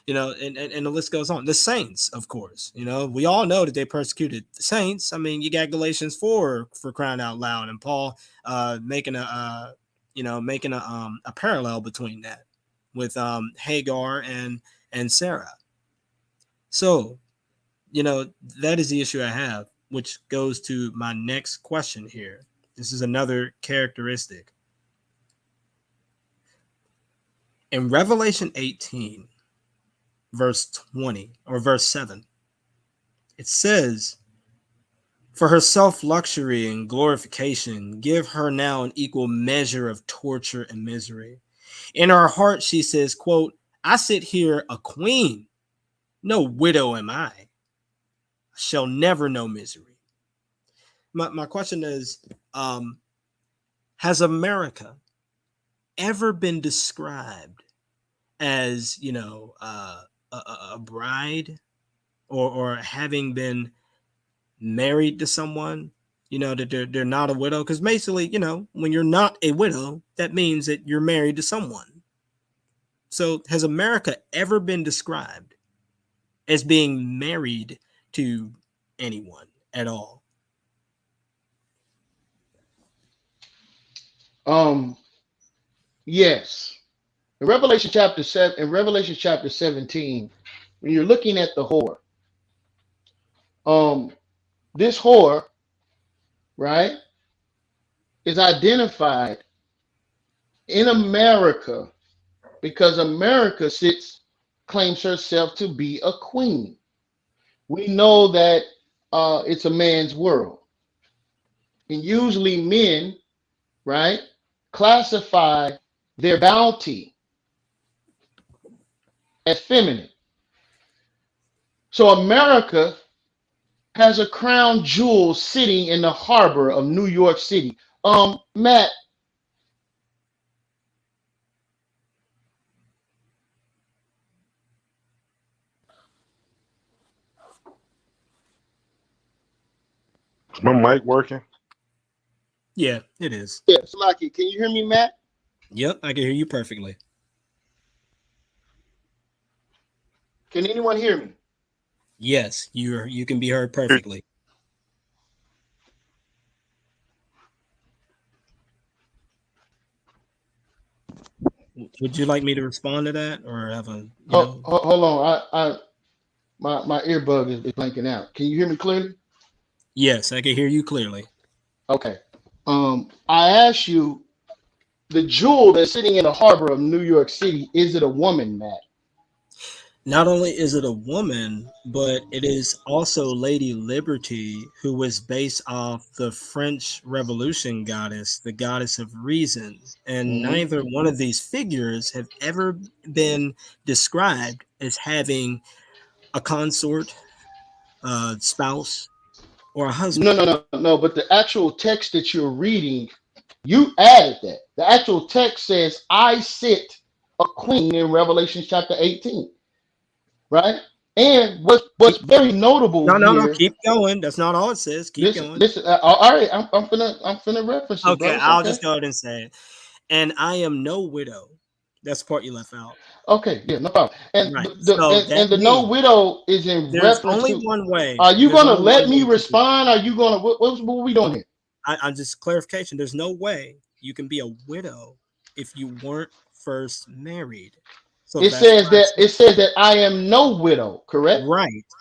And the list goes on. The saints, of course, we all know that they persecuted the saints. I mean, you got Galatians 4 for crying out loud, and Paul making a parallel between that with Hagar and Sarah. So, that is the issue I have, which goes to my next question here. This is another characteristic. In Revelation 18, verse 20 or verse 7, it says, for her self-luxury and glorification, give her now an equal measure of torture and misery. In her heart, she says, quote, I sit here a queen, no widow am I, shall never know misery. My question is, has America ever been described as, a bride or having been married to someone, that they're not a widow? Because basically, when you're not a widow, that means that you're married to someone. So has America ever been described as being married to anyone at all. Yes. In Revelation chapter 7, in Revelation chapter 17, when you're looking at the whore, this whore, right, is identified in America because America claims herself to be a queen. We know that it's a man's world. And usually men, right, classify their bounty as feminine. So America has a crown jewel sitting in the harbor of New York City. Matt, Is my mic working? Yeah, it is. yeah, Salaki, can you hear me, Matt? Yep, I can hear you perfectly. Can anyone hear me? Yes, you can be heard perfectly. Would you like me to respond to that, or have a Hold on, my earbud is blanking out. Can you hear me clearly? Yes, I can hear you clearly. Okay. I asked you, the jewel that's sitting in the harbor of New York City, is it a woman, Matt? Not only is it a woman, but it is also Lady Liberty, who was based off the French Revolution goddess, the goddess of reason. And Mm-hmm. neither one of these figures have ever been described as having a consort, a spouse, or a husband. No. But the actual text that you're reading, you added that. The actual text says, I sit a queen in Revelation chapter 18. Right? And what's very notable No, here. keep going. That's not all it says. Keep going. Listen. All right, I'm finna reference it, Okay, bro. I'll just go ahead and say it. And I am no widow. That's the part you left out. Okay, yeah, no problem. And Right. the no widow is in there's reference only to. one way. Are you There's gonna only let one me way respond? Are you gonna what are we doing here? I'm just clarification. There's no way you can be a widow if you weren't first married. So It says that I am no widow, correct?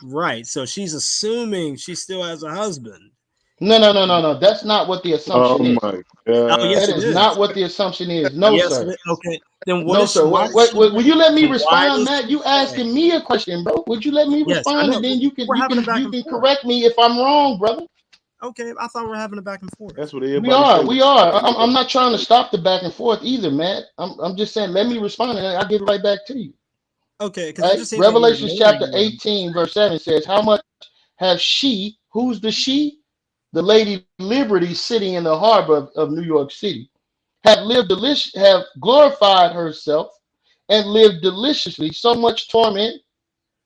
Right. So she's assuming she still has a husband. No. That's not what the assumption is. My Oh, God. yes, That it is is. not what the assumption is. No, Yes, sir. okay. Then No, sir. Will you let me respond, Matt? You asking me a question, bro. Would you let me respond, and then you can correct me if I'm wrong, brother? Okay, I thought we were having a back and forth. That's what everybody says. We are. I'm not trying to stop the back and forth either, Matt. I'm just saying, let me respond, and I'll get right back to you. Okay, right? Revelation chapter 18, verse 7 says, how much have she, who's the she? The Lady Liberty sitting in the harbor of New York City, have glorified herself and lived deliciously, so much torment,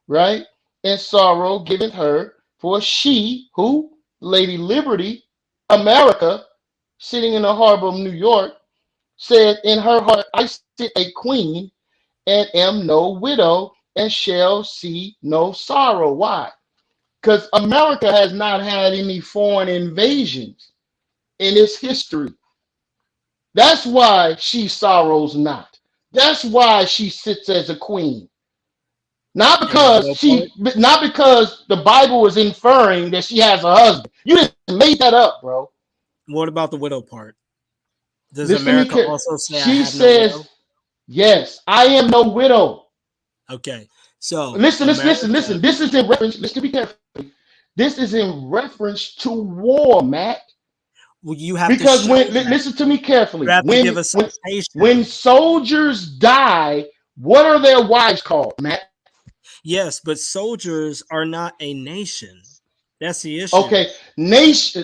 right? And sorrow given her, for she, who? Lady Liberty, America, sitting in the harbor of New York, said in her heart, I sit a queen and am no widow and shall see no sorrow. Why? Because America has not had any foreign invasions in its history. That's why she sorrows not. That's why she sits as a queen. Not because the Bible is inferring that she has a husband. You just made that up, bro. What about the widow part? Does Listen America also say she I have says, no widow? Yes, I am no widow. Okay, so listen. This is in reference. Listen, be careful. This is in reference to war, Matt. Well, you have because to listen to me carefully. You have to give a citation. When soldiers die, what are their wives called, Matt? Yes, but soldiers are not a nation. That's the issue. Okay,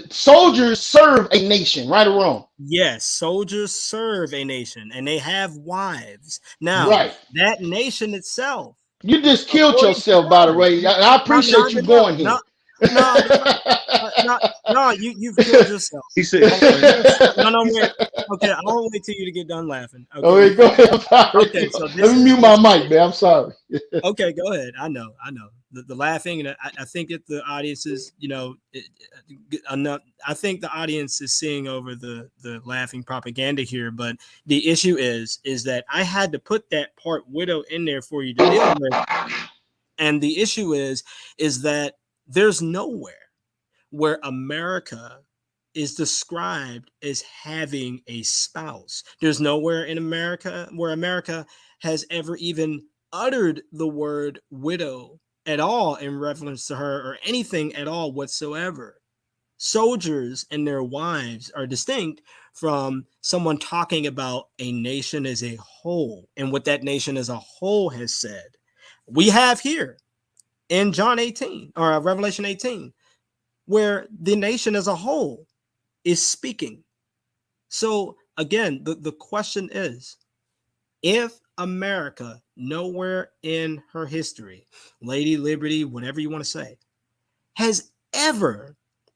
soldiers serve a nation, right or wrong? Yes, soldiers serve a nation, and they have wives. Now, that nation itself. You just killed yourself, by the way. I appreciate you going here. No, you've killed yourself. He said, No, wait. Okay, I won't wait till you to get done laughing. Okay, Oh, wait, go ahead. I'm sorry. Okay, so Let me mute my mic, man. I'm sorry. Okay, go ahead. I know. The laughing, and I think that the audience is, enough. I think the audience is seeing over the laughing propaganda here. But the issue is that I had to put that part widow in there for you to deal with. And the issue is that there's nowhere where America is described as having a spouse. There's nowhere in America where America has ever even uttered the word widow at all in reference to her or anything at all whatsoever. Soldiers and their wives are distinct from someone talking about a nation as a whole and what that nation as a whole has said. We have here in John 18 or Revelation 18, where the nation as a whole is speaking. So again, the question is, if America, nowhere in her history, Lady Liberty, whatever you want to say, has ever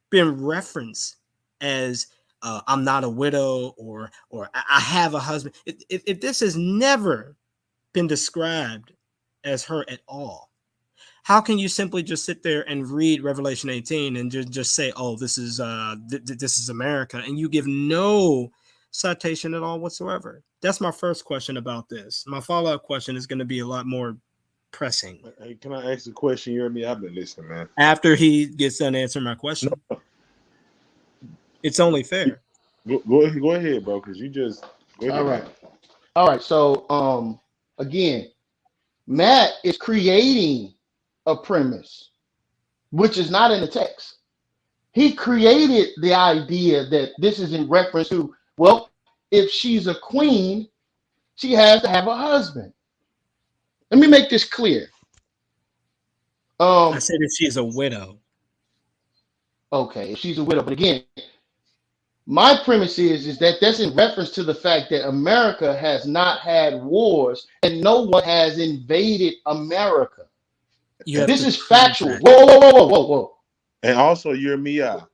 been referenced as I'm not a widow or I have a husband, if this has never been described as her at all, how can you simply just sit there and read Revelation 18 and just say, oh, this is America, and you give no citation at all whatsoever? That's my first question about this. My follow-up question is going to be a lot more pressing. Hey, can I ask a question? You hear me? I've been listening, man. After he gets done answering my question. No. It's only fair. Go ahead, bro, because you just... All right. So, again, Matt is creating a premise, which is not in the text. He created the idea that this is in reference to, well, if she's a queen, she has to have a husband. Let me make this clear. I said if she's a widow. Okay, if she's a widow. But again, my premise is that that's in reference to the fact that America has not had wars and no one has invaded America. This is factual. Whoa. And also, you're me out.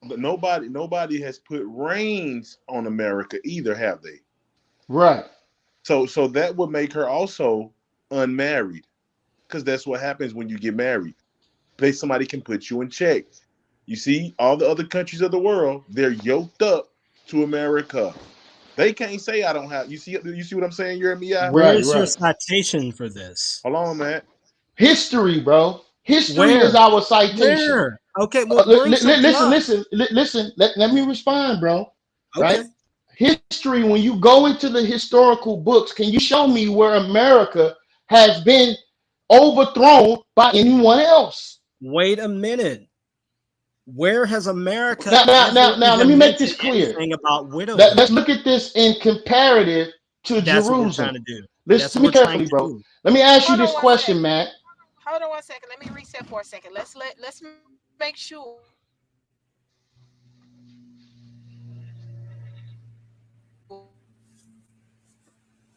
But nobody has put reins on America either, have they? Right. So that would make her also unmarried, because that's what happens when you get married. Somebody can put you in check. You see, all the other countries of the world, they're yoked up to America. They can't say I don't have. You see what I'm saying? You're me out. Where's your citation for this? Hold on, Matt. History, bro. History is our citation. Where? Okay, well, listen. Let me respond, bro. Okay. Right? History, when you go into the historical books, can you show me where America has been overthrown by anyone else? Wait a minute. Where has America... Now, let me make this clear. About widows? Let's look at this in comparative to Jerusalem. What we're trying to do. Listen to me carefully, bro. Let me ask you this question, Matt. Hold on one second. Let me reset for a second. Let's make sure.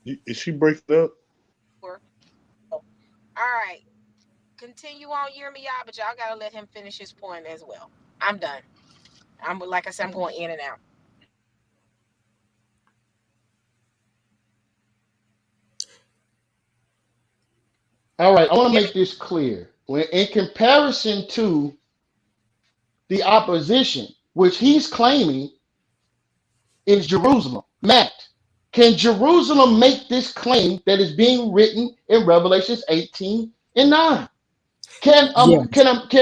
Is she breaking up? All right. Continue on, Yirmiyah, but y'all gotta let him finish his point as well. I'm done. Like I said, I'm going in and out. All right, I want to make this clear. When in comparison to the opposition, which he's claiming is Jerusalem. Matt, can Jerusalem make this claim that is being written in Revelations 18:9? Can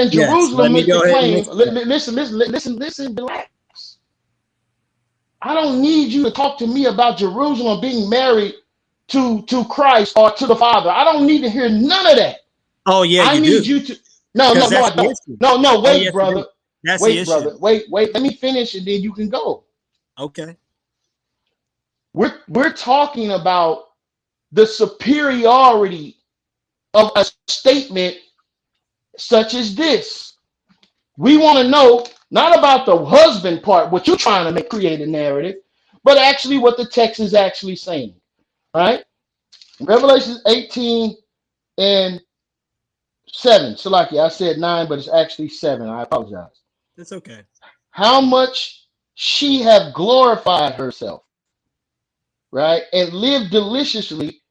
Jerusalem make the claim? Listen, relax. I don't need you to talk to me about Jerusalem being married to Christ or to the Father. I don't need to hear none of that. Oh yeah, I need you to no, wait, brother. Wait, brother. Wait. Let me finish and then you can go. Okay. We're talking about the superiority of a statement such as this. We want to know not about the husband part, what you're trying to create a narrative, but actually what the text is actually saying. Right? Revelation 18 and 7. Salaki, I said 9, but it's actually 7. I apologize. It's okay. How much she have glorified herself, right? And lived deliciously,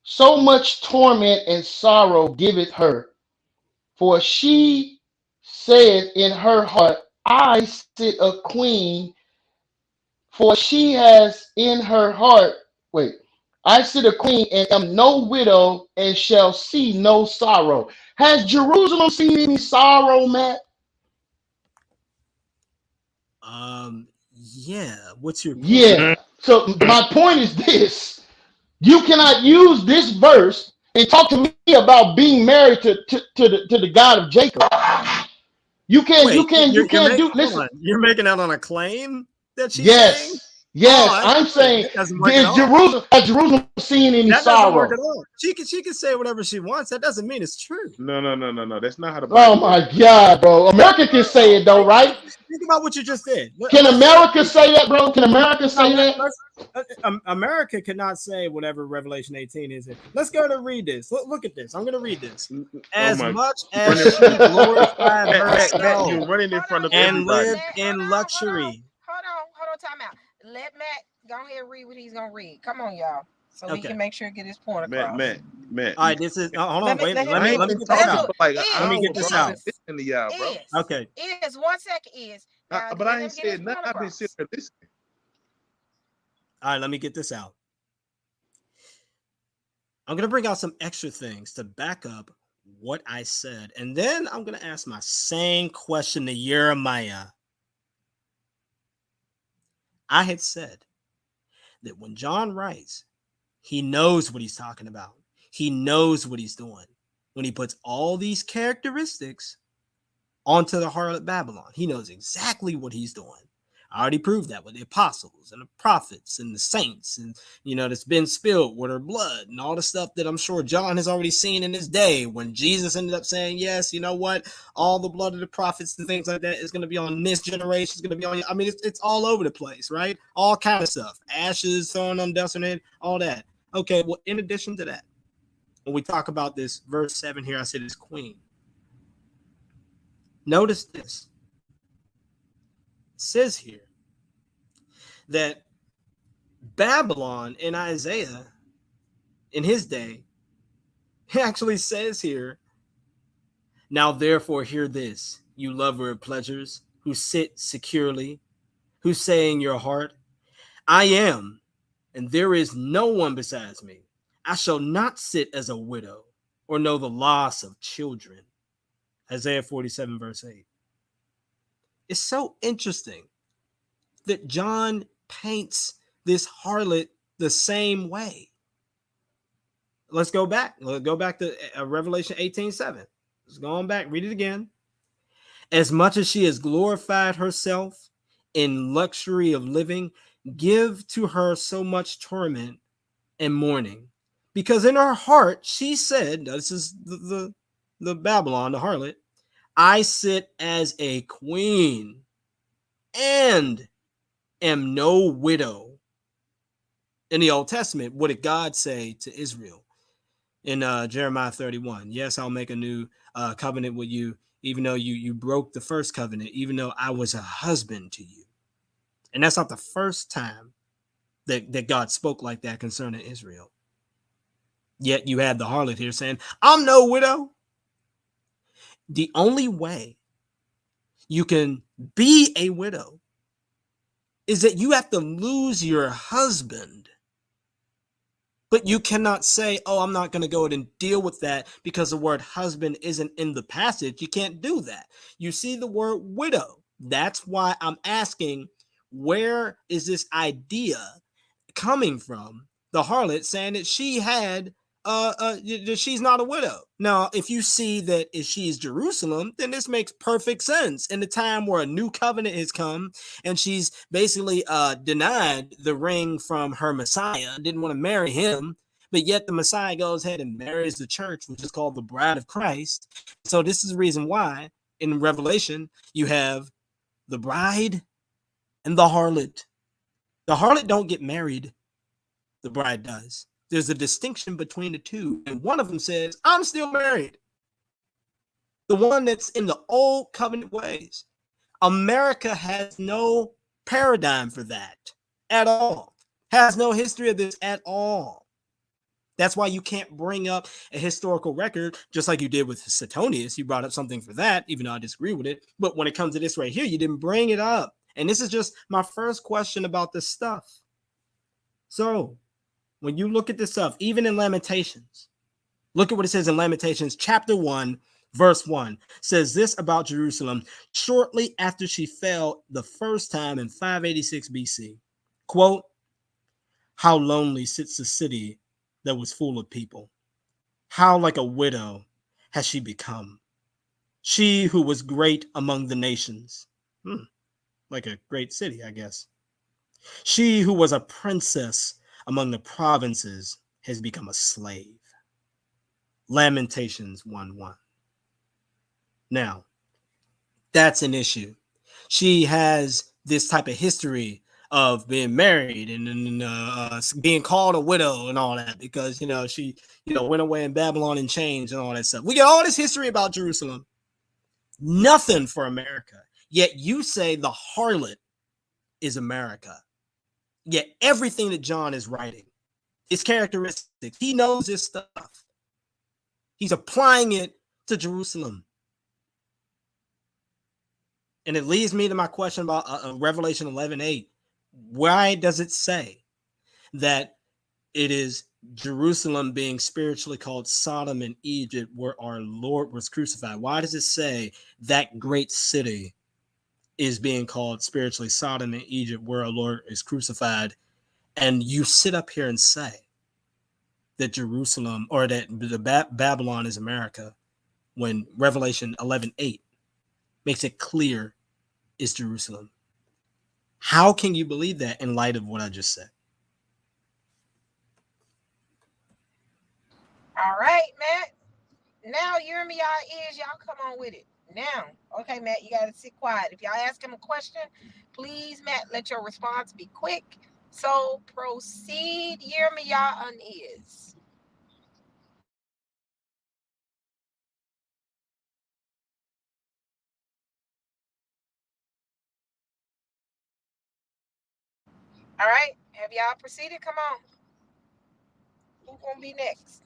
so much torment and sorrow giveth her. For she said in her heart, I sit a queen, for she has in her heart, wait, I sit a queen and am no widow and shall see no sorrow. Has Jerusalem seen any sorrow, Matt? Yeah. What's your point? Yeah. So my point is this. You cannot use this verse and talk to me about being married to the God of Jacob. You can't do. Listen. You're making out on a claim that she's saying? Yes, I'm saying, has Jerusalem seen any that doesn't work sorrow? at all. She can say whatever she wants. That doesn't mean it's true. No. That's not how the Bible Oh my God, bro. America can say it though, right? Think about what you just did. Can America say that, bro? Can America say that? America cannot say whatever Revelation 18 is. Let's go to read this. Look at this. I'm going to read this. As much as she glorified herself you're running in front of and everybody. lived in luxury. Hold on, time out. Let Matt go ahead and read what he's gonna read. Come on, y'all. So he can make sure to get his point across. Matt. All right, this is hold on, wait. Let me get this out. Let me get this out. Okay. Is 1 second is. But I ain't said nothing. I've been sitting there listening. All right, let me get this out. I'm gonna bring out some extra things to back up what I said, and then I'm gonna ask my same question to Jeremiah. I had said that when John writes, he knows what he's talking about. He knows what he's doing when he puts all these characteristics onto the harlot Babylon. He knows exactly what he's doing. I already proved that with the apostles and the prophets and the saints, and that's been spilled with her blood and all the stuff that I'm sure John has already seen in his day when Jesus ended up saying, yes, you know what, all the blood of the prophets and things like that is going to be on this generation. It's going to be on, I mean, it's all over the place, right? All kind of stuff, ashes thrown on dust on it, all that. Okay, well, in addition to that, when we talk about this verse 7 here, I said it's queen. Notice this. It says here that Babylon in Isaiah, in his day, he actually says here, now therefore hear this, you lover of pleasures, who sit securely, who say in your heart, I am, and there is no one besides me. I shall not sit as a widow or know the loss of children. Isaiah 47 verse 8. It's so interesting that John paints this harlot the same way. Let's go back. Let's go back to Revelation 18:7. Let's go on back. Read it again. As much as she has glorified herself in luxury of living, give to her so much torment and mourning. Because in her heart, she said, this is the Babylon, the harlot, I sit as a queen and am no widow. In the Old Testament, what did God say to Israel in Jeremiah 31? Yes, I'll make a new covenant with you, even though you broke the first covenant, even though I was a husband to you. And that's not the first time that God spoke like that concerning Israel. Yet you have the harlot here saying, I'm no widow. The only way you can be a widow is that you have to lose your husband. But you cannot say, oh, I'm not going to go ahead and deal with that because the word husband isn't in the passage. You can't do that. You see the word widow. That's why I'm asking, where is this idea coming from? The harlot saying that she had she's not a widow. Now, if you see that if she's Jerusalem, then this makes perfect sense. In the time where a new covenant has come and she's basically denied the ring from her Messiah, didn't want to marry him, but yet the Messiah goes ahead and marries the church, which is called the bride of Christ. So this is the reason why in Revelation you have the bride and the harlot. The harlot don't get married. The bride does. There's a distinction between the two. And one of them says, I'm still married. the one that's in the old covenant ways. America has no paradigm for that at all, has no history of this at all. That's why you can't bring up a historical record, just like you did with Suetonius. You brought up something for that, even though I disagree with it. But when it comes to this right here, you didn't bring it up. And this is just my first question about this stuff. So when you look at this stuff, even in Lamentations, look at what it says in Lamentations chapter 1, verse 1. Says this about Jerusalem shortly after she fell the first time in 586 BC. Quote, "How lonely sits the city that was full of people. How like a widow has she become. She who was great among the nations." Like a great city, I guess. "She who was a princess among the provinces has become a slave." Lamentations 1:1. Now, that's an issue. She has this type of history of being married and being called a widow and all that because, she, went away in Babylon and changed and all that stuff. We get all this history about Jerusalem. Nothing for America. Yet you say the harlot is America. Yet everything that John is writing is characteristic. He knows this stuff. He's applying it to Jerusalem. And it leads me to my question about Revelation 11:8. Why does it say that it is Jerusalem being spiritually called Sodom and Egypt where our Lord was crucified? Why does it say that great city is being called spiritually Sodom and Egypt where our Lord is crucified? And you sit up here and say that Jerusalem or that the Babylon is America when Revelation 11:8 makes it clear it's Jerusalem. How can you believe that in light of what I just said? All right, Matt. Now you're me, y'all ears. Y'all come on with it. Now, okay, Matt, you gotta sit quiet. If y'all ask him a question, please, Matt, let your response be quick. So proceed, hear me, y'all ears. All right, have y'all proceeded? Come on. Who's gonna be next?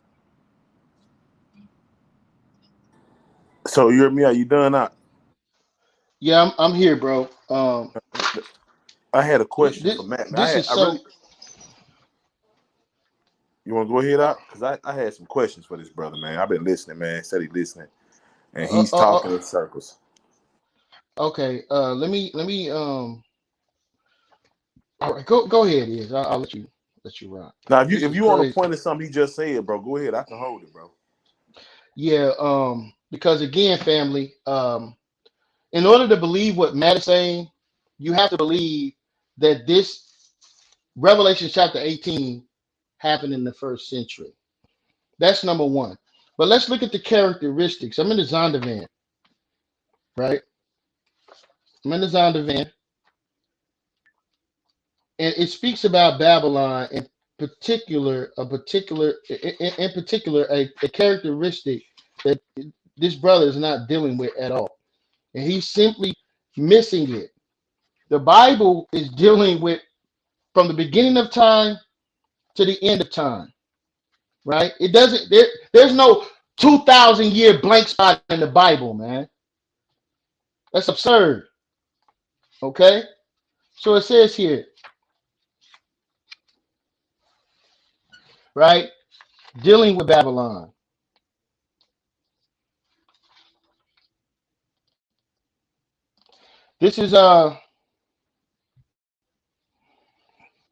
So you're me. Are you done? Yeah, I'm here, bro. I had a question This for Matt. this is I so really. You want to go ahead out? Because I had some questions for this brother, man. I've been listening, man. Steady listening, and he's talking in circles. okay. Let me all right, go ahead, is I'll let you rock. Now, This if is you want to crazy. point to something he just said, bro, go ahead. I can hold it, bro. Yeah, because again, family, in order to believe what Matt is saying, you have to believe that this Revelation chapter 18 happened in the first century. That's number one. But let's look at the characteristics. I'm in the Zondervan, right? I'm in the Zondervan, and it speaks about Babylon in particular, a characteristic that this brother is not dealing with at all, and he's simply missing it. The Bible is dealing with from the beginning of time to the end of time, right? It doesn't there's no 2,000 year blank spot in the Bible, man. That's absurd. Okay? So it says here, right? Dealing with Babylon. This is a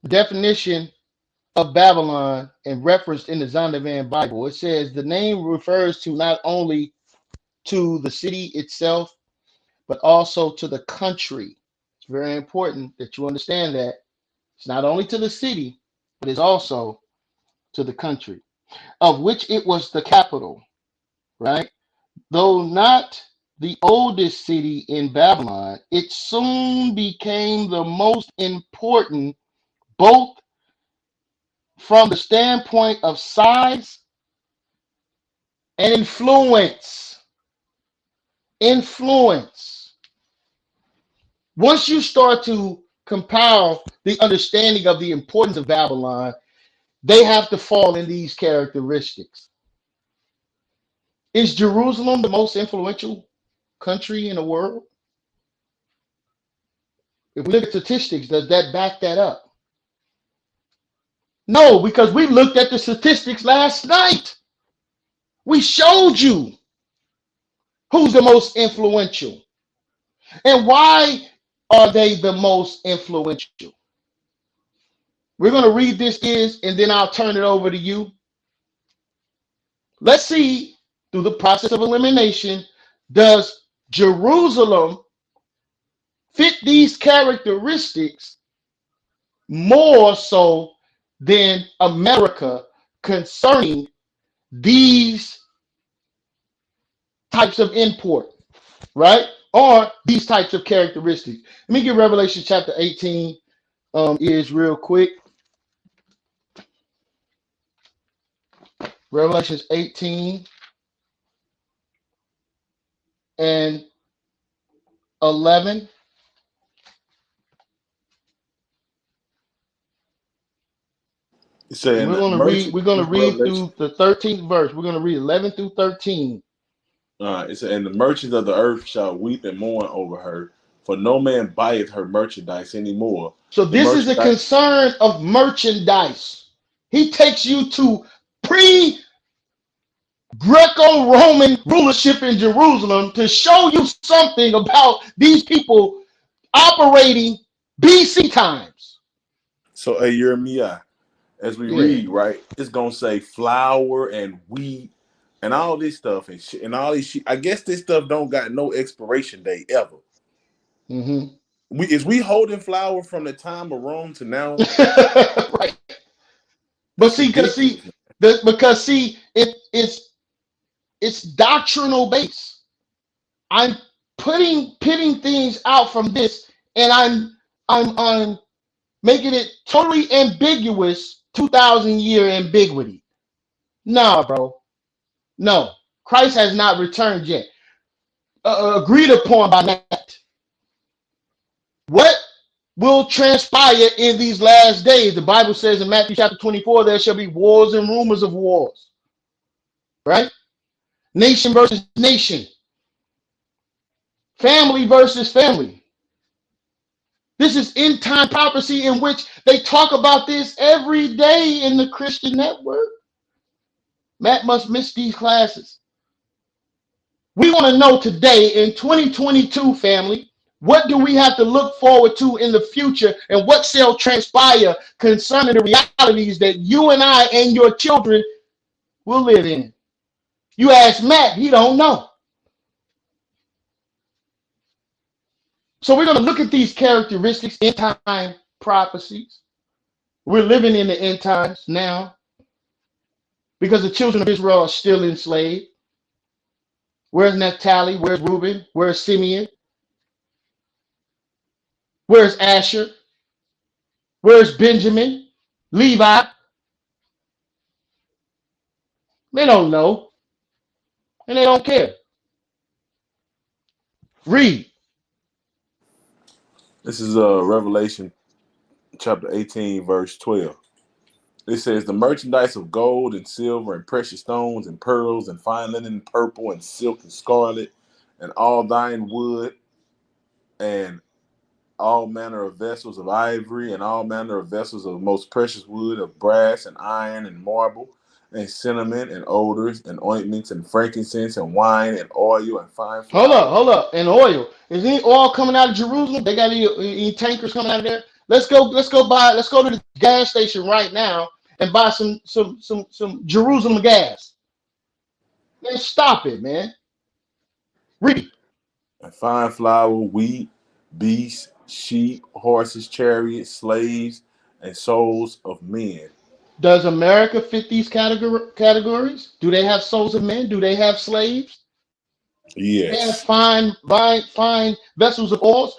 definition of Babylon and referenced in the Zondervan Bible. It says the name refers to not only to the city itself, but also to the country. It's very important that you understand that it's not only to the city, but it's also to the country, of which it was the capital, right? Though not the oldest city in Babylon, it soon became the most important, both from the standpoint of size and influence. influence. Once you start to compile the understanding of the importance of Babylon, they have to fall in these characteristics. Is Jerusalem the most influential country in the world? If we look at statistics, does that back that up? No, because we looked at the statistics last night. We showed you who's the most influential and why are they the most influential. We're going to read this and then I'll turn it over to you. Let's see, through the process of elimination, does Jerusalem fit these characteristics more so than America concerning these types of import, right? Or these types of characteristics. Let me get Revelation chapter 18 is real quick. Revelations 18 and 11. Saying We're that going to read. merchant, We're going this to read Revelation. through the 13th verse. We're going to read 11 through 13. It's and the merchants of the earth shall weep and mourn over her, for no man buyeth her merchandise anymore. So The this is a merchandise. concern of merchandise. He takes you to pre Greco-Roman rulership in Jerusalem to show you something about these people operating BC times. So a Jeremiah, as we Yeah. read, right, it's gonna say flour and wheat and all this stuff and shit and all this shit. I guess this stuff don't got no expiration date ever. Mm-hmm. We holding flour from the time of Rome to now? Right. But That's see, ridiculous. because it's doctrinal base. I'm pitting things out from this, and I'm making it totally ambiguous. 2,000-year ambiguity. No, bro. No, Christ has not returned yet. Agreed upon by that. What will transpire in these last days? The Bible says in Matthew chapter 24, there shall be wars and rumors of wars. Right? Nation versus nation. Family versus family. This is end time prophecy in which they talk about this every day in the Christian network. Matt must miss these classes. We want to know today in 2022, family, what do we have to look forward to in the future and what shall transpire concerning the realities that you and I and your children will live in? You ask Matt, he don't know. So we're going to look at these characteristics, end time prophecies. We're living in the end times now because the children of Israel are still enslaved. Where's Naphtali? Where's Reuben? Where's Simeon? Where's Asher? Where's Benjamin? Levi? They don't know, and they don't care. Read. This is Revelation chapter 18, verse 12. It says, the merchandise of gold and silver and precious stones and pearls and fine linen and purple and silk and scarlet and all thine wood and all manner of vessels of ivory and all manner of vessels of most precious wood of brass and iron and marble and cinnamon and odors and ointments and frankincense and wine and oil and fine flour. Hold up. And oil. Is any oil coming out of Jerusalem? They got any tankers coming out of there? Let's go to the gas station right now and buy some Jerusalem gas. Man, stop it, man. Read. And fine flour, wheat, beasts, sheep, horses, chariots, slaves, and souls of men. Does America fit these categories? Do they have souls of men? Do they have slaves? They have Yes. fine vessels of oil.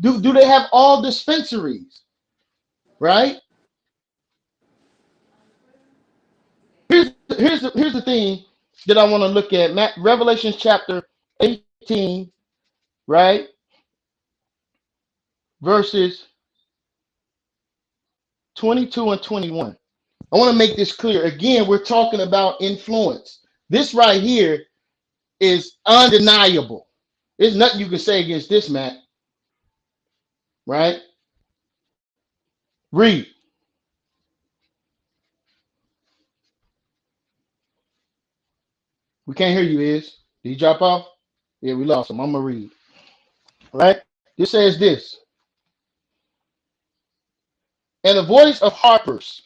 Do they have all dispensaries? Right? Here's the thing that I want to look at. Revelation chapter 18 18, right? Verses 22 and 21. I want to make this clear. Again, we're talking about influence. This right here is undeniable. There's nothing you can say against this, Matt. Right? Read. We can't hear you, Iz. Did he drop off? Yeah, we lost him. I'm going to read. Right? This says this. And the voice of harpers.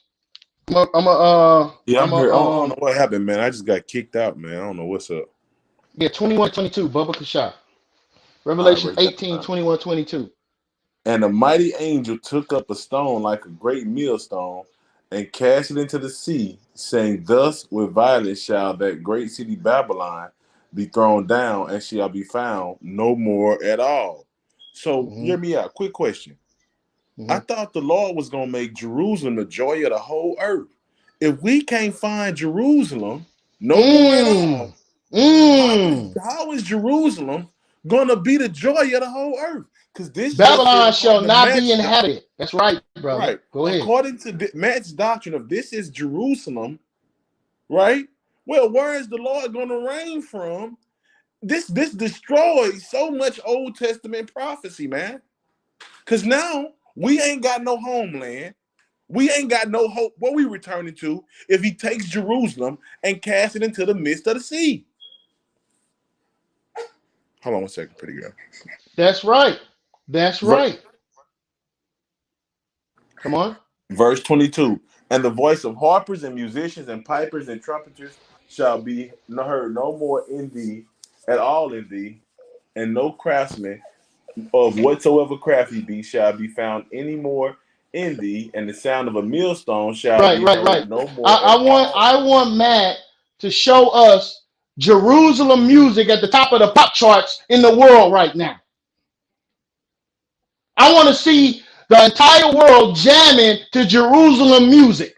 Yeah, I'm here. I don't Um, know what happened, man. I just got kicked out, man. I don't know what's up. yeah, 21, 22, Bubba Kashah. All right, Revelation break that 18, down. 21, 22. And the mighty angel took up a stone like a great millstone and cast it into the sea, saying, Thus with violence shall that great city Babylon be thrown down, and shall be found no more at all. So hear me out. Quick question. I thought the Lord was going to make Jerusalem the joy of the whole earth. If we can't find Jerusalem no more at all, how is Jerusalem going to be the joy of the whole earth? Because this Babylon shall not be inhabited. That's right, brother. Right. Go ahead. According to Matt's doctrine of this is Jerusalem, right? Well, where is the Lord going to reign from? This destroys so much Old Testament prophecy, man. Because now we ain't got no homeland. We ain't got no hope. What we returning to if he takes Jerusalem and casts it into the midst of the sea? Hold on one second, pretty girl. That's right. That's right. Come on. Verse 22. And the voice of harpers and musicians and pipers and trumpeters shall be heard no more in thee, at all in thee, and no craftsman of whatsoever craft he be shall be found any more in thee, and the sound of a millstone shall be heard no more. I want Matt to show us Jerusalem music at the top of the pop charts in the world right now. I want to see the entire world jamming to Jerusalem music.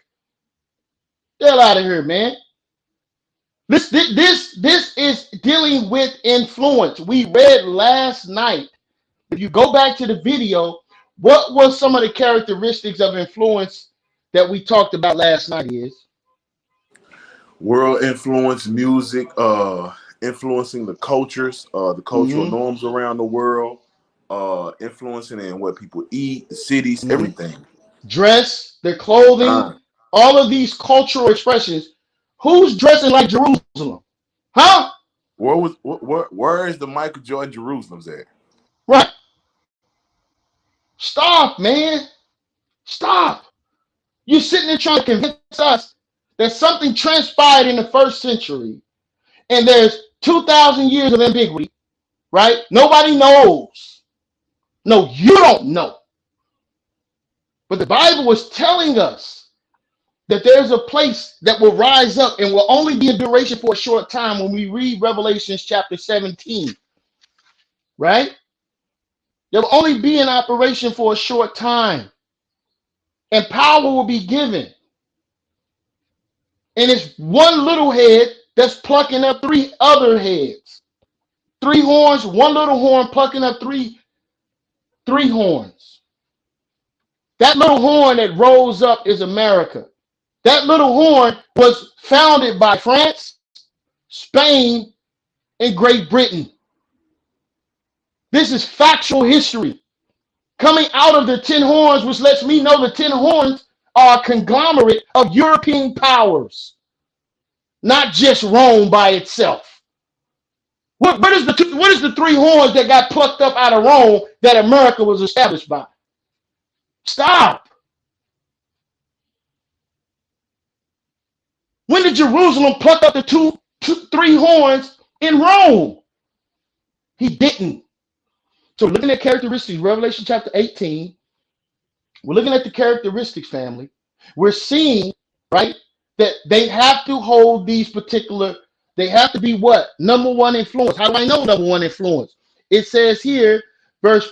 Get out of here, man. This is dealing with influence. We read last night. If you go back to the video, what was some of the characteristics of influence that we talked about last night? Is world influence, music, influencing the cultures, the cultural norms around the world, influencing in what people eat, the cities, everything. Dress, their clothing, all of these cultural expressions. Who's dressing like Jerusalem? Huh? Where is the Michael Jordan Jerusalem's at? Right. Stop, man. Stop. You're sitting there trying to convince us that something transpired in the first century and there's 2,000 years of ambiguity, right? Nobody knows. No, you don't know. But the Bible was telling us that there's a place that will rise up and will only be in duration for a short time when we read Revelations chapter 17, right? There will only be in operation for a short time, and power will be given. And it's one little head that's plucking up three other heads. Three horns, one little horn plucking up three horns. That little horn that rose up is America. That little horn was founded by France, Spain, and Great Britain. This is factual history coming out of the 10 horns, which lets me know the 10 horns are a conglomerate of European powers, not just Rome by itself. What is the three horns that got plucked up out of Rome that America was established by? Stop. When did Jerusalem pluck up the three horns in Rome? He didn't. So we're looking at characteristics, Revelation chapter 18. We're looking at the characteristics, family. We're seeing, right, that they have to hold these particular, they have to be what? Number one influence. How do I know number one influence? It says here, verse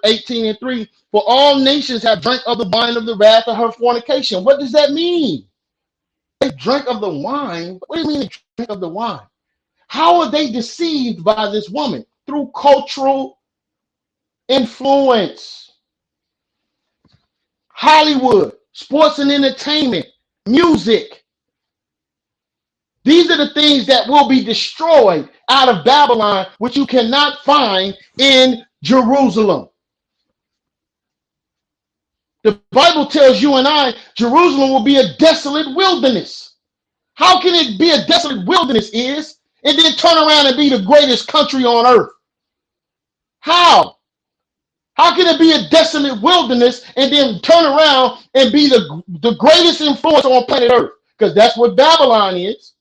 18 and 3, for all nations have drank of the wine of the wrath of her fornication. What does that mean? They drank of the wine. What do you mean they drank of the wine? How are they deceived by this woman? through cultural influence. Hollywood, sports and entertainment, music. These are the things that will be destroyed out of Babylon, which you cannot find in Jerusalem. The Bible tells you and I, Jerusalem will be a desolate wilderness. How can it be a desolate wilderness and then turn around and be the greatest country on earth? How? How can it be a desolate wilderness and then turn around and be the greatest influence on planet earth? Because that's what Babylon is.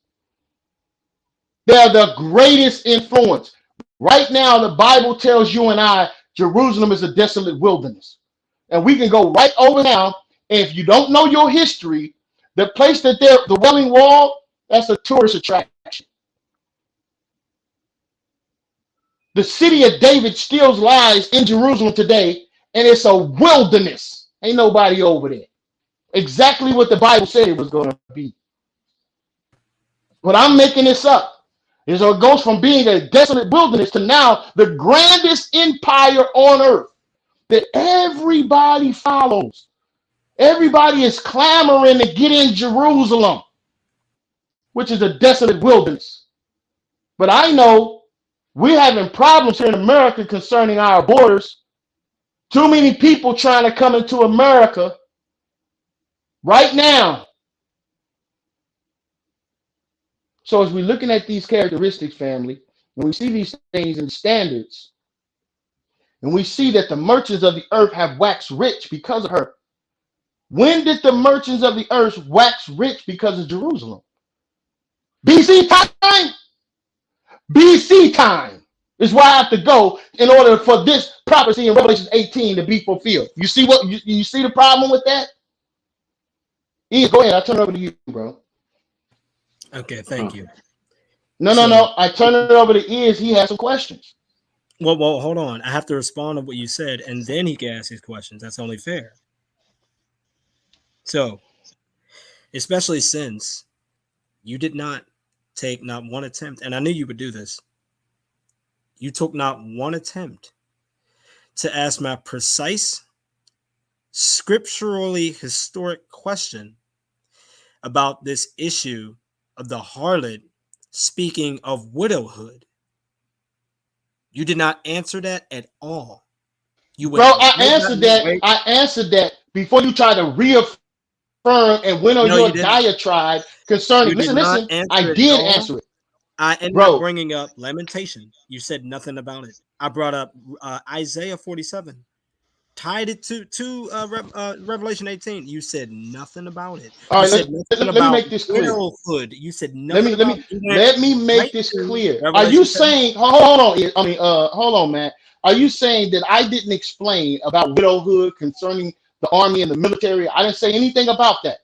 They're the greatest influence. Right now, the Bible tells you and I, Jerusalem is a desolate wilderness. And we can go right over now. And if you don't know your history, the place that the Wailing Wall, that's a tourist attraction. The city of David still lies in Jerusalem today, and it's a wilderness. Ain't nobody over there. Exactly what the Bible said it was going to be. But I'm making this up. So it goes from being a desolate wilderness to now the grandest empire on earth that everybody follows. Everybody is clamoring to get in Jerusalem, which is a desolate wilderness. But I know we're having problems here in America concerning our borders. Too many people trying to come into America right now. So as we're looking at these characteristics, family, when we see these things and standards, and we see that the merchants of the earth have waxed rich because of her. When did the merchants of the earth wax rich because of Jerusalem? BC time? BC time is where I have to go in order for this prophecy in Revelation 18 to be fulfilled. You see what you see the problem with that? Ian, go ahead. I'll turn it over to you, bro. Okay, thank you. No. I turn it over to Ian. He has some questions. Well, hold on. I have to respond to what you said, and then he can ask his questions. That's only fair. So, especially since you did not take not one attempt, and I knew you would do this. You took not one attempt to ask my precise, scripturally historic question about this issue of the harlot speaking of widowhood. You did not answer that at all. I answered that before you try to reaffirm and went on your diatribe concerning. Listen. I did answer it. I ended up bringing up Lamentations. You said nothing about it. I brought up Isaiah 47. Tied it to Revelation 18. You said nothing about it. All right, let me make this clear. Widowhood. You said nothing. Let me make this clear. Are you saying? Hold on. Hold on, Matt. Are you saying that I didn't explain about widowhood concerning the army and the military? I didn't say anything about that.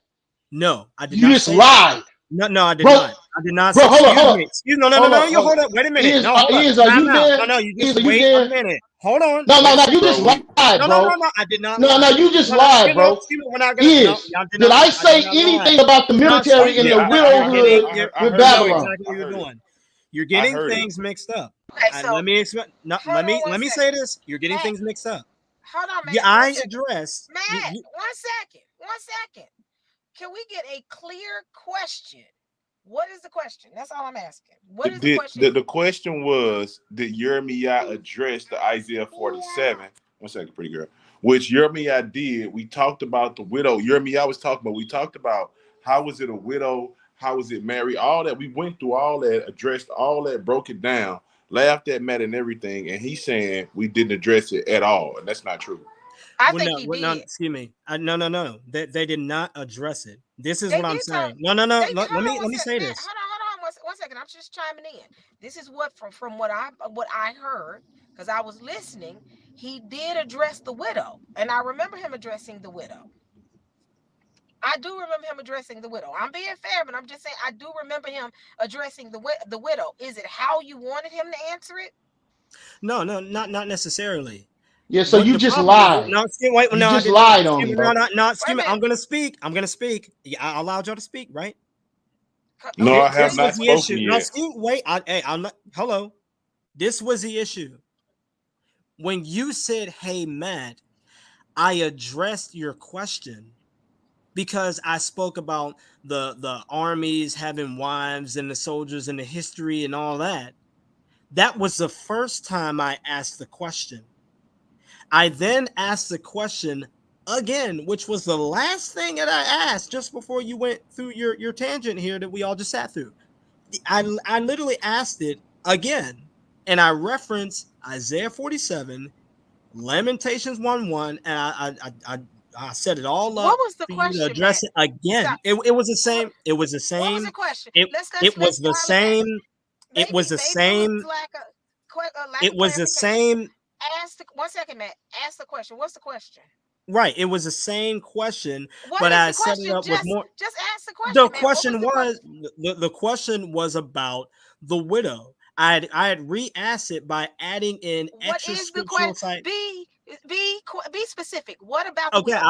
No, I did not. You just lied. No, I did not. I did not. Bro, hold on. Excuse me. No. You hold up. Wait a minute. Are you there? No. You just wait a minute. Hold on. No. You just lied, bro. No. I did not. No. You just lied, bro. Did I say anything about the military and the widowhood with Babylon? Exactly what you're doing. You're getting things mixed up. Okay, so let me explain. No, let me say this. You're getting things mixed up. Hold on, man. Yeah, I addressed. Matt, 1 second. Can we get a clear question? What is the question? That's all I'm asking. What is the question? The question was, did Jeremiah address the Isaiah 47? 1 second, pretty girl. Which Jeremiah did. We talked about the widow. Jeremiah was talking about. We talked about how was it a widow? How was it married? All that. We went through all that, addressed all that, broke it down, laughed at Matt and everything. And he's saying we didn't address it at all. And that's not true. I think he did. No, excuse me. No. They did not address it. This is what I'm saying. No. Let me say this. Hold on. 1 second. I'm just chiming in. This is what from what I heard, because I was listening. He did address the widow, and I remember him addressing the widow. I do remember him addressing the widow. I'm being fair, but I'm just saying I do remember him addressing the widow. Is it how you wanted him to answer it? No, not necessarily. Yeah, so you just lied. No, wait, you just lied on me. No, excuse me. I'm gonna speak. Yeah, I allowed y'all to speak, right? No, I have not spoken yet. No, wait. I'm not. Hello. This was the issue. When you said, "Hey, Matt," I addressed your question because I spoke about the armies having wives and the soldiers and the history and all that. That was the first time I asked the question. I then asked the question again, which was the last thing that I asked just before you went through your tangent here that we all just sat through. I literally asked it again, and I referenced Isaiah 47, Lamentations 1:1, and I set it all up What was the for you to question, address Matt? it again. Stop. It was the What, same. It was the what was same. the question? It Let's it was the dial it back. same. It was the Maybe it was same. lack It of was the clarification. same. Ask the 1 second, Matt. Ask the question. What's the question? Right. It was the same question, What but is I the set it question? up with more. Just ask the The question, Matt. What was question the was question? the question was about the widow. I had re-asked it by adding in What extra is the scriptural question? site. Be specific. What about the Okay, widow?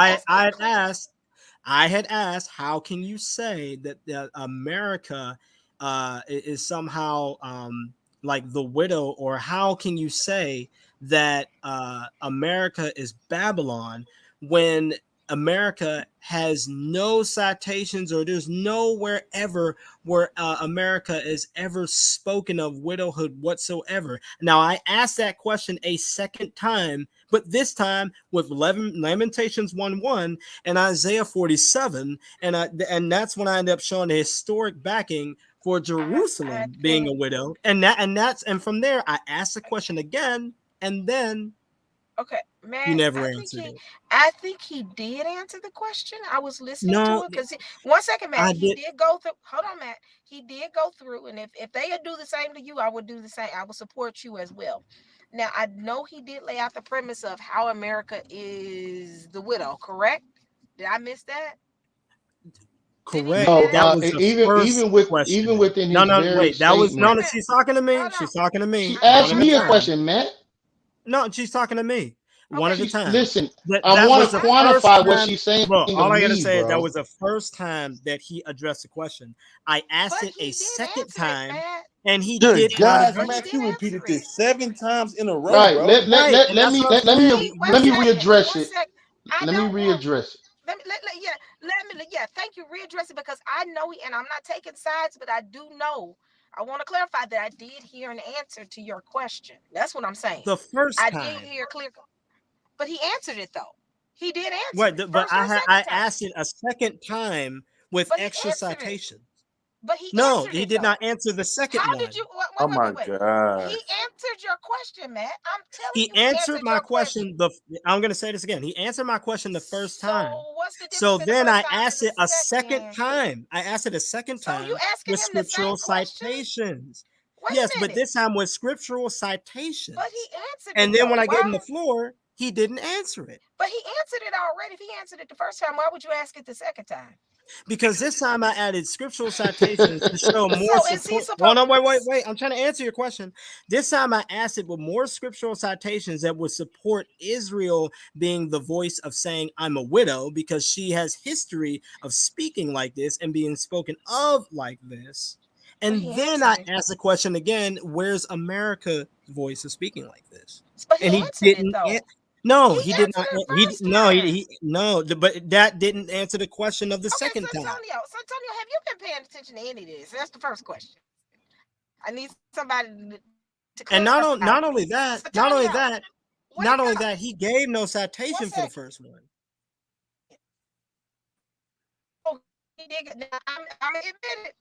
I had asked, how can you say that America is somehow like the widow, or how can you say that America is Babylon when America has no citations, or there's nowhere ever where America is ever spoken of widowhood whatsoever? Now, I asked that question a second time, but this time with Lamentations 1:1 and Isaiah 47, and that's when I ended up showing the historic backing for Jerusalem being a widow, and from there I asked the question again, and then Okay, you Matt. never answered it. I think he did answer the question. I was listening to No, it because 1 second, Matt. I He did. did go through. Hold on, Matt. He did go through, and if they would do the same to you, I would do the same. I would support you as well. Now, I know he did lay out the premise of how America is the widow. Correct? Did I miss that? Did he Correct. lay that No, That out? was the first even question. within No, his no, very wait. That was Wait no, a statement, no. minute. She's talking to me. Hold on. She's talking to me. she One asked at a me a time. question, Matt. No, she's talking to me. One at Okay. a time. Listen, That I that want was to the first quantify what time. she's saying Bro, to all I gotta me, say is that bro. was the first time that he addressed the question. I asked But it a he did second answer it, time, Matt. and he Good did not God, But address he Matt, it. did you answer repeated it. this 7 times in a row, Right. bro. Right, and that's what I'm saying. Let me Second. readdress One it. sec. I Let me don't want. readdress it. Thank you. Readdress it because I know, and I'm not taking sides, but I do know. I want to clarify that I did hear an answer to your question. That's what I'm saying. The first I did time. hear clear, but he answered it though. He did answer Right, it but first or I second time. asked it a second time with But he extra answered it. citations. But he No, answered he it did though. not answer the second How did one. you? Oh my Wait. He gosh. answered your question, Matt. I'm telling He you, he answered answered my your question. question. I'm going to say this again. He answered my question the first time. So what's the So difference in the then first I time and asked the it a second second? time. I asked it a second So you time asking with him the same scriptural question? citations. Wait Yes, a but minute. this time with scriptural But he citations. answered it And then when though. I gave him Why? the floor, he didn't answer it. But he answered it already. If he answered it the first time, why would you ask it the second time? Because this time I added scriptural citations to show more So is he support. Oh supposed? no, wait. I'm trying to answer your question. This time I asked it with more scriptural citations that would support Israel being the voice of saying I'm a widow, because she has history of speaking like this and being spoken of like this. But And he then I answered it. asked the question again, where's America's voice of speaking like this? But he And he answered it didn't. though. No, He he did answered not. it He first no, time. no. But that didn't answer the question of the Okay, second time. Santonio, have you been paying attention to any of this? That's the first question. I need somebody to And clarify not only this. that, Santonio, wake up. he gave no 1 citation for the second. first one. Oh, he did. Now, I'm admitted.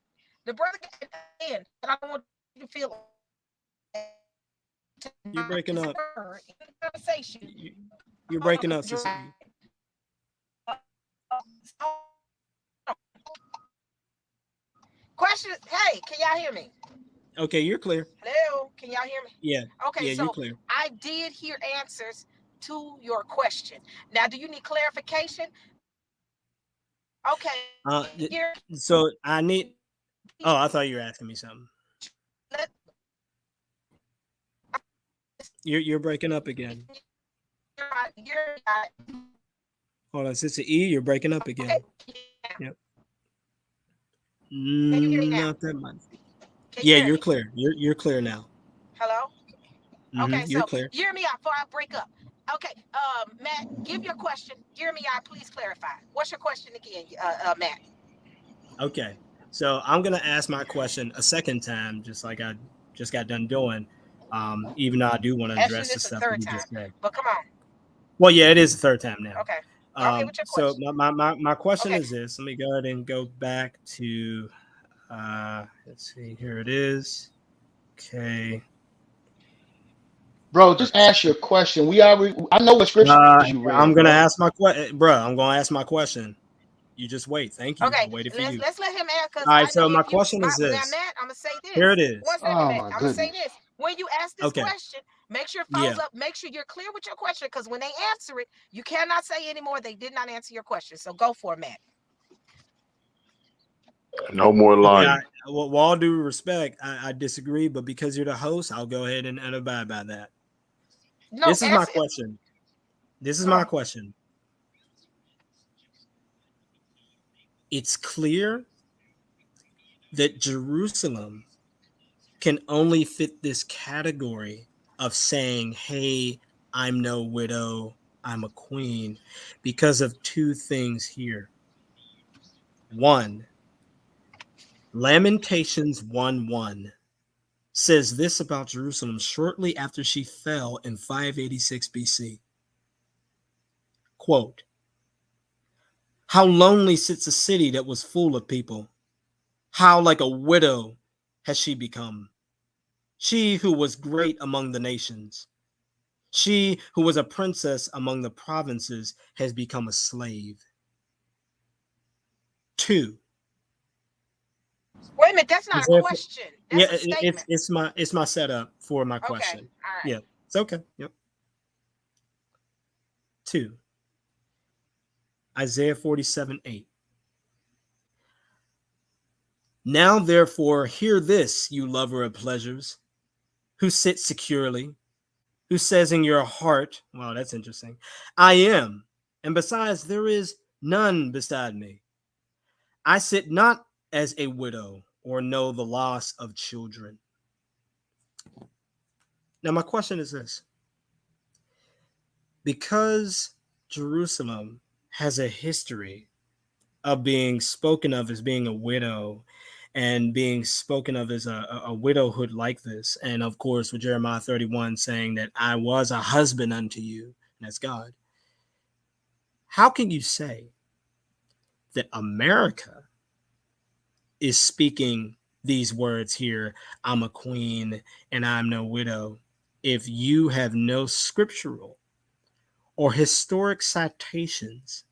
The brother got it in, but I don't want you to feel You're breaking up. conversation. You're breaking up, sister. Question. Hey, can y'all hear me? Okay, you're clear. Hello, can y'all hear me? Yeah. Okay, Yeah, you're so clear. I did hear answers to your question. Now, do you need clarification? Okay. So I need. Oh, I thought you were asking me something. You're breaking up again. Hold on, Sister E, you're breaking up again. Yep. Can you hear me now? Not that much. Yeah, you're clear. You're clear now. Hello? Okay, You're so clear. hear me out before I break up. Okay, Matt, give your question. Hear me out. Please clarify. What's your question again, Matt? Okay. So I'm gonna ask my question a second time, just like I just got done doing. Even though I do want to Actually, address the this is the stuff that third you time, just said. but come on. Well, yeah, it is the third time now. Okay, go ahead with your So question. my question Okay, is this. Let me go ahead and go back to let's see, here it is. Okay. Bro, just ask your question. I know what scriptures Uh, you I'm read, gonna bro. ask my question, bro. I'm gonna ask my question. You just wait. Thank you. I okay. waited for Let's you. let's let him ask, because All right. I know So my if you question is now, this. Matt, I'm gonna say Here it this. One is. second, Oh Matt. my I'm gonna say goodness. this. When you ask this Okay. question, make sure it follows Yeah. up. Make sure you're clear with your question, because when they answer it, you cannot say anymore they did not answer your question. So go for it, Matt. No more Okay. lying. Well, with all due respect, I disagree, but because you're the host, I'll go ahead and abide by that. No, This is my answer. question. This is Come my on. question. It's clear that Jerusalem can only fit this category of saying, hey, I'm no widow, I'm a queen, because of two things here. One, Lamentations 1:1 says this about Jerusalem shortly after she fell in 586 BC. Quote, how lonely sits a city that was full of people. How like a widow has she become. She who was great among the nations. She who was a princess among the provinces has become a slave. Two. Wait a minute. That's not a question. Yeah, That's a statement. it's my setup for my Okay. question. All right. Yeah, it's okay. Yep. Two. Isaiah 47:8. Now therefore hear this, you lover of pleasures, who sit securely, who says in your heart, wow, that's interesting, I am, and besides there is none beside me. I sit not as a widow or know the loss of children. Now, my question is this, because Jerusalem has a history of being spoken of as being a widow and being spoken of as a widowhood like this, and of course, with Jeremiah 31 saying that I was a husband unto you, and that's God, how can you say that America is speaking these words here, I'm a queen and I'm no widow, if you have no scriptural or historic citations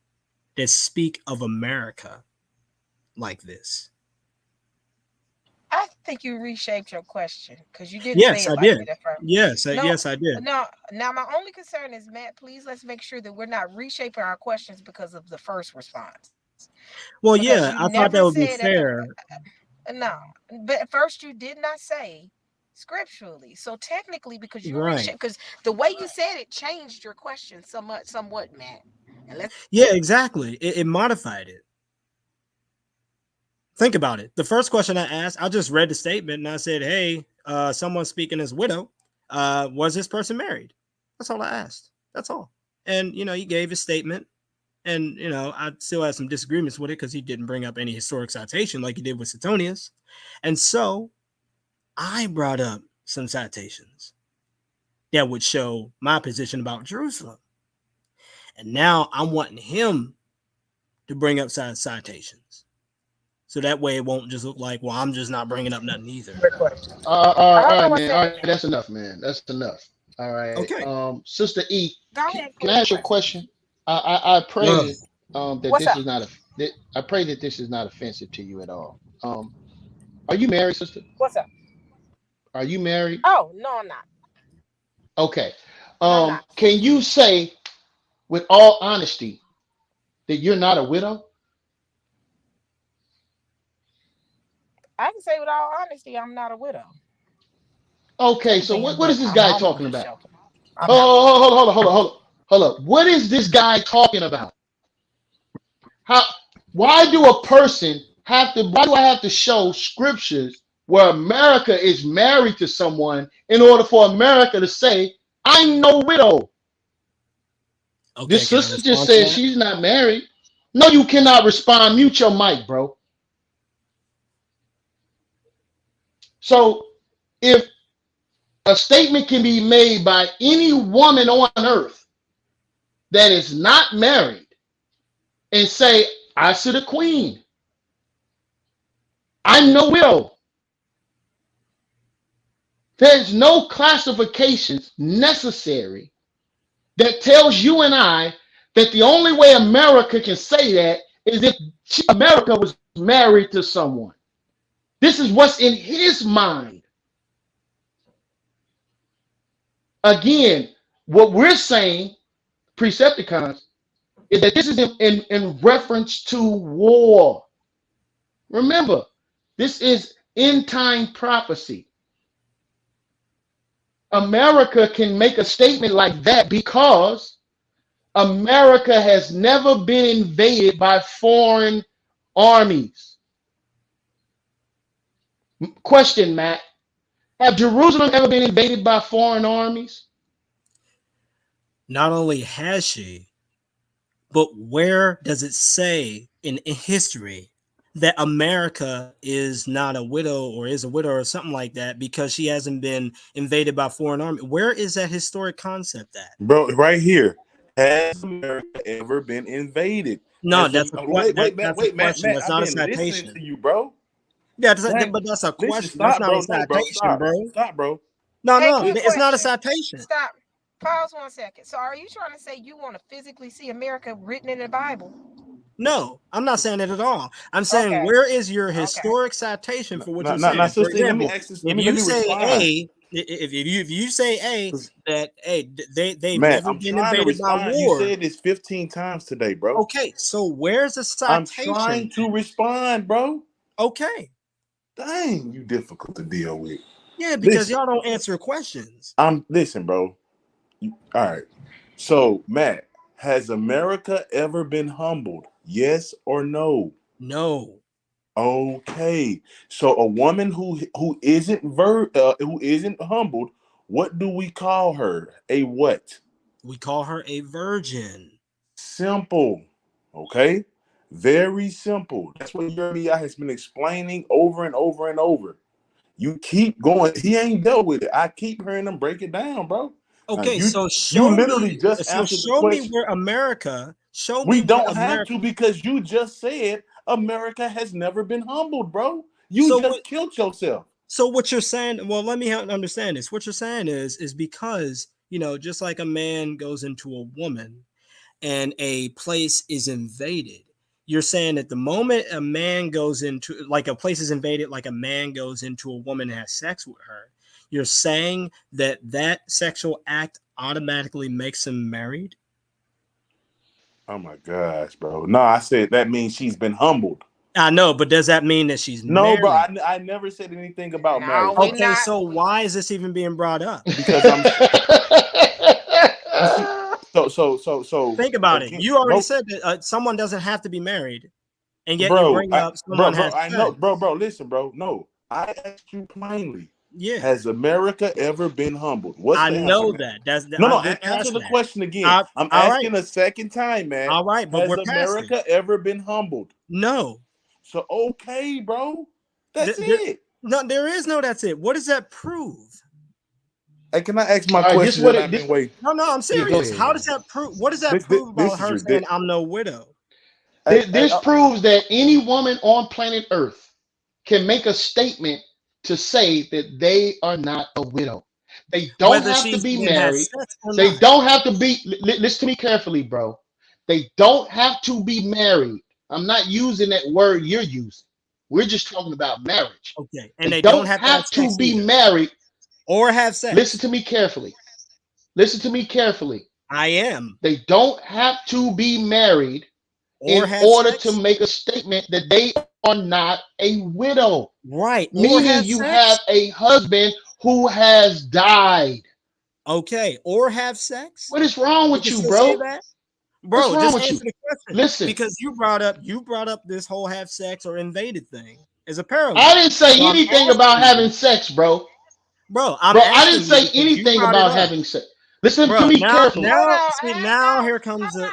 that speak of America like this? I think you reshaped your question, because you didn't say Yes, it I like did. that at first. Yes, No, yes, I did. no. Now my only concern is, Matt, please let's make sure that we're not reshaping our questions because of the first response. Well, Because yeah, you I thought never that would be said at the fair. no, but at first you did not say scripturally. So technically, because you Right. reshaped, because the way you said it changed your question somewhat, Matt. And let's Yeah, exactly. It modified it. Think about it. The first question I asked, I just read the statement and I said, hey, someone speaking as widow, was this person married? That's all I asked. That's all. And, he gave his statement. And, I still had some disagreements with it because he didn't bring up any historic citation like he did with Suetonius. And so I brought up some citations that would show my position about Jerusalem. And now I'm wanting him to bring up citations. So that way it won't just look like, well, I'm just not bringing up nothing either. question. All Hold on right, one man. All second, right, Matt. that's enough, man. That's enough. All right. Okay. Sister E, Go can, ahead can for I your ask you a question. question? I Uh, pray that What's this up? is not I pray that this is not offensive to you at all. Are you married, sister? What's up? Are you married? Oh, no, I'm not. Okay. No, I'm not. Can you say with all honesty that you're not a widow? I can say with all honesty, I'm not a widow. Okay, so Technically, what but is this I'm guy talking homeless about? shelter. I'm not. Hold on. What is this guy talking about? How? Why do a person have to? Why do I have to show scriptures where America is married to someone in order for America to say, I'm no widow. Okay, This can I sister just respond to said that? she's not married. No, you cannot respond. Mute your mic, bro. So if a statement can be made by any woman on earth that is not married and say, I see the queen, I'm no widow. There's no classifications necessary that tells you and I that the only way America can say that is if America was married to someone. This is what's in his mind. Again, what we're saying, Precepticons, is that this is in reference to war. Remember, this is end time prophecy. America can make a statement like that because America has never been invaded by foreign armies. Question, Matt. Have Jerusalem ever been invaded by foreign armies? Not only has she, but where does it say in history that America is not a widow or is a widow or something like that because she hasn't been invaded by foreign army? Where is that historic concept at? Bro, right here. Has America ever been invaded? No, Wait, that's a Matt, question. That's I've not a been listening to citation. you, bro. Yeah, Dang. but that's a Listen, question. That's stop, not a bro. No, bro, citation, stop. bro. Stop, bro. No, Hey, no, quick it's not a question. citation. Stop. Pause 1 second. So, are you trying to say you want to physically see America written in the Bible? No, I'm not saying it at all. I'm saying Okay. where is your Okay. historic citation for what you're Now, saying? For sister, let me example, ask this. if Let you me say respond. A, if you say A, that hey, they've Matt, never I'm been trying to invaded by respond. You war. said this 15 times today, bro. Okay, so where's the I'm citation? trying to respond, bro. Okay. Dang, you difficult to deal with. Yeah, because Listen, y'all don't answer questions. listen, bro. All right. So, Matt, has America ever been humbled? Yes or no? No. Okay. So a woman who isn't humbled, what do we call her? A what? We call her a virgin. Simple. Okay? Very simple. That's what Jeremiah has been explaining over and over and over. You keep going. He ain't dealt with it. I keep hearing him break it down, bro. Now Okay, so you literally just answered the show me question. where America, show me We where don't have America. to because you just said America has never been humbled, bro. You So just killed yourself. So what you're saying, well, let me understand this. What you're saying is because, just like a man goes into a woman and a place is invaded, you're saying that the moment a man goes into, like a place is invaded, like a man goes into a woman and has sex with her, you're saying that that sexual act automatically makes him married? Oh my gosh, bro. No, I said that means she's been humbled. I know, but does that mean that she's No, married? bro. I never said anything about No, marriage. we Okay, not. so why is this even being brought up? Because I'm so Think about it. again, You already no, said that someone doesn't have to be married, and yet you bro. bring up Bro, someone has I know, sex. bro. Listen, bro. No, I asked you plainly. Yeah, Has America ever been humbled? What's I the answer, know man? that. No. We're Answer past the that. question again. I'm All right, asking a second time, man. all right, but Has we're past it. America ever been humbled? No, So okay, bro. That's it. there is no. That's it. What does that prove? Hey, can I ask my All right, this question what that it I've this, been waiting? No, I'm yeah, go serious. ahead, How man. does that prove? What does that prove about This is her saying I'm no widow? This proves that any woman on planet Earth can make a statement to say that they are not a widow. They don't Whether have to she's be been had married. sex or They not. don't have to be, listen to me carefully, bro. They don't have to be married. I'm not using that word you're using. We're just talking about marriage. Okay, and They they don't don't have to have have to sex be either, married. or have Listen sex. to me carefully. Listen to me carefully. I am, They don't have to be married or in have order to sex. make a statement that they are not a widow. Right, or Meaning have you have sex. a husband who has died. Okay, or have sex. What is wrong You with can you, still say bro? that. What's Bro, wrong just with you? answer the question Listen, because you brought up this whole have sex or invaded thing. as a parallel. I didn't say So I'm anything about asking having you, sex, bro. I'm Bro, I didn't asking you say because you anything brought it about up, having sex. Listen to bro. me carefully. Hold Now, on, see, hey, no, now here comes hold on.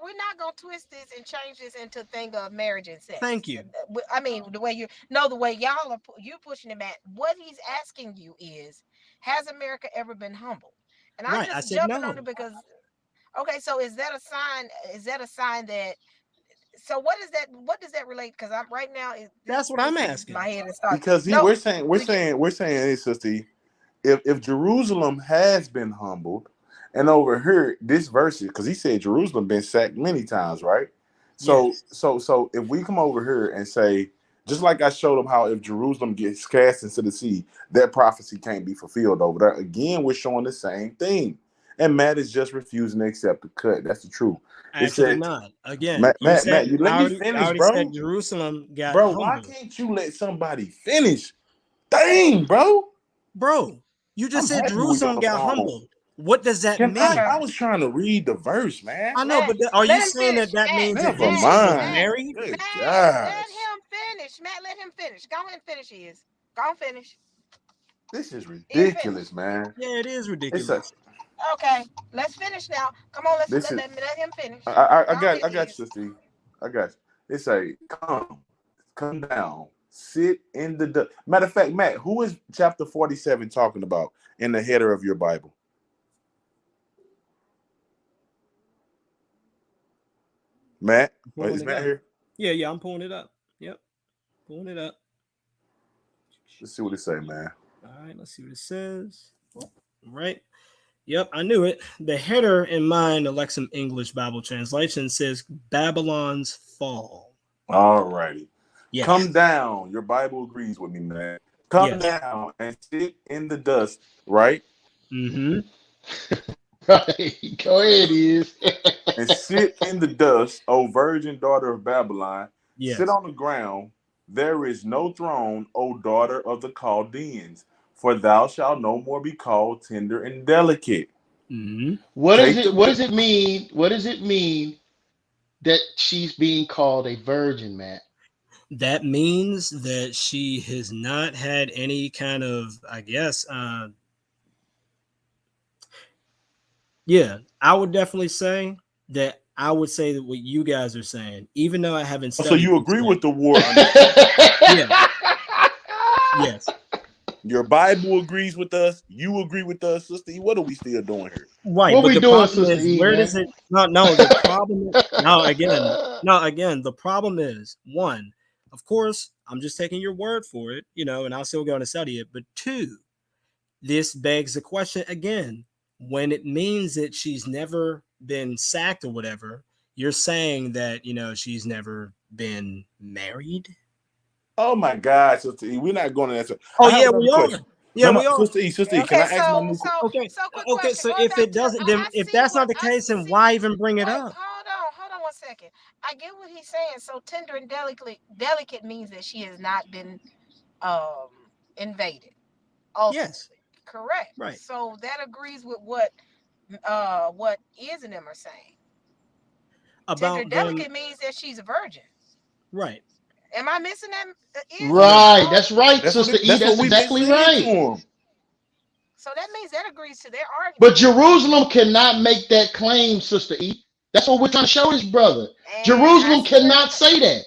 We're not gonna twist this and change this into a thing of marriage and sex. thank you. I mean, the way the way y'all are you pushing him at. What he's asking you is, has America ever been humble? And I'm Right. I just said jumping on no. it because, okay, so is that a sign? Is that a sign that? So what is that? What does that relate? Because I'm right now. That's what I'm This is asking. my head is starting. Because No, we're saying, hey, sister, if Jerusalem has been humbled, and over here this verse, because he said Jerusalem been sacked many times, right? So Yes. so if we come over here and say, just like I showed them how if Jerusalem gets cast into the sea, that prophecy can't be fulfilled over there. Again, we're showing the same thing. And Matt is just refusing to accept the cut. That's the truth. It Actually, said, not. Again, Matt, you let me I finish, already bro. said Jerusalem got Bro, why humbled. can't you let somebody finish? Dang, bro. Bro, you just I'm said happy we on Jerusalem the got phone. humbled. What does that Can I? okay. mean? I was trying to read the verse, man. I know, Matt, but are you let him saying finish. that that Matt, means that Never then Matt, she was mind. Matt, married? Good Let gosh. him finish. Matt, let him finish. Go ahead and finish. He is. Go and finish. This is He finished. ridiculous, man. Yeah, it is It's a ridiculous. Okay, let's finish now. Come on, this is let him finish. I Go got ahead, you, is. sister. I got you. It's a come down, sit in the matter of fact, Matt, who is chapter 47 talking about in the header of your Bible? Matt? Pulling Is it Matt up. here? Yeah, I'm pulling it up. Yep, pulling it up. Let's see what it say, man. All right, let's see what it says. Right. Yep, I knew it. The header in mine, the Lexham English Bible translation, says Babylon's fall. All righty. Yes. Come down. Your Bible agrees with me, man. Come Yes. down and sit in the dust, right? Mm-hmm. Right. Go ahead, is. And sit in the dust, O virgin daughter of Babylon. Sit Yes. on the ground. There is no throne, O daughter of the Chaldeans, for thou shalt no more be called tender and delicate. Mm-hmm. What is Take it? the What does it mean? What does it mean that she's being called a virgin, man? That means that she has not had any kind of, I guess, yeah, I would definitely say that I would say that what you guys are saying, even though I haven't so studied you this agree yet. with the war understanding. Yeah. Yes. Your Bible agrees with us. You agree with us, sister. What are we still doing here? Right. What But we the doing, problem Sister is, E, where man? does it, no, the problem, again, the problem is one, of course, I'm just taking your word for it, and I'll still go and study it. But two, this begs the question again, when it means that she's never been sacked or whatever, you're saying that, she's never been married. Oh my God, sister E, we're not going to answer. Oh I have yeah, another we are. question. Yeah, No, no, we are. sister E, can Okay, I ask my new question? quick Okay. question. So Going if back it to, doesn't, then I if see that's what not the I case, then see. why even bring it Wait, up? hold on 1 second. I get what he's saying. So tender and delicate means that she has not been um invaded. Yes. Ultimately, correct. Right. So that agrees with what is and them are saying. Tender About and them. delicate means that she's a virgin. Right. Am I missing that? Is No. Right. That's right, Sister E. That's what That's we've been exactly saying to right. him. so that means that agrees to their argument. But Jerusalem cannot make that claim, Sister E. That's what we're trying to show this brother. And I Jerusalem see where cannot say that.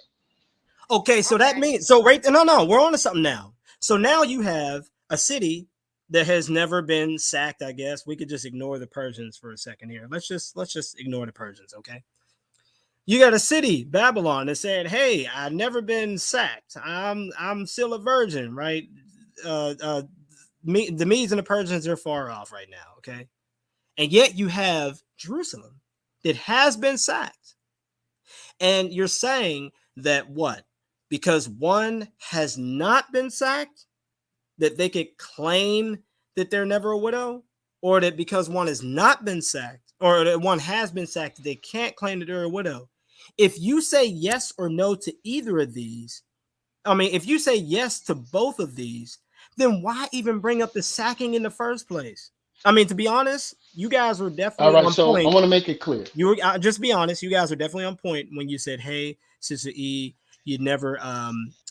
Okay, so that okay. means so right. No, we're on to something now. So now you have a city that has never been sacked. I guess we could just ignore the Persians for a second here. Let's just ignore the Persians. Okay. You got a city, Babylon, that said, "Hey, I've never been sacked. I'm still a virgin, right? The Medes and the Persians are far off right now, okay? And yet you have Jerusalem that has been sacked, and you're saying that what? Because one has not been sacked, that they could claim that they're never a widow, or that because one has not been sacked, or that one has been sacked, they can't claim that they're a widow. If you say yes or no to either of these, I mean, if you say yes to both of these, then why even bring up the sacking in the first place? I mean, to be honest, you guys were All definitely right. on So I point. want to make it clear. You were just be honest. You guys are definitely on point when you said, "Hey, Sister E, you'd never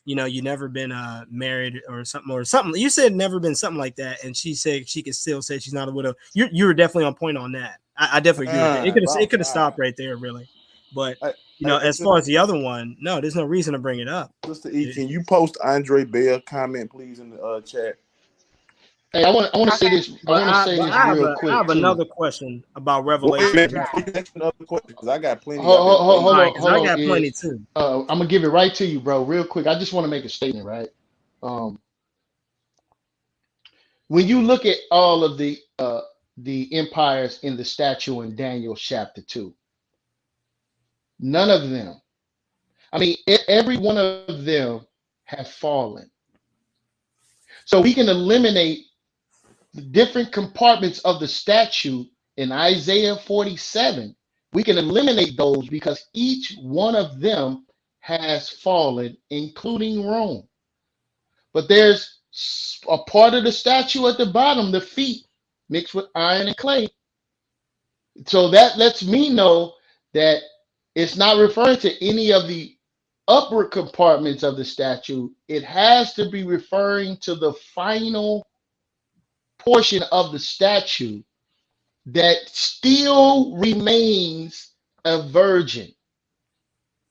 you never been married or something. You said never been something like that, and she said she could still say she's not a widow. You were definitely on point on that. I definitely agree with that. It could have stopped right there, really. But as far as the other one, no, there's no reason to bring it up. Sister E, can you post Andre Bell comment, please, in the chat? Hey, I want to say this. I want to say this real quick. I have another question about Revelation. Another question, because I got plenty. Hold on. I got plenty too. I'm gonna give it right to you, bro, real quick. I just want to make a statement, right? When you look at all of the empires in the statue in Daniel chapter 2, none of them, I mean, every one of them have fallen. So we can eliminate the different compartments of the statue in Isaiah 47. We can eliminate those because each one of them has fallen, including Rome. But there's a part of the statue at the bottom, the feet, mixed with iron and clay. So that lets me know that it's not referring to any of the upward compartments of the statue. It has to be referring to the final portion of the statue that still remains a virgin,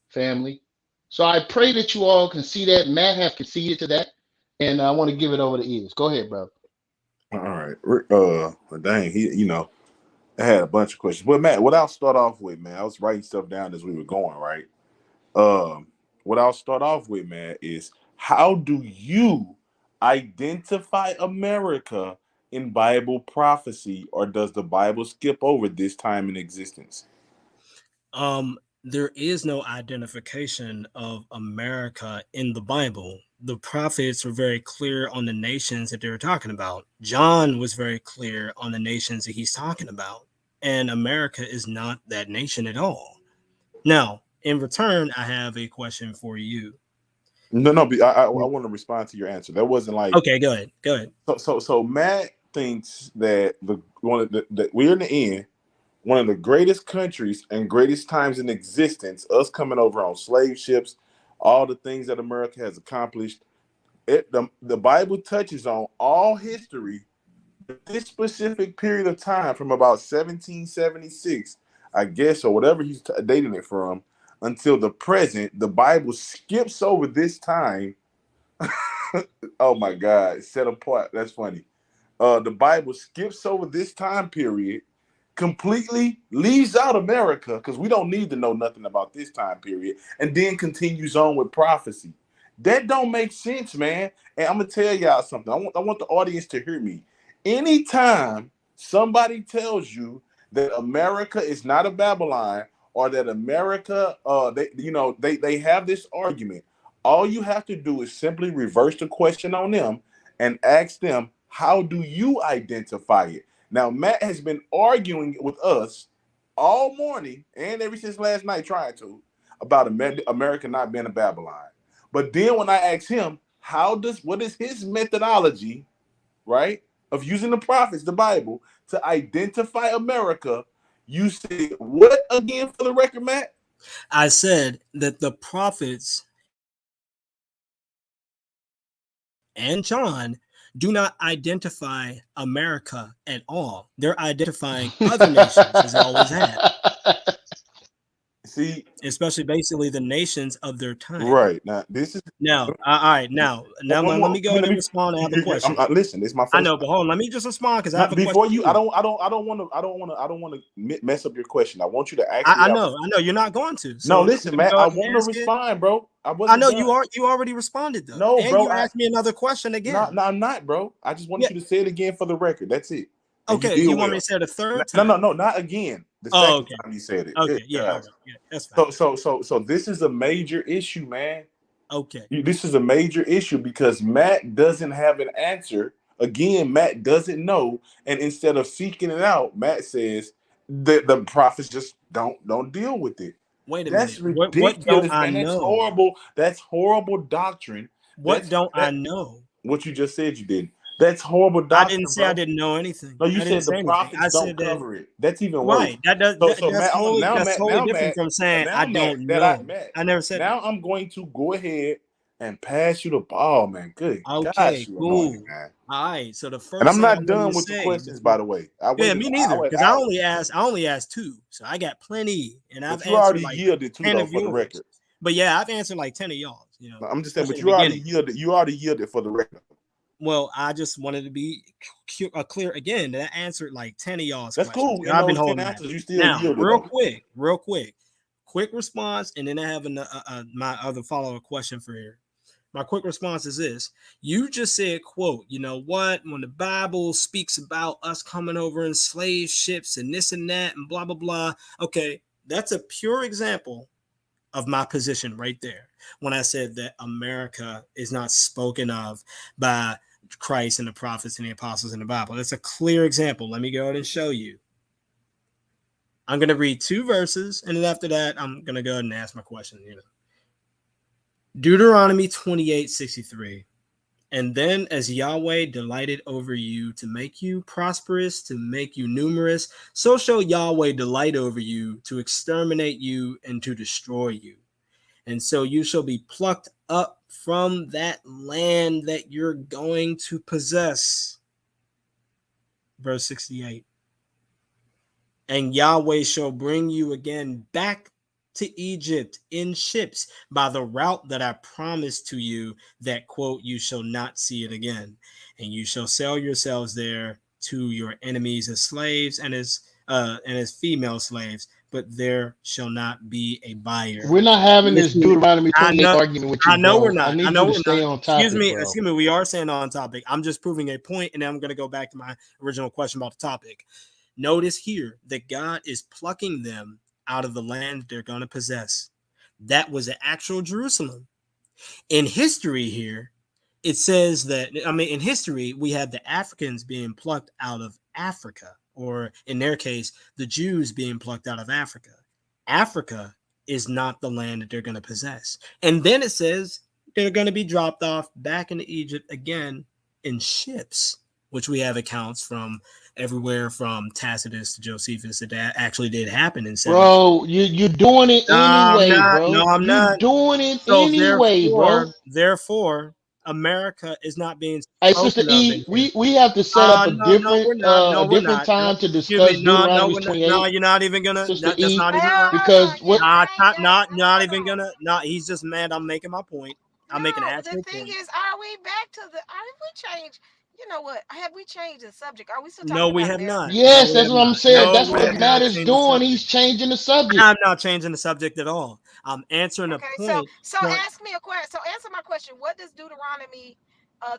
family. So I pray that you all can see that. Matt have conceded to that, and I want to give it over to Ears. Go ahead, bro. All right. Dang, I had a bunch of questions. But Matt, what I'll start off with, man, I was writing stuff down as we were going, right? What I'll start off with, man, is how do you identify America in Bible prophecy, or does the Bible skip over this time in existence? There is no identification of America in the Bible. The prophets were very clear on the nations that they were talking about. John was very clear on the nations that he's talking about. And America is not that nation at all. Now, in return, I have a question for you. No, I want to respond to your answer. That wasn't like... Okay, go ahead. So Matt thinks that we're in the end, one of the greatest countries and greatest times in existence, us coming over on slave ships, all the things that America has accomplished. The Bible touches on all history, this specific period of time from about 1776, I guess, or whatever he's dating it from, until the present. The Bible skips over this time. Oh my God, set apart. That's funny. The Bible skips over this time period, completely leaves out America, because we don't need to know nothing about this time period, and then continues on with prophecy. That don't make sense, man. And I'm gonna tell y'all something. I want the audience to hear me. Anytime somebody tells you that America is not a Babylon, or that America, they have this argument, all you have to do is simply reverse the question on them and ask them, how do you identify it? Now, Matt has been arguing with us all morning and ever since last night, trying to, about America not being a Babylon. But then when I asked him, what is his methodology, right, of using the prophets, the Bible, to identify America, you said what again for the record, Matt? I said that the prophets and John do not identify America at all. They're identifying other nations, as they always have. See, especially basically the nations of their time. Right. Now this is all right. Now let me go ahead and respond. I have a question. Listen, it's my first. I know, but hold on. Let me just respond because I have a before question. You, I don't want to mess up your question. I want you to ask. I know. You're not going to. So no, listen, Matt. I want to respond, bro. I know done. You already responded though. No, and bro. You asked me another question again. No, I'm not, bro. I just wanted you to say it again for the record. That's it. And okay. You want me to say it a third time? No, not again. The second time you said it. Okay, yeah, that's fine. So this is a major issue, man. Okay. This is a major issue because Matt doesn't have an answer. Again, Matt doesn't know, and instead of seeking it out, Matt says the prophets just don't deal with it. Wait a minute. What ridiculous, don't I man. That's know? horrible. That's horrible doctrine. I know? What you just said you didn't. That's horrible I doctrine, didn't say bro. I didn't know anything. No, you I didn't said the say anything. prophets I don't said that cover it. That's even worse. right. That does So that's Matt, totally different Matt, from saying I don't know. Matt. I never said Now that. I'm going to go ahead and pass you the ball, man. Good gosh, Okay, you annoying, cool. man. All right. So the And first I'm thing I not wanted done to with the say questions, by the way. I yeah, waited me an neither. hour. Because I only asked 2. So I got plenty. And I've But you answered already like yielded too, 10 though, of for the yours. record. But yeah, I've answered like 10 of y'all, I'm just saying, especially but in the beginning. you already yielded for the record. Well, I just wanted to be clear again that I answered like 10 of y'all's That's questions. cool. In I've been those 10 holding that. answers, you still Now, yielded, though. real quick response, and then I have my other follow-up question for you. My quick response is this. You just said, quote, you know what? When the Bible speaks about us coming over in slave ships and this and that and blah, blah, blah. Okay, that's a pure example of my position right there. When I said that America is not spoken of by Christ and the prophets and the apostles in the Bible. That's a clear example. Let me go ahead and show you. I'm going to read 2 verses, and then after that, I'm going to go ahead and ask my question. Deuteronomy 28:63. And then as Yahweh delighted over you to make you prosperous, to make you numerous, so shall Yahweh delight over you to exterminate you and to destroy you. And so you shall be plucked up from that land that you're going to possess. Verse 68. And Yahweh shall bring you again back to Egypt in ships by the route that I promised to you, that, quote, you shall not see it again. And you shall sell yourselves there to your enemies as slaves and as female slaves, but there shall not be a buyer. We're not having this Listen, Deuteronomy I 28 know, argument with you, I know we're bro. I not. I need know you to we're not. stay on topic, bro. Excuse me. We are staying on topic. I'm just proving a point, and then I'm going to go back to my original question about the topic. Notice here that God is plucking them out of the land they're going to possess. That was the actual Jerusalem. In history here, it says that, in history, we have the Africans being plucked out of Africa, or in their case, the Jews being plucked out of Africa. Africa is not the land that they're going to possess. And then it says they're going to be dropped off back into Egypt again in ships, which we have accounts from everywhere from Tacitus to Josephus that actually did happen in 70. Bro, you're doing it No, I'm anyway, not. bro. No, I'm You not. doing it So anyway, bro. therefore, America is not being Hey, Sister spoken of in E, here. we have to set up No, we're not. No, a we're different not. No, time to excuse me. discuss No, Deuteronomy we're not. No, 28, you're not even gonna. Sister That's E, not even right. Hold because on, yeah, what Not even hold on. gonna. No, he's just mad. I'm making my point. I'm making an No, the actual thing point. is, are we back to the? Are we changed? You know what? Have we changed the subject? Are we still No, talking we about have America? not. No, yes, we that's have what I'm not. saying. No, That's we what have not Matt is changed the doing. subject. He's changing the subject. I'm not changing the subject at all. I'm answering a Okay, so point. so Point. ask me a question. So answer my question. What does Deuteronomy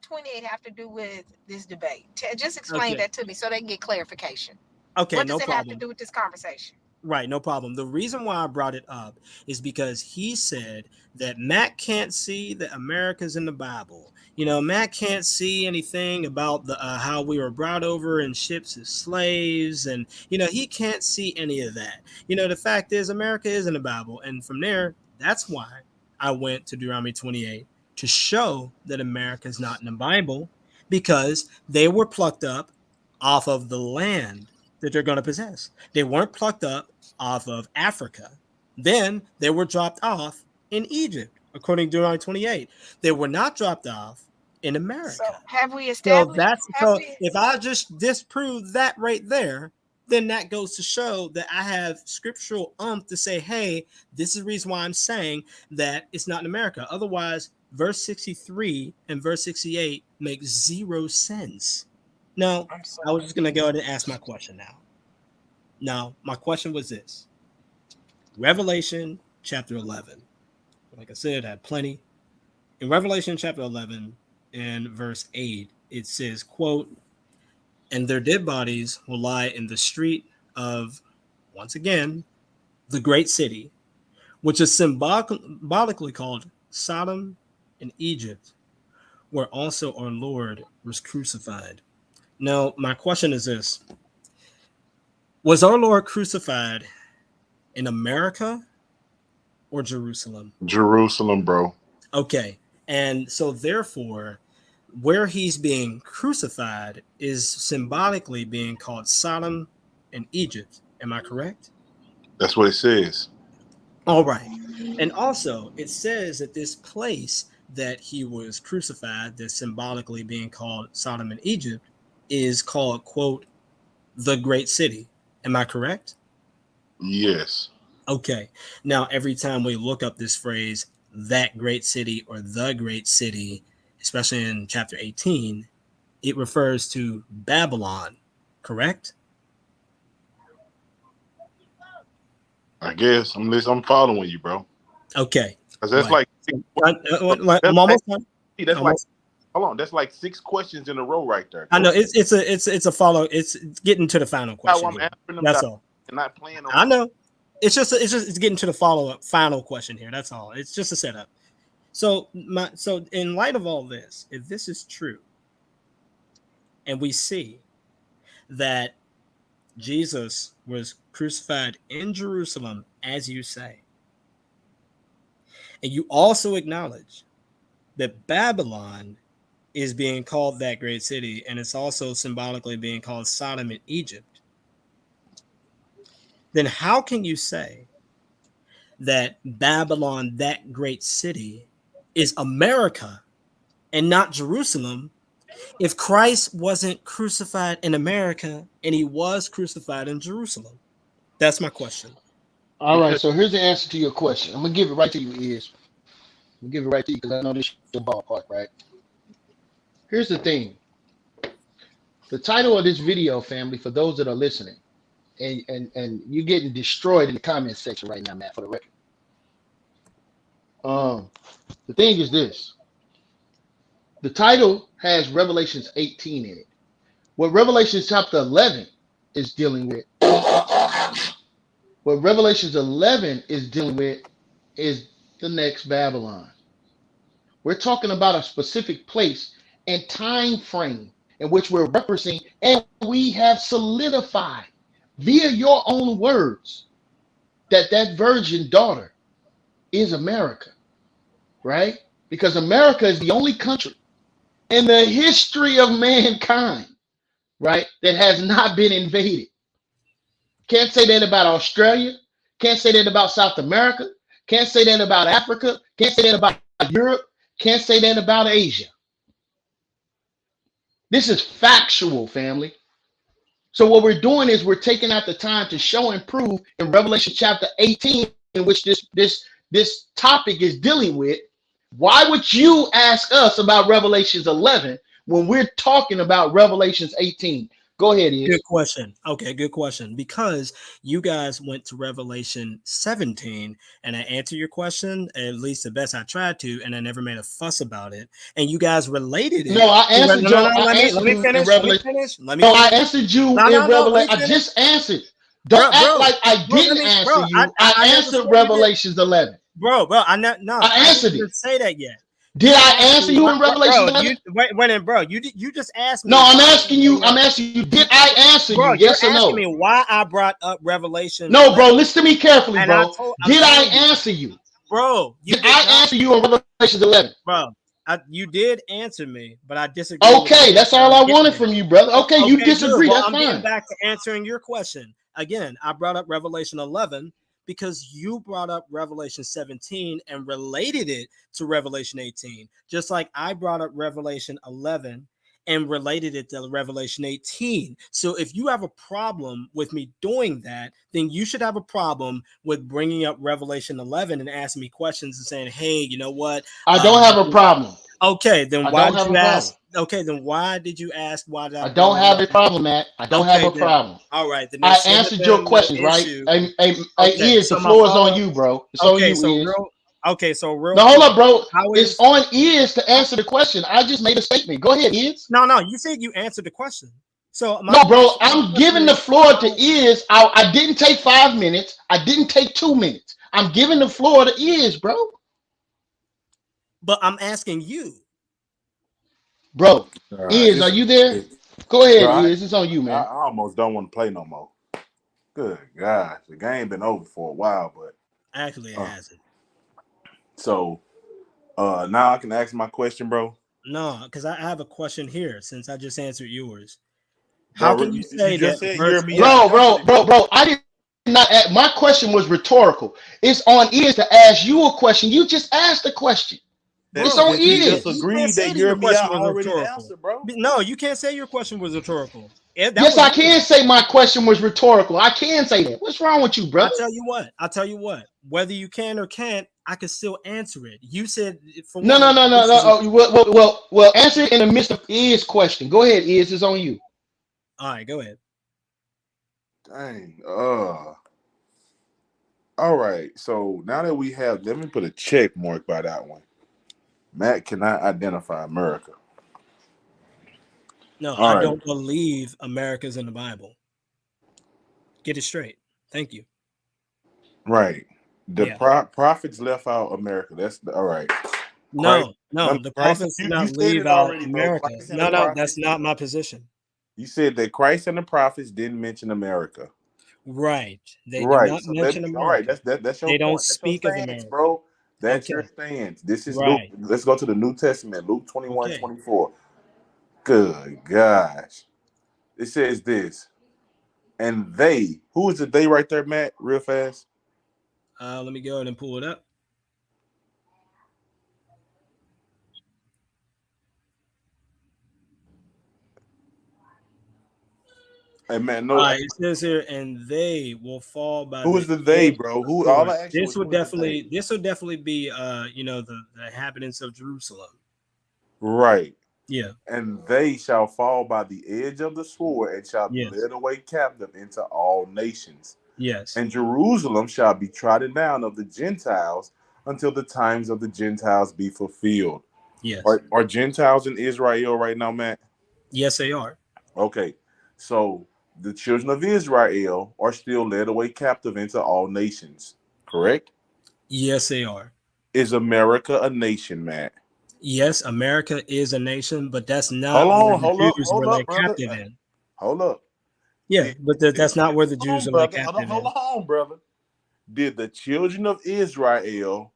28 have to do with this debate? Just explain Okay. that to me so they can get clarification. Okay. What does No it have to problem. do with this conversation? Right, no problem. The reason why I brought it up is because he said that Matt can't see that America's in the Bible. Matt can't see anything about the how we were brought over in ships as slaves, and he can't see any of that. The fact is, America is in the Bible, and from there, that's why I went to Deuteronomy 28 to show that America is not in the Bible, because they were plucked up off of the land that they're going to possess. They weren't plucked up off of Africa. Then they were dropped off in Egypt, according to Deuteronomy 28. They were not dropped off in So America. have we So established? that's Have so we? if I just disprove that right there, then that goes to show that I have scriptural to say, hey, this is the reason why I'm saying that it's not in America. Otherwise, verse 63 and verse 68 make zero sense. Now, I'm I was sorry. just going to go ahead and ask my question now. Now, my question was this. Revelation chapter 11. Like I said, I had plenty. In Revelation chapter 11 and verse 8, it says, quote, and their dead bodies will lie in the street of, once again, the great city, which is symbolically called Sodom and Egypt, where also our Lord was crucified. Now, my question is this. Was our Lord crucified in America or Jerusalem? Jerusalem, bro. Okay. And so therefore, where he's being crucified is symbolically being called Sodom and Egypt. Am I correct? That's what it says. All right. And also, it says that this place that he was crucified, that's symbolically being called Sodom and Egypt, is called, quote, the great city. Am I correct? Yes. Okay. Now, every time we look up this phrase, that great city or the great city, especially in chapter 18, it refers to Babylon, correct? I guess I'm following you, bro. Okay. Because that's Right. I'm almost done. That's like, Almost. hold on, that's like 6 questions in a row right there. I know it's a follow. It's getting to the final question. I'm Here. answering them. That's all. And not playing on. I know. It's getting to the final question here. That's all. It's just a setup. So in light of all this, if this is true, and we see that Jesus was crucified in Jerusalem, as you say, and you also acknowledge that Babylon is being called that great city, and it's also symbolically being called Sodom and Egypt, then how can you say that Babylon, that great city, is America and not Jerusalem if Christ wasn't crucified in America and he was crucified in Jerusalem? That's my question. All right, so here's the answer to your question. I'm gonna give it right to you, I'm gonna give it right to you because I know this is your ballpark, right? Here's the thing. The title of this video, family, for those that are listening, and you're getting destroyed in the comment section right now, Matt, for the record. The thing is this. The title has Revelations 18 in it. What Revelation chapter 11 is dealing with, what Revelations 11 is dealing with is the next Babylon. We're talking about a specific place and time frame in which we're referencing, and we have solidified via your own words that virgin daughter is America, right? Because America is the only country in the history of mankind, right, that has not been invaded. Can't say that about Australia. Can't say that about South America. Can't say that about Africa. Can't say that about Europe. Can't say that about Asia. This is factual, family. So what we're doing is we're taking out the time to show and prove in Revelation chapter 18, in which this topic is dealing with. Why would you ask us about Revelations 11 when we're talking about Revelations 18? Go ahead, Ian. Good question. Okay, good question. Because you guys went to Revelation 17, and I answered your question, at least the best I tried to, and I never made a fuss about it. And you guys related it. No, I answered you. Let me finish. No, I answered you in Revelation. I just answered. Don't act like I didn't answer you. I answered Revelations 11. Bro, I answered it. Didn't say that yet. Did I answer you in Revelation 11? You just asked me. No, I'm asking you. Did I answer you? Yes or no? Asking me why I brought up Revelation. No, bro. Listen to me carefully, bro. Did I answer you? Bro, did I answer you in Revelation 11? Bro, you did answer me, but I disagree. Okay, that's all I wanted from you, brother. Okay, you disagree. Well, that's I'm fine. getting back to answering your question. Again, I brought up Revelation 11 because you brought up Revelation 17 and related it to Revelation 18, just like I brought up Revelation 11 and related it to Revelation 18. So if you have a problem with me doing that, then you should have a problem with bringing up Revelation 11 and asking me questions and saying, hey, you know what? I don't have a problem. Okay, then why did you ask? Okay, then why did you ask? Why did I don't have a problem, Matt. I don't have a problem. All right, then I answered your questions, right? Is the floor is on you, bro. It's on you, so real. No, hold up, bro. It's on Is to answer the question. I just made a statement. Go ahead, Is. No, you said you answered the question. So no, bro, I'm giving the floor to Is. I didn't take 5 minutes. I didn't take 2 minutes. I'm giving the floor to Is, bro. But I'm asking you. Bro, Is, are you there? Go ahead, Is. It's on you, man. I almost don't want to play no more. Good gosh. The game been over for a while, but actually it hasn't. So now I can ask my question, bro. no, because I have a question here since I just answered yours. How Bro, can you you say just that said verse hear me 8? out. Bro. I did not. My question was rhetorical. It's on is to ask you a question. You just asked the question. It's Bro, on That you just is. you can't agreed say that that hear your me question out was already rhetorical. answered, bro. No, you can't say your question was rhetorical. That Yes, was I me. can say my question was rhetorical. I can say that. What's wrong with you, brother? I'll tell you what. Whether you can or can't, I can still answer it. You said for No, one. no, no, no, This no. is Well. Answer it in the midst of is question. Go ahead, is. It's on you. all right. Go ahead. Dang. All right. So now that we have, let me put a check mark by that one. Matt cannot identify America. No, All I right. don't believe America's in the Bible. Get it straight. Thank you. Right. The Yeah. prophets left out America. All right. Christ. No. The Christ. prophets did You not said leave it out already, bro. America. Christ and the No. That's prophets. not my position. You said that Christ and the prophets didn't mention America. Right. They do Right. not So mention all right. America. That's your They don't point. That's your speak of stance, America. bro. That's your Okay. stance. This is Luke. Right. Let's go to the New Testament, Luke 21, Okay. 24. Good gosh. It says this. And they, who is the they right there, Matt? Real fast. Let me go ahead and pull it up. Hey man, All no. right, it says here, and they will fall by Who the is the they, edge bro? of the Who? All sword. I asked you was who is the they? This would definitely be the inhabitants of Jerusalem. Right. Yeah. And they shall fall by the edge of the sword and shall be Yes. led away captive into all nations. Yes. And Jerusalem shall be trodden down of the Gentiles until the times of the Gentiles be fulfilled. Yes. Are Gentiles in Israel right now, Matt? Yes, they are. Okay. So the children of Israel are still led away captive into all nations, correct? Yes, they are. Is America a nation, Matt? Yes, America is a nation, but that's not where the Jews were hold up, led brother. captive in. Hold up. Yeah, but that's not where the Hold Jews on, are led brother. Hold captive on, in. hold on, brother. Did the children of Israel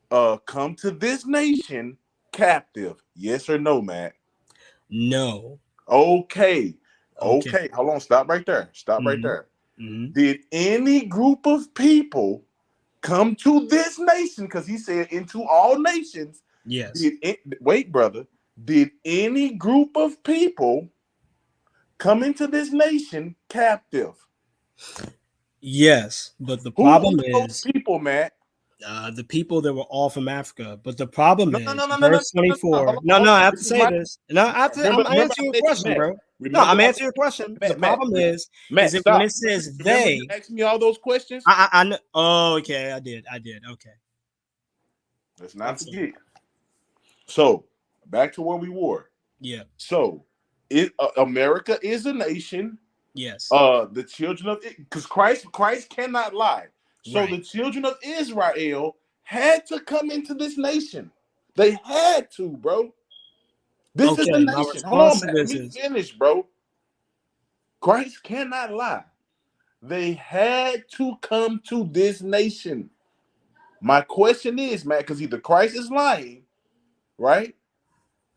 come to this nation captive? Yes or no, Matt? No. Okay. Okay. Okay. Hold on. Stop right there. Stop right Mm-hmm. there. Mm-hmm. Did any group of people come to this nation? Because he said into all nations. Yes. Wait, brother. Did any group of people come into this nation captive? Yes, but the Who problem are those is people, Matt? the people that were all from Africa. But the problem No, no, is, no, no, no, no, verse no, no. 24. Hold on, No, hold no, I on. have to This is say my this. No, I'm remember. I answering your let you, question, Matt. bro. No, Remember, I'm answering your question. The Matt. problem is Matt, that when stop. it says Remember, you they, asked me all those questions. I know. Oh, okay, I did. Okay, Let's I'm not sorry. forget. So back to where we were. Yeah. So, America is a nation. Yes. The children of because Christ cannot lie. So Right. the children of Israel had to come into this nation. They had to, bro. This is the Okay. My nation. Hold response on, to man. Let this me is finish, bro. Christ cannot lie. They had to come to this nation. My question is, Matt, because either Christ is lying, right?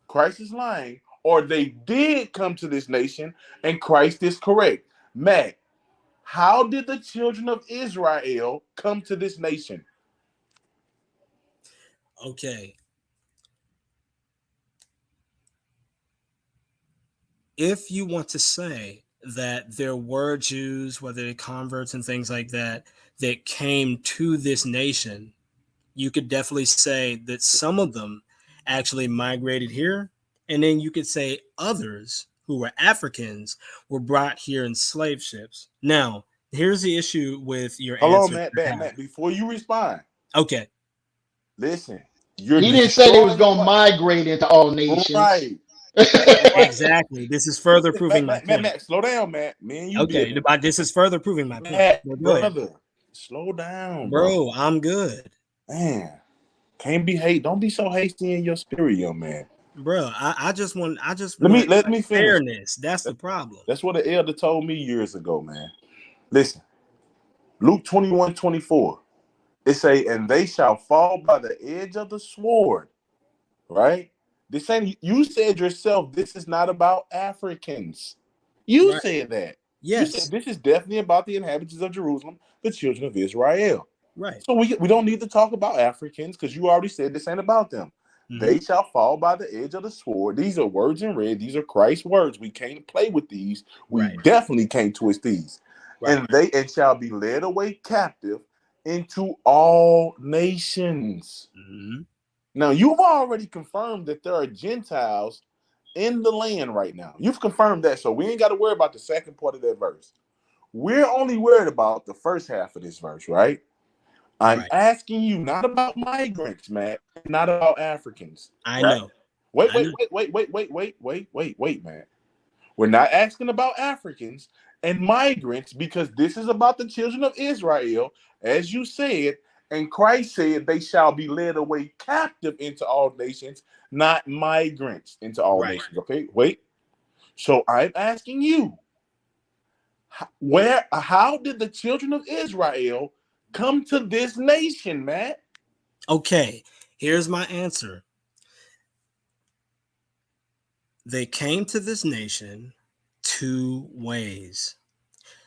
Christ is lying, or they did come to this nation and Christ is correct. Matt, how did the children of Israel come to this nation? okay. If you want to say that there were Jews, whether they converts and things like that came to this nation, you could definitely say that some of them actually migrated here. And then you could say others who were Africans were brought here in slave ships. Now, here's the issue with your Hold on, answer. Matt, before you respond, Okay. listen, you're He didn't say they was destroying gonna what? migrate into all nations. Right. Exactly. This is further proving my point. Matt, slow down, Matt. Me and you Okay. building. This is further proving my point. Matt, Well, go ahead. brother, slow down, bro. Bro, I'm good. Man, can't be hate. Don't be so hasty in your spirit, young man. Bro, I just want Let me finish. fairness. That's the problem. That's what the elder told me years ago, man. Listen, Luke 21:24. It say, and they shall fall by the edge of the sword, right? This ain't, you said yourself, this is not about Africans. You Right. said that. You Yes. said this is definitely about the inhabitants of Jerusalem, the children of Israel. Right. So we don't need to talk about Africans because you already said this ain't about them. Mhm. They shall fall by the edge of the sword. These are words in red. These are Christ's words. We can't play with these. We Right. definitely can't twist these. Right. And shall be led away captive into all nations. Mhm. Now, you've already confirmed that there are Gentiles in the land right now. You've confirmed that, so we ain't got to worry about the second part of that verse. We're only worried about the first half of this verse, right? I'm Right. asking you not about migrants, Matt, not about Africans. I Right? know. Wait, I know. Matt. We're not asking about Africans and migrants because this is about the children of Israel, as you said, and Christ said they shall be led away captive into all nations, not migrants into all Right. nations. Okay, wait. So I'm asking you, how did the children of Israel come to this nation, Matt? Okay. Here's my answer. They came to this nation two ways.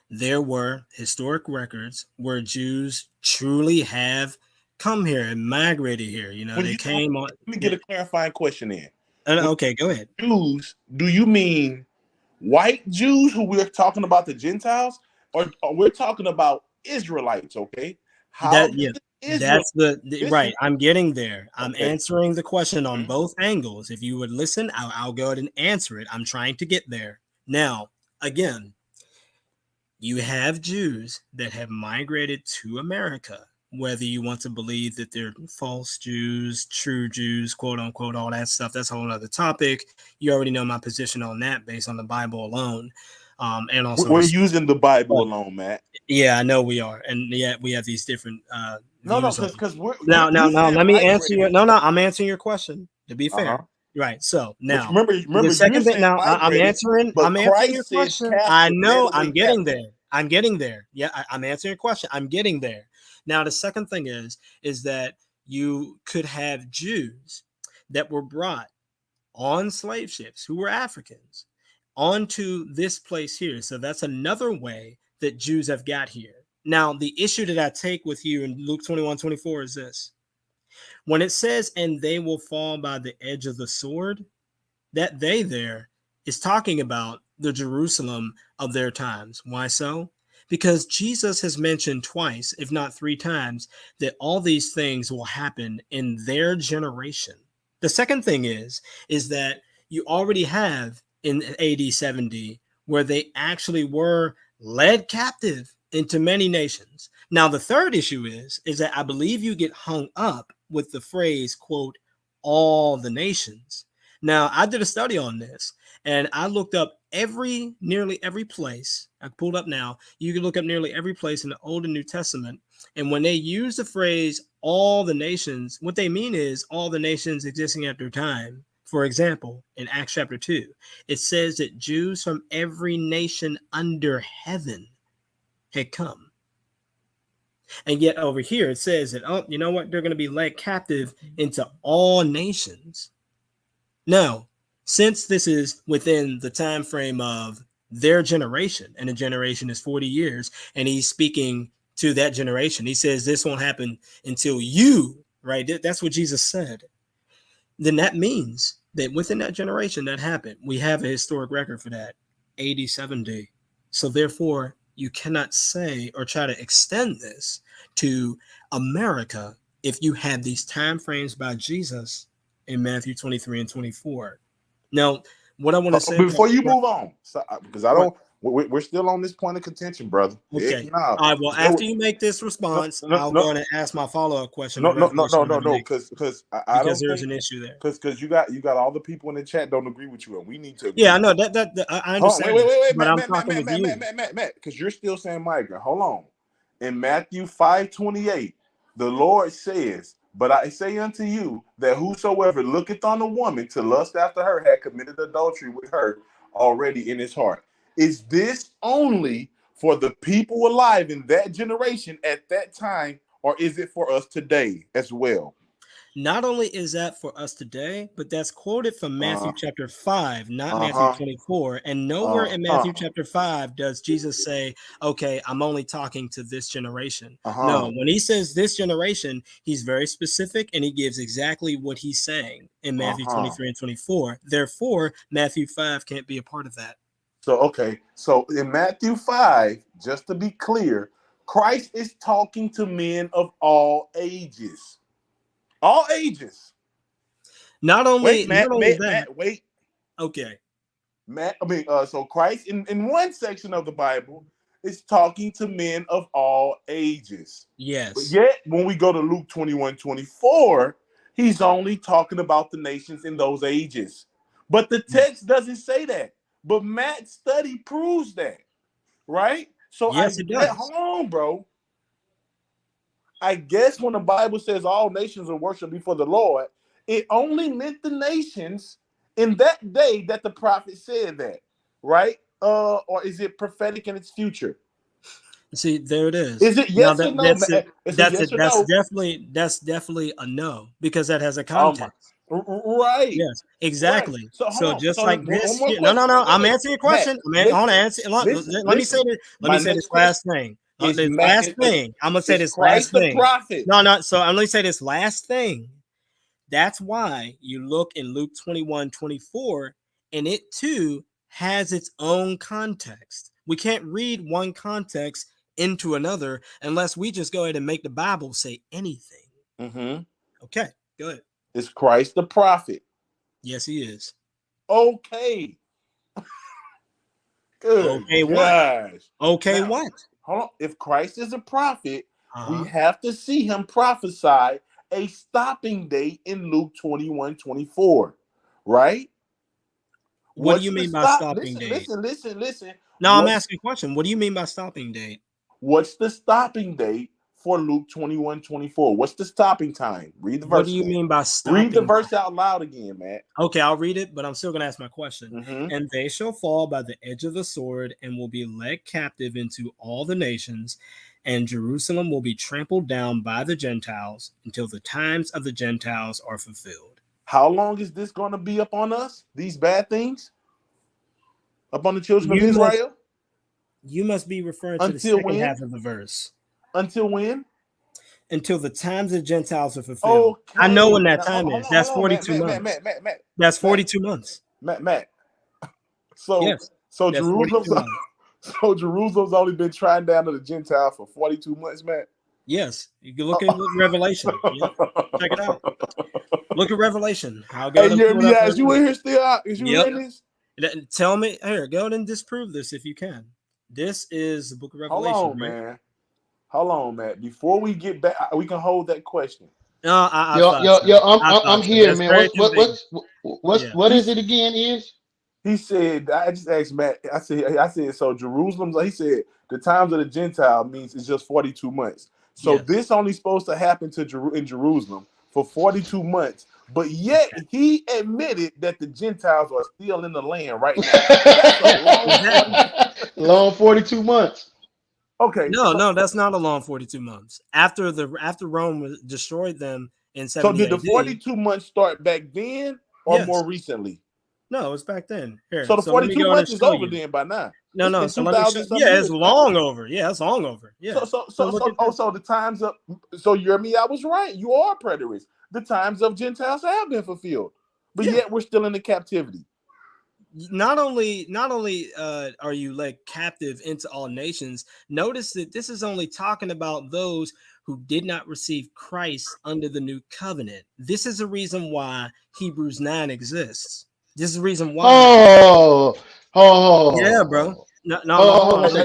There were historic records where Jews truly have come here and migrated here. You know, When they you came on. let me get a clarifying question in. Okay, go ahead. Jews, do you mean white Jews who we're talking about the Gentiles, or we're talking about Israelites? Okay, how Yeah, did Israel? that's right. I'm getting there. I'm Okay, answering the question on both angles. If you would listen, I'll go ahead and answer it. I'm trying to get there. Now, again, you have Jews that have migrated to America, whether you want to believe that they're false Jews, true Jews, quote unquote, all that stuff. That's a whole other topic. You already know my position on that based on the Bible alone. And also, we're using the Bible alone, Matt. yeah, I know we are, and yet we have these different No, views on. because we're Now, you let said me answer your. migrated. No, I'm answering your question. To be Uh-huh. fair, right? So But now, remember, the you're second thing. saying Now, I'm migrated, answering. but I'm answering your Christ said question. I captive, led know. away I'm getting captive. there. I'm getting there. Yeah, I'm answering your question. I'm getting there. Now, the second thing is that you could have Jews that were brought on slave ships who were Africans onto this place here. So that's another way that Jews have got here. Now, the issue that I take with you in Luke 21:24 is this. When it says, and they will fall by the edge of the sword, that they there is talking about the Jerusalem of their times. Why so? Because Jesus has mentioned twice, if not three times, that all these things will happen in their generation. The second thing is that you already have in AD 70 where they actually were led captive into many nations. Now, the third issue is that I believe you get hung up with the phrase, quote, all the nations. Now, I did a study on this and I looked up nearly every place. I pulled up now. You can look up nearly every place in the Old and New Testament. And when they use the phrase all the nations, what they mean is all the nations existing at their time. For example, in Acts chapter 2, it says that Jews from every nation under heaven had come. And yet over here it says that, oh, you know what? They're going to be led captive into all nations. Now, since this is within the time frame of their generation, and a generation is 40 years, and he's speaking to that generation, he says this won't happen until you, right? That's what Jesus said. Then that means that within that generation that happened, we have a historic record for that, 70. So therefore, you cannot say or try to extend this to America if you have these time frames by Jesus in Matthew 23 and 24. Now, what I want to say Before you move on, because I right, don't, we're still on this point of contention, brother. okay. No, All right. Well, after you make this response, no, I'll no, go on and ask my follow-up question, the no, no, no, question no, I'm no, going to no, make, because I because don't there's think an issue there. because you got all the people in the chat don't agree with you, and we need to agree. Yeah, I know that I Hold on, understand, wait, but I'm talking with you. Matt, because you're still saying migrant. Hold on. In Matthew 5:28, the Lord says, "But I say unto you that whosoever looketh on a woman to lust after her had committed adultery with her already in his heart." Is this only for the people alive in that generation at that time, or is it for us today as well? Not only is that for us today, but that's quoted from Matthew chapter 5, not Matthew Uh-huh. 24. And nowhere in Matthew chapter 5 does Jesus say, okay, I'm only talking to this generation. No, when he says this generation, he's very specific and he gives exactly what he's saying in Matthew 23 and 24. Therefore, Matthew 5 can't be a part of that. So, okay. So in Matthew 5, just to be clear, Christ is talking to men of all ages. All ages. Not only, Matt, that. wait. Okay. So Christ in one section of the Bible is talking to men of all ages. Yes. But yet, when we go to Luke 21:24, he's only talking about the nations in those ages. But the text doesn't say that. But Matt's study proves that, right? So yes, it does. Hold on, bro. I guess when the Bible says all nations will worship before the Lord, it only meant the nations in that day that the prophet said that, right? Or is it prophetic in its future? See, there it is. Is it yes or no? That's definitely a no, because that has a context. Right. Yes, exactly. Right. So just like this. No. I'm answering your question. Let me say this. Let me say this last thing. I'm gonna say this last thing. No. So I'm gonna say this last thing. That's why you look in Luke 21:24, and it too has its own context. We can't read one context into another unless we just go ahead and make the Bible say anything. Mm-hmm. Okay, go ahead. Is Christ the prophet? Yes, he is. Okay. Good. Okay, what? Okay, now, what? Hold on. If Christ is a prophet, we have to see him prophesy a stopping date in Luke 21:24, right? What do you mean by stopping date? Listen. No, I'm asking a question. What do you mean by stopping date? What's the stopping date for Luke 21:24? What's the stopping time? Read the verse. What do you mean by stopping? Read the verse out loud again, Matt. Okay, I'll read it, but I'm still going to ask my question. Mm-hmm. And they shall fall by the edge of the sword and will be led captive into all the nations, and Jerusalem will be trampled down by the Gentiles until the times of the Gentiles are fulfilled. How long is this going to be upon us? These bad things? Upon the children of Israel? You must be referring to the second half of the verse. Until when? Until the times of the Gentiles are fulfilled. Okay. I know when that time is. That's 42 months. Matt. That's 42 months. Matt. So, yes, so Jerusalem's only been trying down to the Gentiles for 42 months, Matt? Yes. You can look at Revelation. Yeah. Check it out. Look at Revelation. I'll go you in here still? Is you in this? Tell me. Here, go ahead and disprove this if you can. This is the book of Revelation. Hold on, man. Before we get back, we can hold that question. No, I'm here, man. What is it again? He said, I just asked Matt. I said, so Jerusalem. He said the times of the Gentile means it's just 42 months. So this only supposed to happen in Jerusalem for 42 months. But yet he admitted that the Gentiles are still in the land right now. That's a long 42 months. Okay. No, that's not a long 42 months. After Rome destroyed them in 70 So did the 42 months start back then or more recently? No, it was back then. Here, so the 42 months is over then by now. No. So it's long over. Yeah, it's long over. Yeah. So the times of you hear me? I was right. You are a preterist. The times of Gentiles have been fulfilled, but yet we're still in the captivity. Not only are you led captive into all nations, notice that this is only talking about those who did not receive Christ under the new covenant. This is the reason why Hebrews 9 exists. This is the reason why. Yeah, bro. No,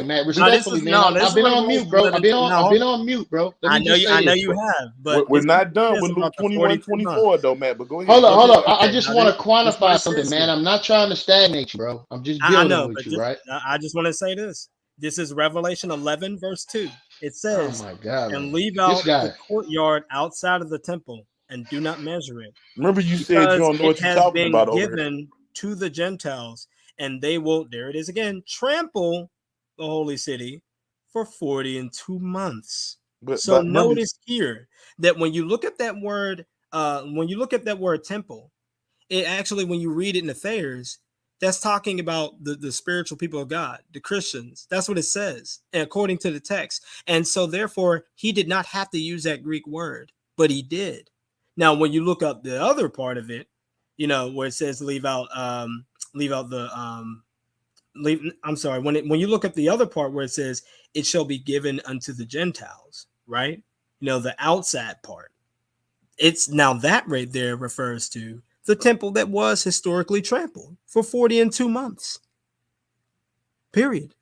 Matt. Respectfully, man. I've been on mute, bro. I've been on mute, bro. I know you have, but we're not done with Luke 21:24, though, Matt. But go ahead. Hold up. I just want to quantify something, man. I'm not trying to stagnate you, bro. I'm just building with you, right? I just want to say this. This is Revelation 11, verse 2. It says, "Oh my God, and leave out the courtyard outside of the temple, and do not measure it." Remember, you said you don't know what you're talking about over here. Given to the Gentiles, and they will, there it is again, trample the holy city for 42 months. So notice here that when you look at that word when you look at that word temple, it actually, when you read it in Affairs, that's talking about the spiritual people of God, the Christians. That's what it says, according to the text. And so therefore, he did not have to use that Greek word, but he did. Now, when you look up the other part of it, where it says leave out the I'm sorry, when you look at the other part where it says it shall be given unto the Gentiles, right? The outside part. It's now that right there refers to the temple that was historically trampled for 40 and 2 months. Period.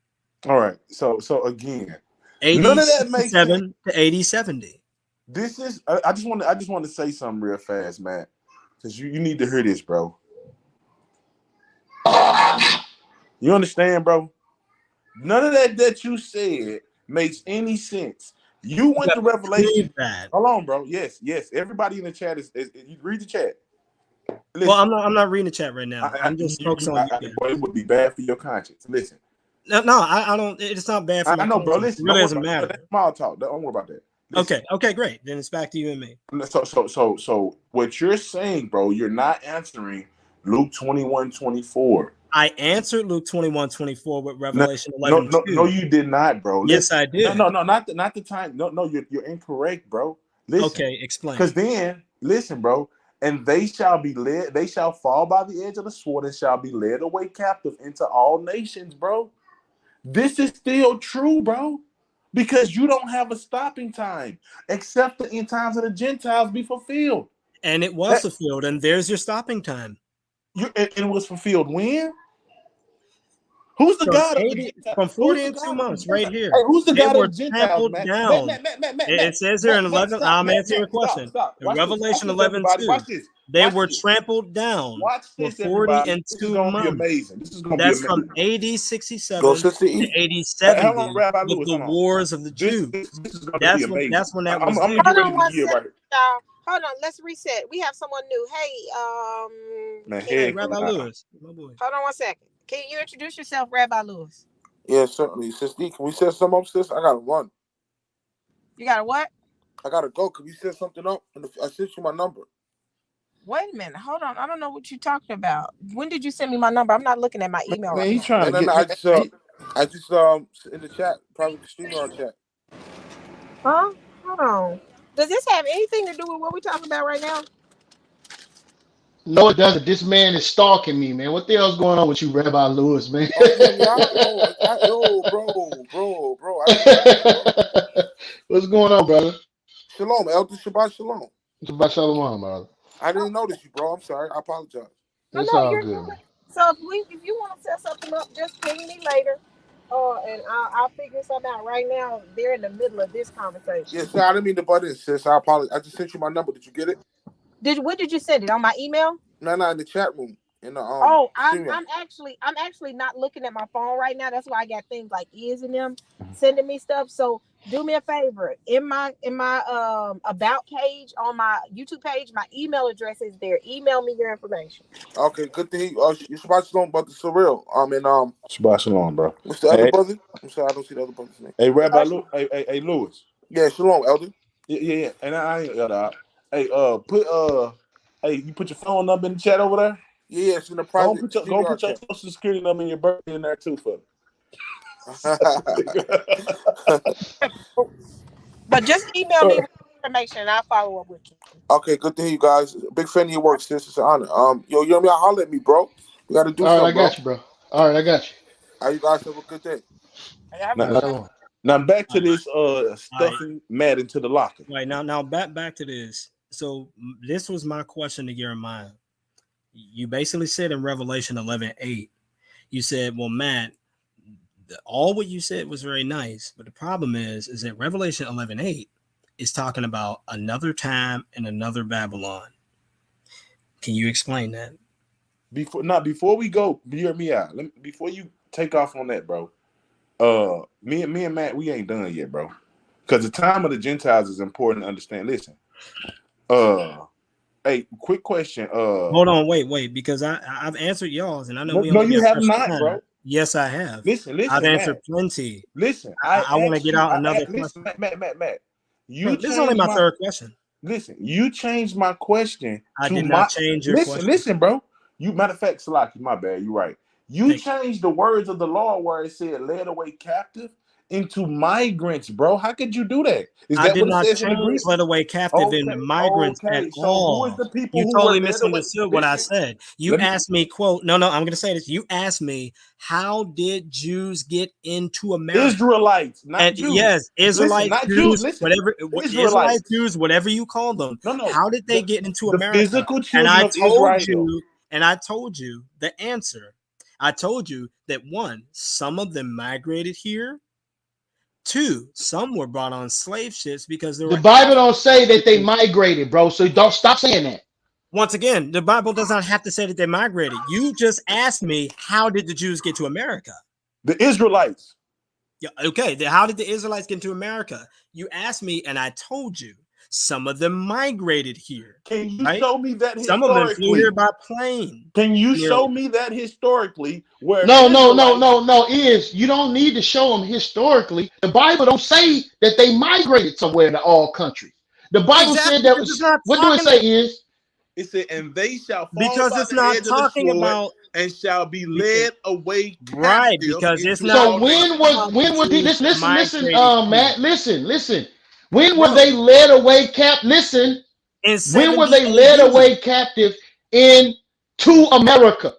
All right. So again, 80, none of that makes sense. to 80, 70. This is I just want to say something real fast, Matt, because you need to hear this, bro. You understand, bro? None of that you said makes any sense. You went to Revelation. Hold on, bro. Yes. Everybody in the chat is you read the chat. Listen, well, I'm not reading the chat right now. I'm just focused on you. It would be bad for your conscience. Listen. No, I don't. It's not bad for my conscience. Bro. Listen, it really doesn't matter. That's small talk. Don't worry about that. Listen. Okay, great. Then it's back to you and me. So what you're saying, bro, you're not answering Luke 21:24. I answered Luke 21:24 with Revelation 11. No, you did not, bro. Yes, I did. No, not the time. No, you're incorrect, bro. Listen. Okay, explain. Because then, listen, bro, and they shall fall by the edge of the sword and shall be led away captive into all nations, bro. This is still true, bro. Because you don't have a stopping time, except the end times of the Gentiles be fulfilled. And it was fulfilled, and there's your stopping time. It was fulfilled when? Who's the God of the Gentiles? From 40 and 2 months, right here. Hey, who's the God of the Gentiles, man? It says here in 11, I'm answering your question. In Revelation 11:2, they were trampled down for 40 and 2 months. Amazing. This is going to be amazing. That's from AD 67 to AD 70 with the wars of the Jews. That's when that was. Hold on, let's reset. We have someone new. Hey, Rabbi Lewis. My boy. Hold on one second. Can you introduce yourself, Rabbi Lewis? Yeah, certainly. Sis D, can we set something up, sis? I gotta run. You gotta what? I gotta go. Can we set something up? I sent you my number. Wait a minute. Hold on. I don't know what you're talking about. When did you send me my number? I'm not looking at my email. Man, he's trying to get. I just in the chat, probably the streamer chat. Huh? Hold on. Does this have anything to do with what we're talking about right now? No, it doesn't. This man is stalking me, man. What the hell's going on with you, Rabbi Lewis, man? Bro. What's going on, brother? Shalom, Elder. Shabbat shalom. Shabbat shalom, brother. I didn't notice you, bro. I'm sorry. I apologize. It's all good. Man. So if you want to set something up, just ping me later. And I'll figure something out. Right now, they're in the middle of this conversation. Yes, I didn't mean to butt in, sis. I apologize. I just sent you my number. Did you get it? When did you send it? On my email? No, in the chat room. In the I'm actually not looking at my phone right now. That's why I got things like ears in them sending me stuff. So do me a favor. In my about page on my YouTube page, my email address is there. Email me your information. Okay, good to hear you. You Shabbat shalom, Brother Sosoreal. Shabbat shalom, bro. What's the other brother? I'm sorry, I don't see the other brother's name. Hey, Rabbi hey, Lewis. Yeah, shalom, Elder. Yeah. And I ain't Elder. Hey, you put your phone number in the chat over there? Yeah, it's in the private. Go put your social security number and your birthday in there too for me. But just email me information and I'll follow up with you. Okay, good to hear you guys. Big fan of your work, sis. It's an honor. Yo, you know me, holler at me, bro. We gotta do something. All right, I got you, bro. All right, I got you. All right, you guys have a good day. Now back to this stuffing Matt into the locker. Right now back to this. So this was my question to Jeremiah. You basically said in Revelation 11:8, you said, well, Matt, all what you said was very nice, but the problem is that Revelation 11:8 is talking about another time and another Babylon. Can you explain that? Before we go, hear me out. Before you take off on that, bro. Me and Matt, we ain't done yet, bro. Because the time of the Gentiles is important to understand. Listen. Hey, quick question. Hold on, wait, because I've answered y'all's, and I know you have not, bro. Yes, I have. Listen, I've answered plenty. Listen, I want to get out another question. Matt. This is only my third question. Listen, you changed my question I to did my. not change your Listen, question. listen, bro. You matter of fact, Salaki, my bad. You're right. You Thank changed the words of the law where it said "led away captive" into migrants, bro. How could you do that? Is I that did what it not says in the change Greek? led away captive into Okay, migrants at okay. So who is all. the people You who were totally led away? misunderstood what I Listen, said. You let me. asked me, quote, no, I'm going to say this. You asked me, how did Jews get into America? Israelites, not And Jews. yes, Listen, Israelite not Jews. Jews, Listen, Israelite Israelites. Jews, whatever you call them, No. how did they get into The America? physical And children I of told Israel. you the answer. I told you that one, some of them migrated here. Two, some were brought on slave ships because there The were Bible don't say that they migrated, bro. So don't stop saying that. once again, the Bible does not have to say that they migrated. You just asked me, how did the Jews get to America? The Israelites. Yeah, okay. How did the Israelites get into America? You asked me, and I told you some of them migrated here. Can you Right? show me that Some of them flew historically? here by plane. Can you show me that historically? Where No, Israelites? Is you don't need to show them historically. The Bible don't say that they migrated somewhere to all countries. The Bible said Exactly, that. because it's not What do it talking say? Is It said, and they shall fall because by it's the not edge of the talking sword about and shall be led away right, captive because it's into not so. all talking When nations. was about the Jews listen, migrated here. Matt, listen. When were Bro, they led away Listen, in when were 70 they led AD. away captive into America?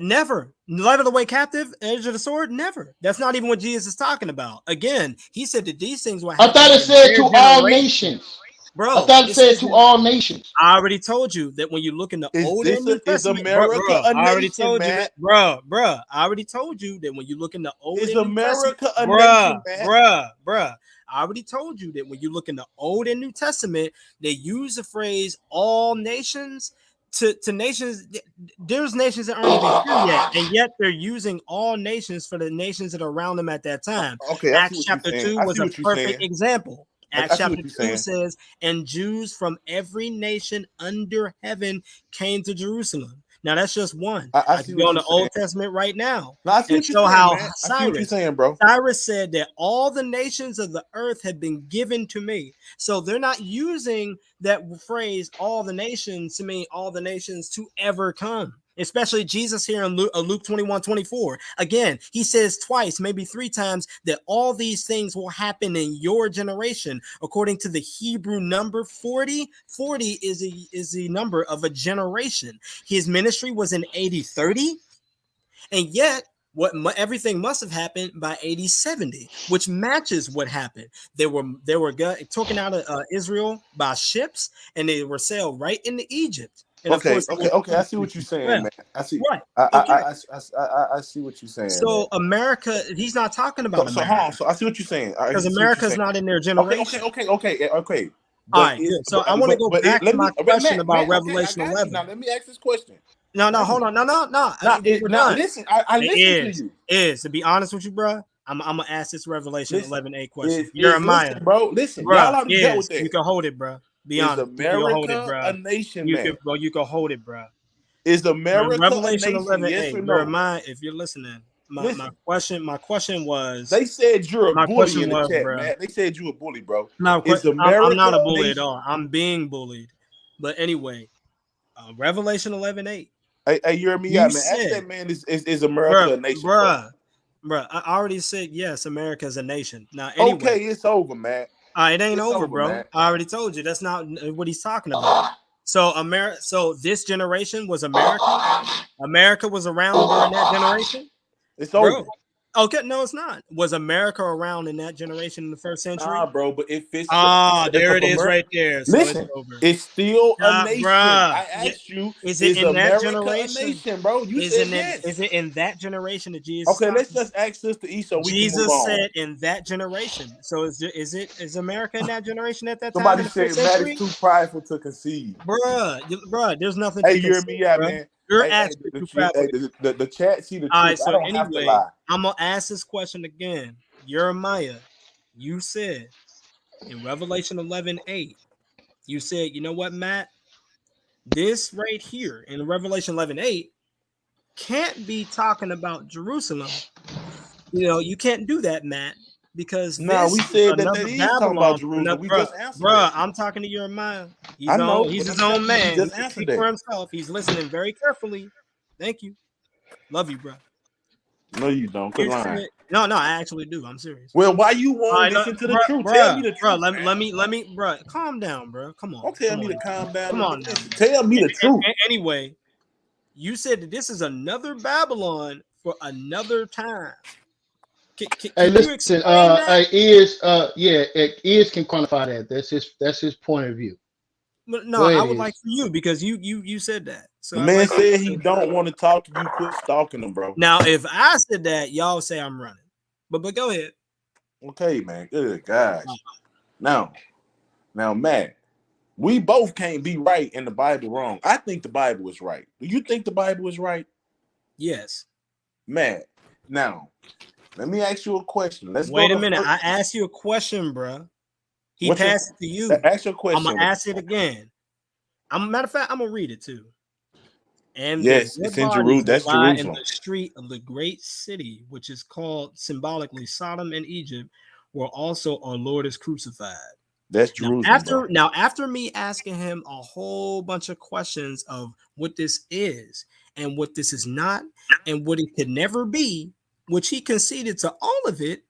Never. Led of the way captive, edge of the sword, never. That's not even what Jesus is talking about. Again, he said that these things will I thought happen it in said their to all generation. nations. I Bro, thought it it said says to in, all nations. I already told you that when you look in the Old and New Is Testament, America a I already nation, told you that, Matt? I already told you that when you look in the Old Is and New Testament, America a nation, Matt? I already told you that when you look in the Old and New Testament, they use the phrase all nations to nations. There's nations that aren't even here yet, and yet they're using all nations for the nations that are around them at that time. Okay, I see Acts what you're chapter saying. 2 I was see a what you're perfect saying. example. I Acts see chapter what you're 2 saying. says, and Jews from every nation under heaven came to Jerusalem. Now that's just one. I I see can go what in you're the saying. Old Testament right now No, I see and what you're show saying, how Matt. I see what you're saying, bro. Cyrus said that all the nations of the earth have been given to me. So they're not using that phrase, all the nations, to mean all the nations to ever come. Especially Jesus here in Luke 21:24. Again, he says twice, maybe three times, that all these things will happen in your generation. According to the Hebrew number 40, 40 is the number of a generation. His ministry was in 80-30. And yet, everything must have happened by 80-70, which matches what happened. They were taken out of Israel by ships, and they were sailed right into Egypt. And of Okay, course, okay. I see what you're saying, man. I see. right. Okay. I see what you're saying, man. So America, he's not talking about So hold America on. So I see what you're saying. I because see what you're America's saying. not in their Okay, generation. okay. All But right, is good. So I want to go back to let my me okay, question about Okay, I Revelation got you. 11. Now let me ask this question. No, Let me. hold on. No. We're Now done. listen. I listen to It you. is to be honest with you, bro. I'm gonna ask this Revelation Listen. 11:8 question. Listen, Jeremiah, bro. Listen, bro, y'all already dealt with you that. can hold it, bro. Be Is honest, you can hold it, America bro. a nation, You man? can, bro. You can hold it, bro. Is America a Revelation nation? Yes 11:8. or no? Jeremiah, if you're listening, my Listen. question was, They said you're a my bully question in the was, chat, bro. man. They said you a bully, bro. No, Is I'm America not a a bully at nation? all. I'm being bullied. But anyway, Revelation 11:8. Hey, you hear me You out, man. Ask said, that man, is America bruh, a nation, bro? bruh, bruh. I already said yes. America is a nation. Now, anyway. Okay, it's over, man. It ain't It's over, over, bro. man. I already told you that's not what he's talking about. So so this generation was America. America was around during that generation, It's bro. over. Okay, no, it's not. Was America around in that generation in the first Nah, century? bro, but if There it is America, right there. So it's listen, over. it's still a nation. Bruh. I asked you, Is it is in that America a generation? nation, bro? You said yes. Is it in that generation that Jesus is Okay, let's talking? just ask Sister E so we can move Jesus on. said in that generation. So is America in that generation at that time Somebody in the first said Matt is century? too prideful to concede. Bruh, there's nothing Hey, to you hear consider, me out, bruh. man? You're Hey, actually too prideful. the chat see the All truth. right, I so don't have to anyway, lie. I'm gonna ask this question again. Jeremiah, you said in Revelation 11:8, you said, you know what, Matt? This right here in Revelation 11:8 can't be talking about Jerusalem. You know, you can't do that, Matt, because Now this we is said that another is talking about Babylon. Jerusalem. We Bruh, just answered bruh, that. I'm talking to Jeremiah. I know, He's but his I'm own telling you, man. we He just can answered speak for that. himself. He's listening very carefully. Thank you. Love you, bro. No, you don't. Quit lying. No, I actually do. I'm serious. Well, why you won't All right, listen to the bruh, truth? bruh, Tell me the bruh, truth. let me, bruh, calm down, bro. Come on. Don't tell come me on to now. calm down. Come on now. Listen, tell me the truth. Anyway, you said that this is another Babylon for another time. Can Hey, you listen, explain that? Is can quantify that. That's his point of view. No, Go I ahead, would like Is. for you because you said that. So The I man like said he don't want to talk to you. Quit stalking him, bro. now. If I said that, y'all say I'm running. But go ahead. Okay, man. Good gosh. Now, Matt, we both can't be right and the Bible wrong. I think the Bible is right. Do you think the Bible is right? Yes. Matt, now, let me ask you a question. Wait a minute. I asked you a question, bro. He passed it to you. Ask your question. I'm gonna ask it again. Matter of fact, I'm gonna read it too. And yes, their it's in bodies Jerusalem. That's lie in Jerusalem. the street of the great city, which is called symbolically Sodom and Egypt, where also our Lord is crucified. That's Jerusalem. Now, after me asking him a whole bunch of questions of what this is and what this is not, and what it could never be, which he conceded to all of it,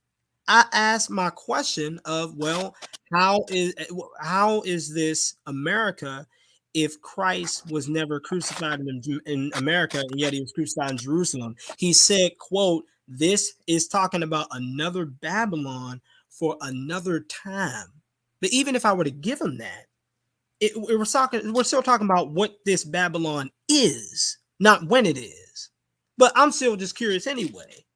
I asked my question of, well, how is this America if Christ was never crucified in America and yet he was crucified in Jerusalem? He said, quote, this is talking about another Babylon for another time. But even if I were to give him that, we're still talking about what this Babylon is, not when it is. But I'm still just curious anyway.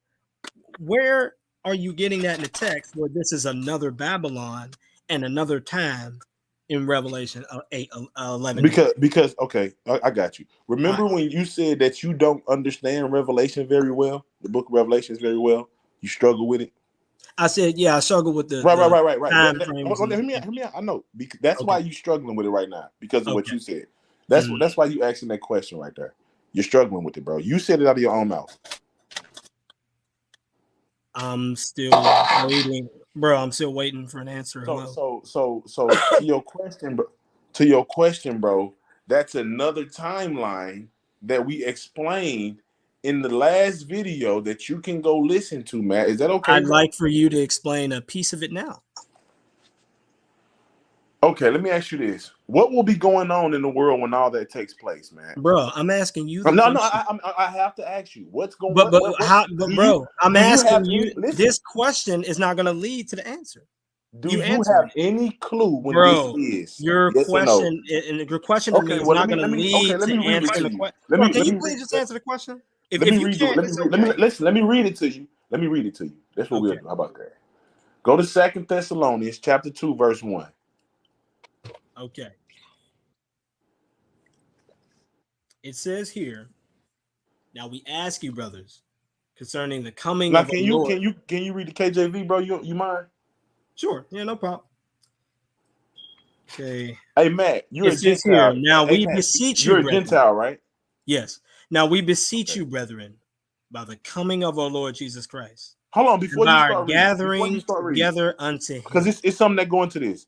Where are you getting that in the text where this is another Babylon and another time in Revelation 8:11? Because okay, I got you. Remember when you said that you don't understand Revelation very well, the book of Revelations very well? You struggle with it. I said, yeah, I struggle with the right. time frames. Hear me out. I know because that's why you're struggling with it right now because of what you said. That's why you asking that question right there. You're struggling with it, bro. You said it out of your own mouth. I'm still waiting, bro. I'm still waiting for an answer. So to your question, bro, that's another timeline that we explained in the last video that you can go listen to, Matt. Is that okay? I'd like for you to explain a piece of it now. Okay, let me ask you this: what will be going on in the world when all that takes place, man? Bro, I'm asking you. I have to ask you what's going. I'm asking you. This question is not going to lead to the answer. Do you have any clue when this is? Your question and your question to me is not going to lead to answering the question. Can you please just answer the question? If you can't, it's okay. Let me read it to you. That's what we'll do. How about that? Go to 2 Thessalonians chapter 2, verse 1. Okay. It says here. Now we ask you, brothers, concerning the coming of the Lord. Can you read the KJV, bro? You mind? Sure. Yeah, no problem. Okay. Hey, Matt, you're a Gentile. Here. Now we beseech you, you're a Gentile, right? Yes. Now we beseech you, brethren, by the coming of our Lord Jesus Christ. Hold on, before you start gathering together unto him. Because it's something that go into this.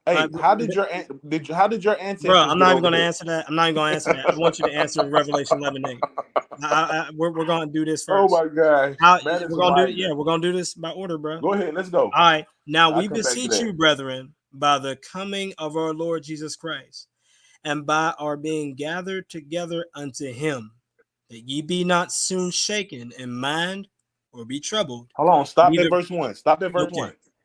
Hey, how did your ancestors? Bro, I'm not even going to answer that. I want you to answer Revelation 11:8. We're going to do this first. Oh my God. We're going to do this by order, bro. Go ahead, let's go. All right. Now we beseech you, brethren, by the coming of our Lord Jesus Christ, and by our being gathered together unto him, that ye be not soon shaken in mind or be troubled. Hold on, stop at verse 1.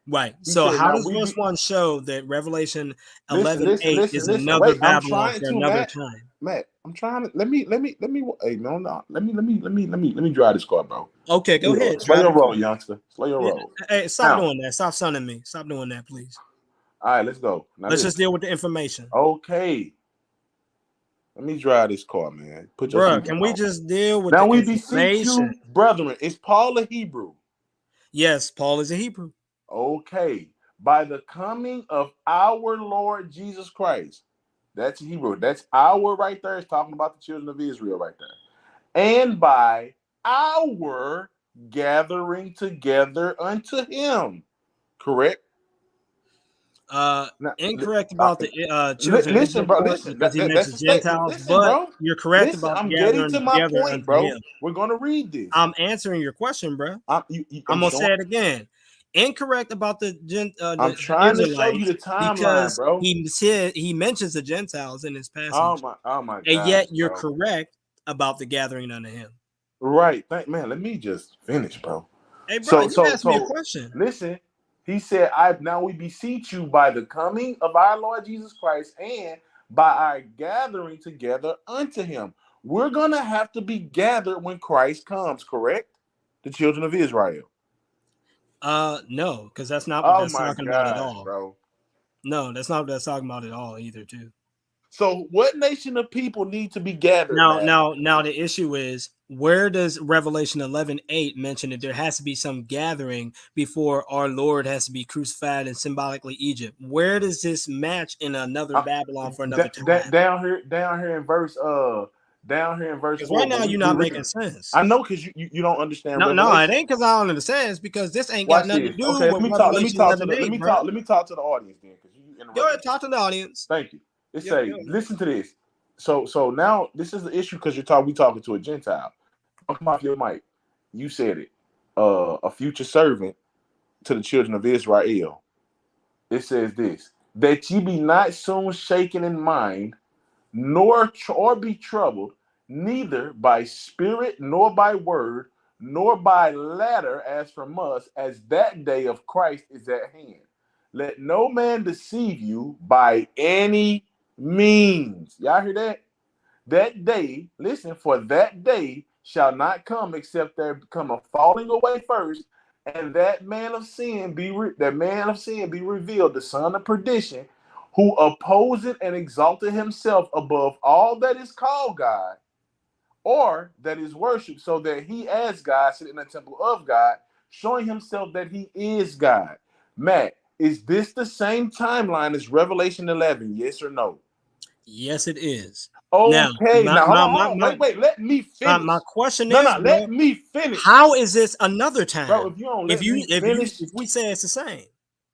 Right. So how does verse 1 show that Revelation 11:8 is another Babylon for another time? Matt, I'm trying to let me hey no. Let me drive this car, bro. Okay, go ahead. Slow your roll, youngster. Slow your roll. Hey, stop doing that. Stop sunning me. Stop doing that, please. All right, let's go. Now let's just deal with the information. Okay. Let me drive this car, man. Can we just deal with now? We beseech you, brethren. Is Paul a Hebrew? Yes, Paul is a Hebrew. Okay. By the coming of our Lord Jesus Christ. That's Hebrew. That's our right there. It's talking about the children of Israel right there. And by our gathering together unto him. Correct? Now, Incorrect about the children of listen, bro. Israel Listen, because he that's mentions the statement. Gentiles, Listen, but bro. you're correct Listen, about I'm getting gathering to my together point, unto bro. him. We're gonna read this. I'm answering your question, bro. I'm gonna say it again. Incorrect about the I'm trying to show you Israelites the timeline, because bro. he mentions the Gentiles in his passage. Oh my and God, yet you're bro. correct about the gathering unto him. Right, man. Let me just finish, bro. Hey, bro, you asked me a question. Listen, he said, we beseech you by the coming of our Lord Jesus Christ and by our gathering together unto him. We're gonna have to be gathered when Christ comes, correct? The children of Israel. No, because that's not what that's talking about at God, all, bro. No, that's not what that's talking about at all either, too. So, what nation of people need to be gathered? Now, the issue is, where does Revelation 11:8 mention that there has to be some gathering before our Lord has to be crucified and symbolically Egypt? Where does this match in another Babylon for another time? Down here in verse Because 4. right now you're not making sense. I know because you don't understand. No, it ain't because I don't understand. It's because this ain't got nothing to do Okay, with Revelation 11:8. Let me talk to the audience then, because you interrupted. Go ahead, talk to the audience. Thank you. Listen to this. So now this is the issue because we talking to a Gentile. Don't come off your mic. You said it. A future servant to the children of Israel. It says this: that ye be not soon shaken in mind, nor be troubled, neither by spirit, nor by word, nor by letter, as from us, as that day of Christ is at hand. Let no man deceive you by any means. Y'all hear that? That day, listen, for that day shall not come except there come a falling away first, and that man of sin be revealed, the son of perdition, who opposeth and exalted himself above all that is called God, or that is worshipped, so that he as God sit in the temple of God, showing himself that he is God. Matt, is this the same timeline as Revelation 11? Yes or no? Yes, it is. Okay, now hold on. Wait, let me finish. My question is, bro, let me finish. How is this another time? Bro, if you don't let me finish, if we say it's the same.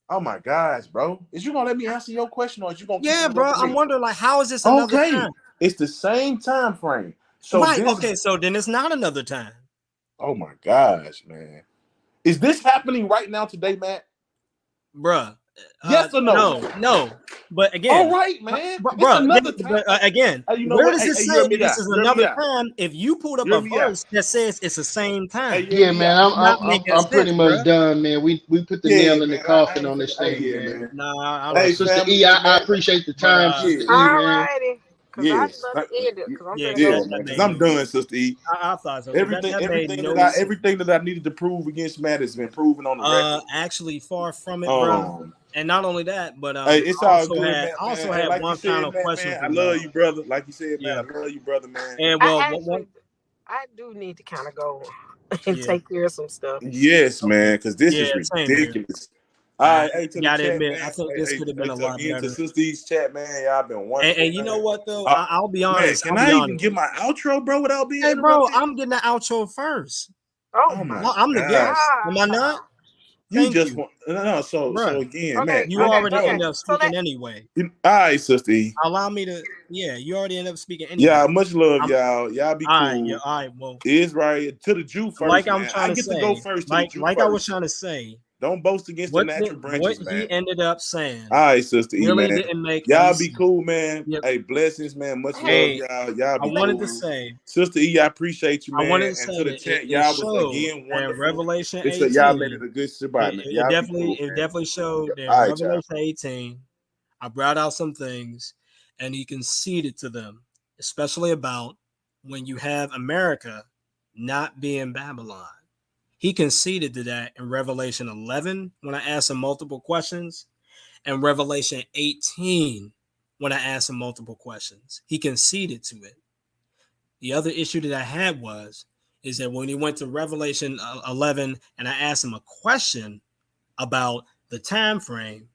Oh my gosh, bro. Is you gonna let me answer your question, or is you gonna keep bro? I'm wondering, like, how is this another time? It's the same time frame. So right, okay, so then it's not another time. Oh my gosh, man. Is this happening right now today, Matt? Bruh. Yes or no? No. But again, all right, man. Again, where does it say that this is another time? If you pulled up a verse that says it's the same time, yeah, man, I'm pretty much done, man. We put the nail in the coffin on this thing, man. Nah, Sister E, I appreciate the time, Sister E, man. Because I'm done, Sister E. I thought so. Everything that I needed to prove against Matt has been proven on the record. Actually, far from it, bro. And not only that, but it's all good, man. I also had like one final question. I love you, brother. Like you said, man, I love you, brother, man. And I do need to kind of go and take care of some stuff. Yes, man, because this is ridiculous. All right, hey, to the chat, admit, man. I think this could have been a lot better. To Sister's chat, man, y'all been wonderful. And you know what though? I'll be honest. Man, can I even get my outro, bro, without being interrupted? Bro, I'm getting the outro first. Oh my God. I'm the guest. Am I not? So again, man, you already end up speaking anyway. All right, Sister E. Allow me to. Yeah, you already end up speaking anyway. Yeah, much love, y'all. Y'all be cool. All right, well, Israel to the Jew first. Like I'm trying to go first. Like I was trying to say. Don't boast against the natural branches, what man. He ended up saying. All right, Sister E, really man. Didn't make y'all be cool, man. Yep. Hey, blessings, man. Much love, y'all. Y'all be I wanted to say, Sister E, I appreciate you, man. I wanted to say to the chat, y'all was again wonderful. Revelation 18, y'all made it a good Shabbat, man. It definitely showed that in Revelation 18, I brought out some things, and he conceded to them, especially about when you have America not being Babylon. He conceded to that in Revelation 11 when I asked him multiple questions, and Revelation 18 when I asked him multiple questions. He conceded to it. The other issue that I had is that when he went to Revelation 11 and I asked him a question about the time frame,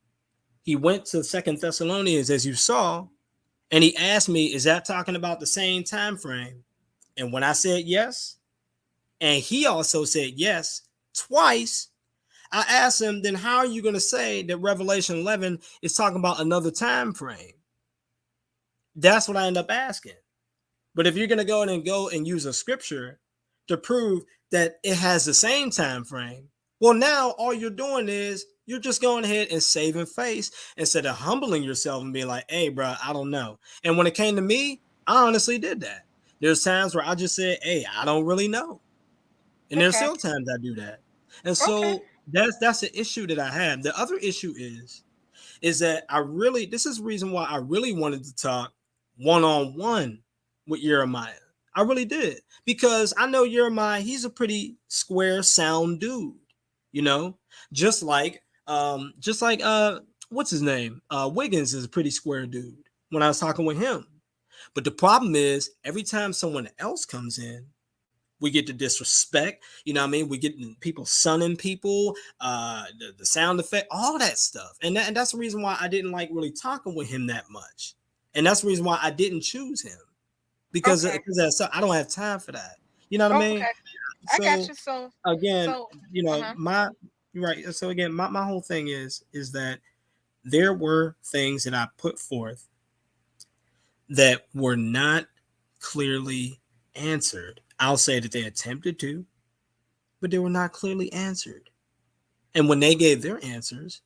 he went to 2 Thessalonians, as you saw, and he asked me, is that talking about the same time frame? And when I said yes, And he also said yes twice. I asked him, then how are you going to say that Revelation 11 is talking about another time frame? That's what I end up asking. But if you're going to go and use a scripture to prove that it has the same time frame, well, now all you're doing is you're just going ahead and saving face instead of humbling yourself and being like, hey, bro, I don't know. And when it came to me, I honestly did that. There's times where I just said, hey, I don't really know. And there's still times I do that. And so that's the issue that I have. The other issue is that this is the reason why I really wanted to talk one-on-one with Jeremiah. I really did, because I know Jeremiah, he's a pretty square, sound dude, you know, just like what's his name? Wiggins is a pretty square dude when I was talking with him. But the problem is every time someone else comes in, we get the disrespect, you know what I mean? We get people sunning people, the sound effect, all that stuff. And that's the reason why I didn't like really talking with him that much. And that's the reason why I didn't choose him. Because I don't have time for that. You know what I mean? Okay. So, I got you. So again, you know, right. So again, my whole thing is that there were things that I put forth that were not clearly answered. I'll say that they attempted to, but they were not clearly answered. And when they gave their answers,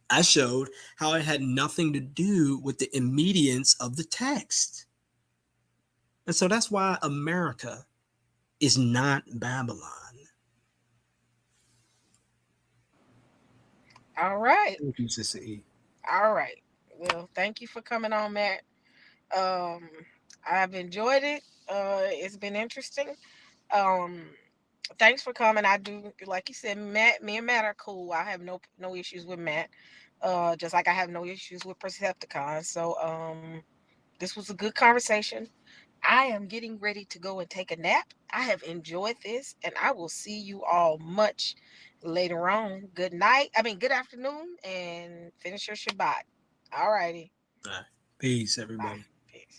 I showed how it had nothing to do with the immediance of the text. And so that's why America is not Babylon. All right. Thank you, Sister E. All right. Well, thank you for coming on, Matt. I've enjoyed it. It's been interesting. Um, Thanks for coming. I do, like you said, me and Matt are cool. I have no issues with Matt. Just like I have no issues with Percepticons. So this was a good conversation. I am getting ready to go and take a nap. I have enjoyed this, and I will see you all much later on. Good night. Good afternoon, and finish your Shabbat. All righty. All right. Peace, everybody. Bye.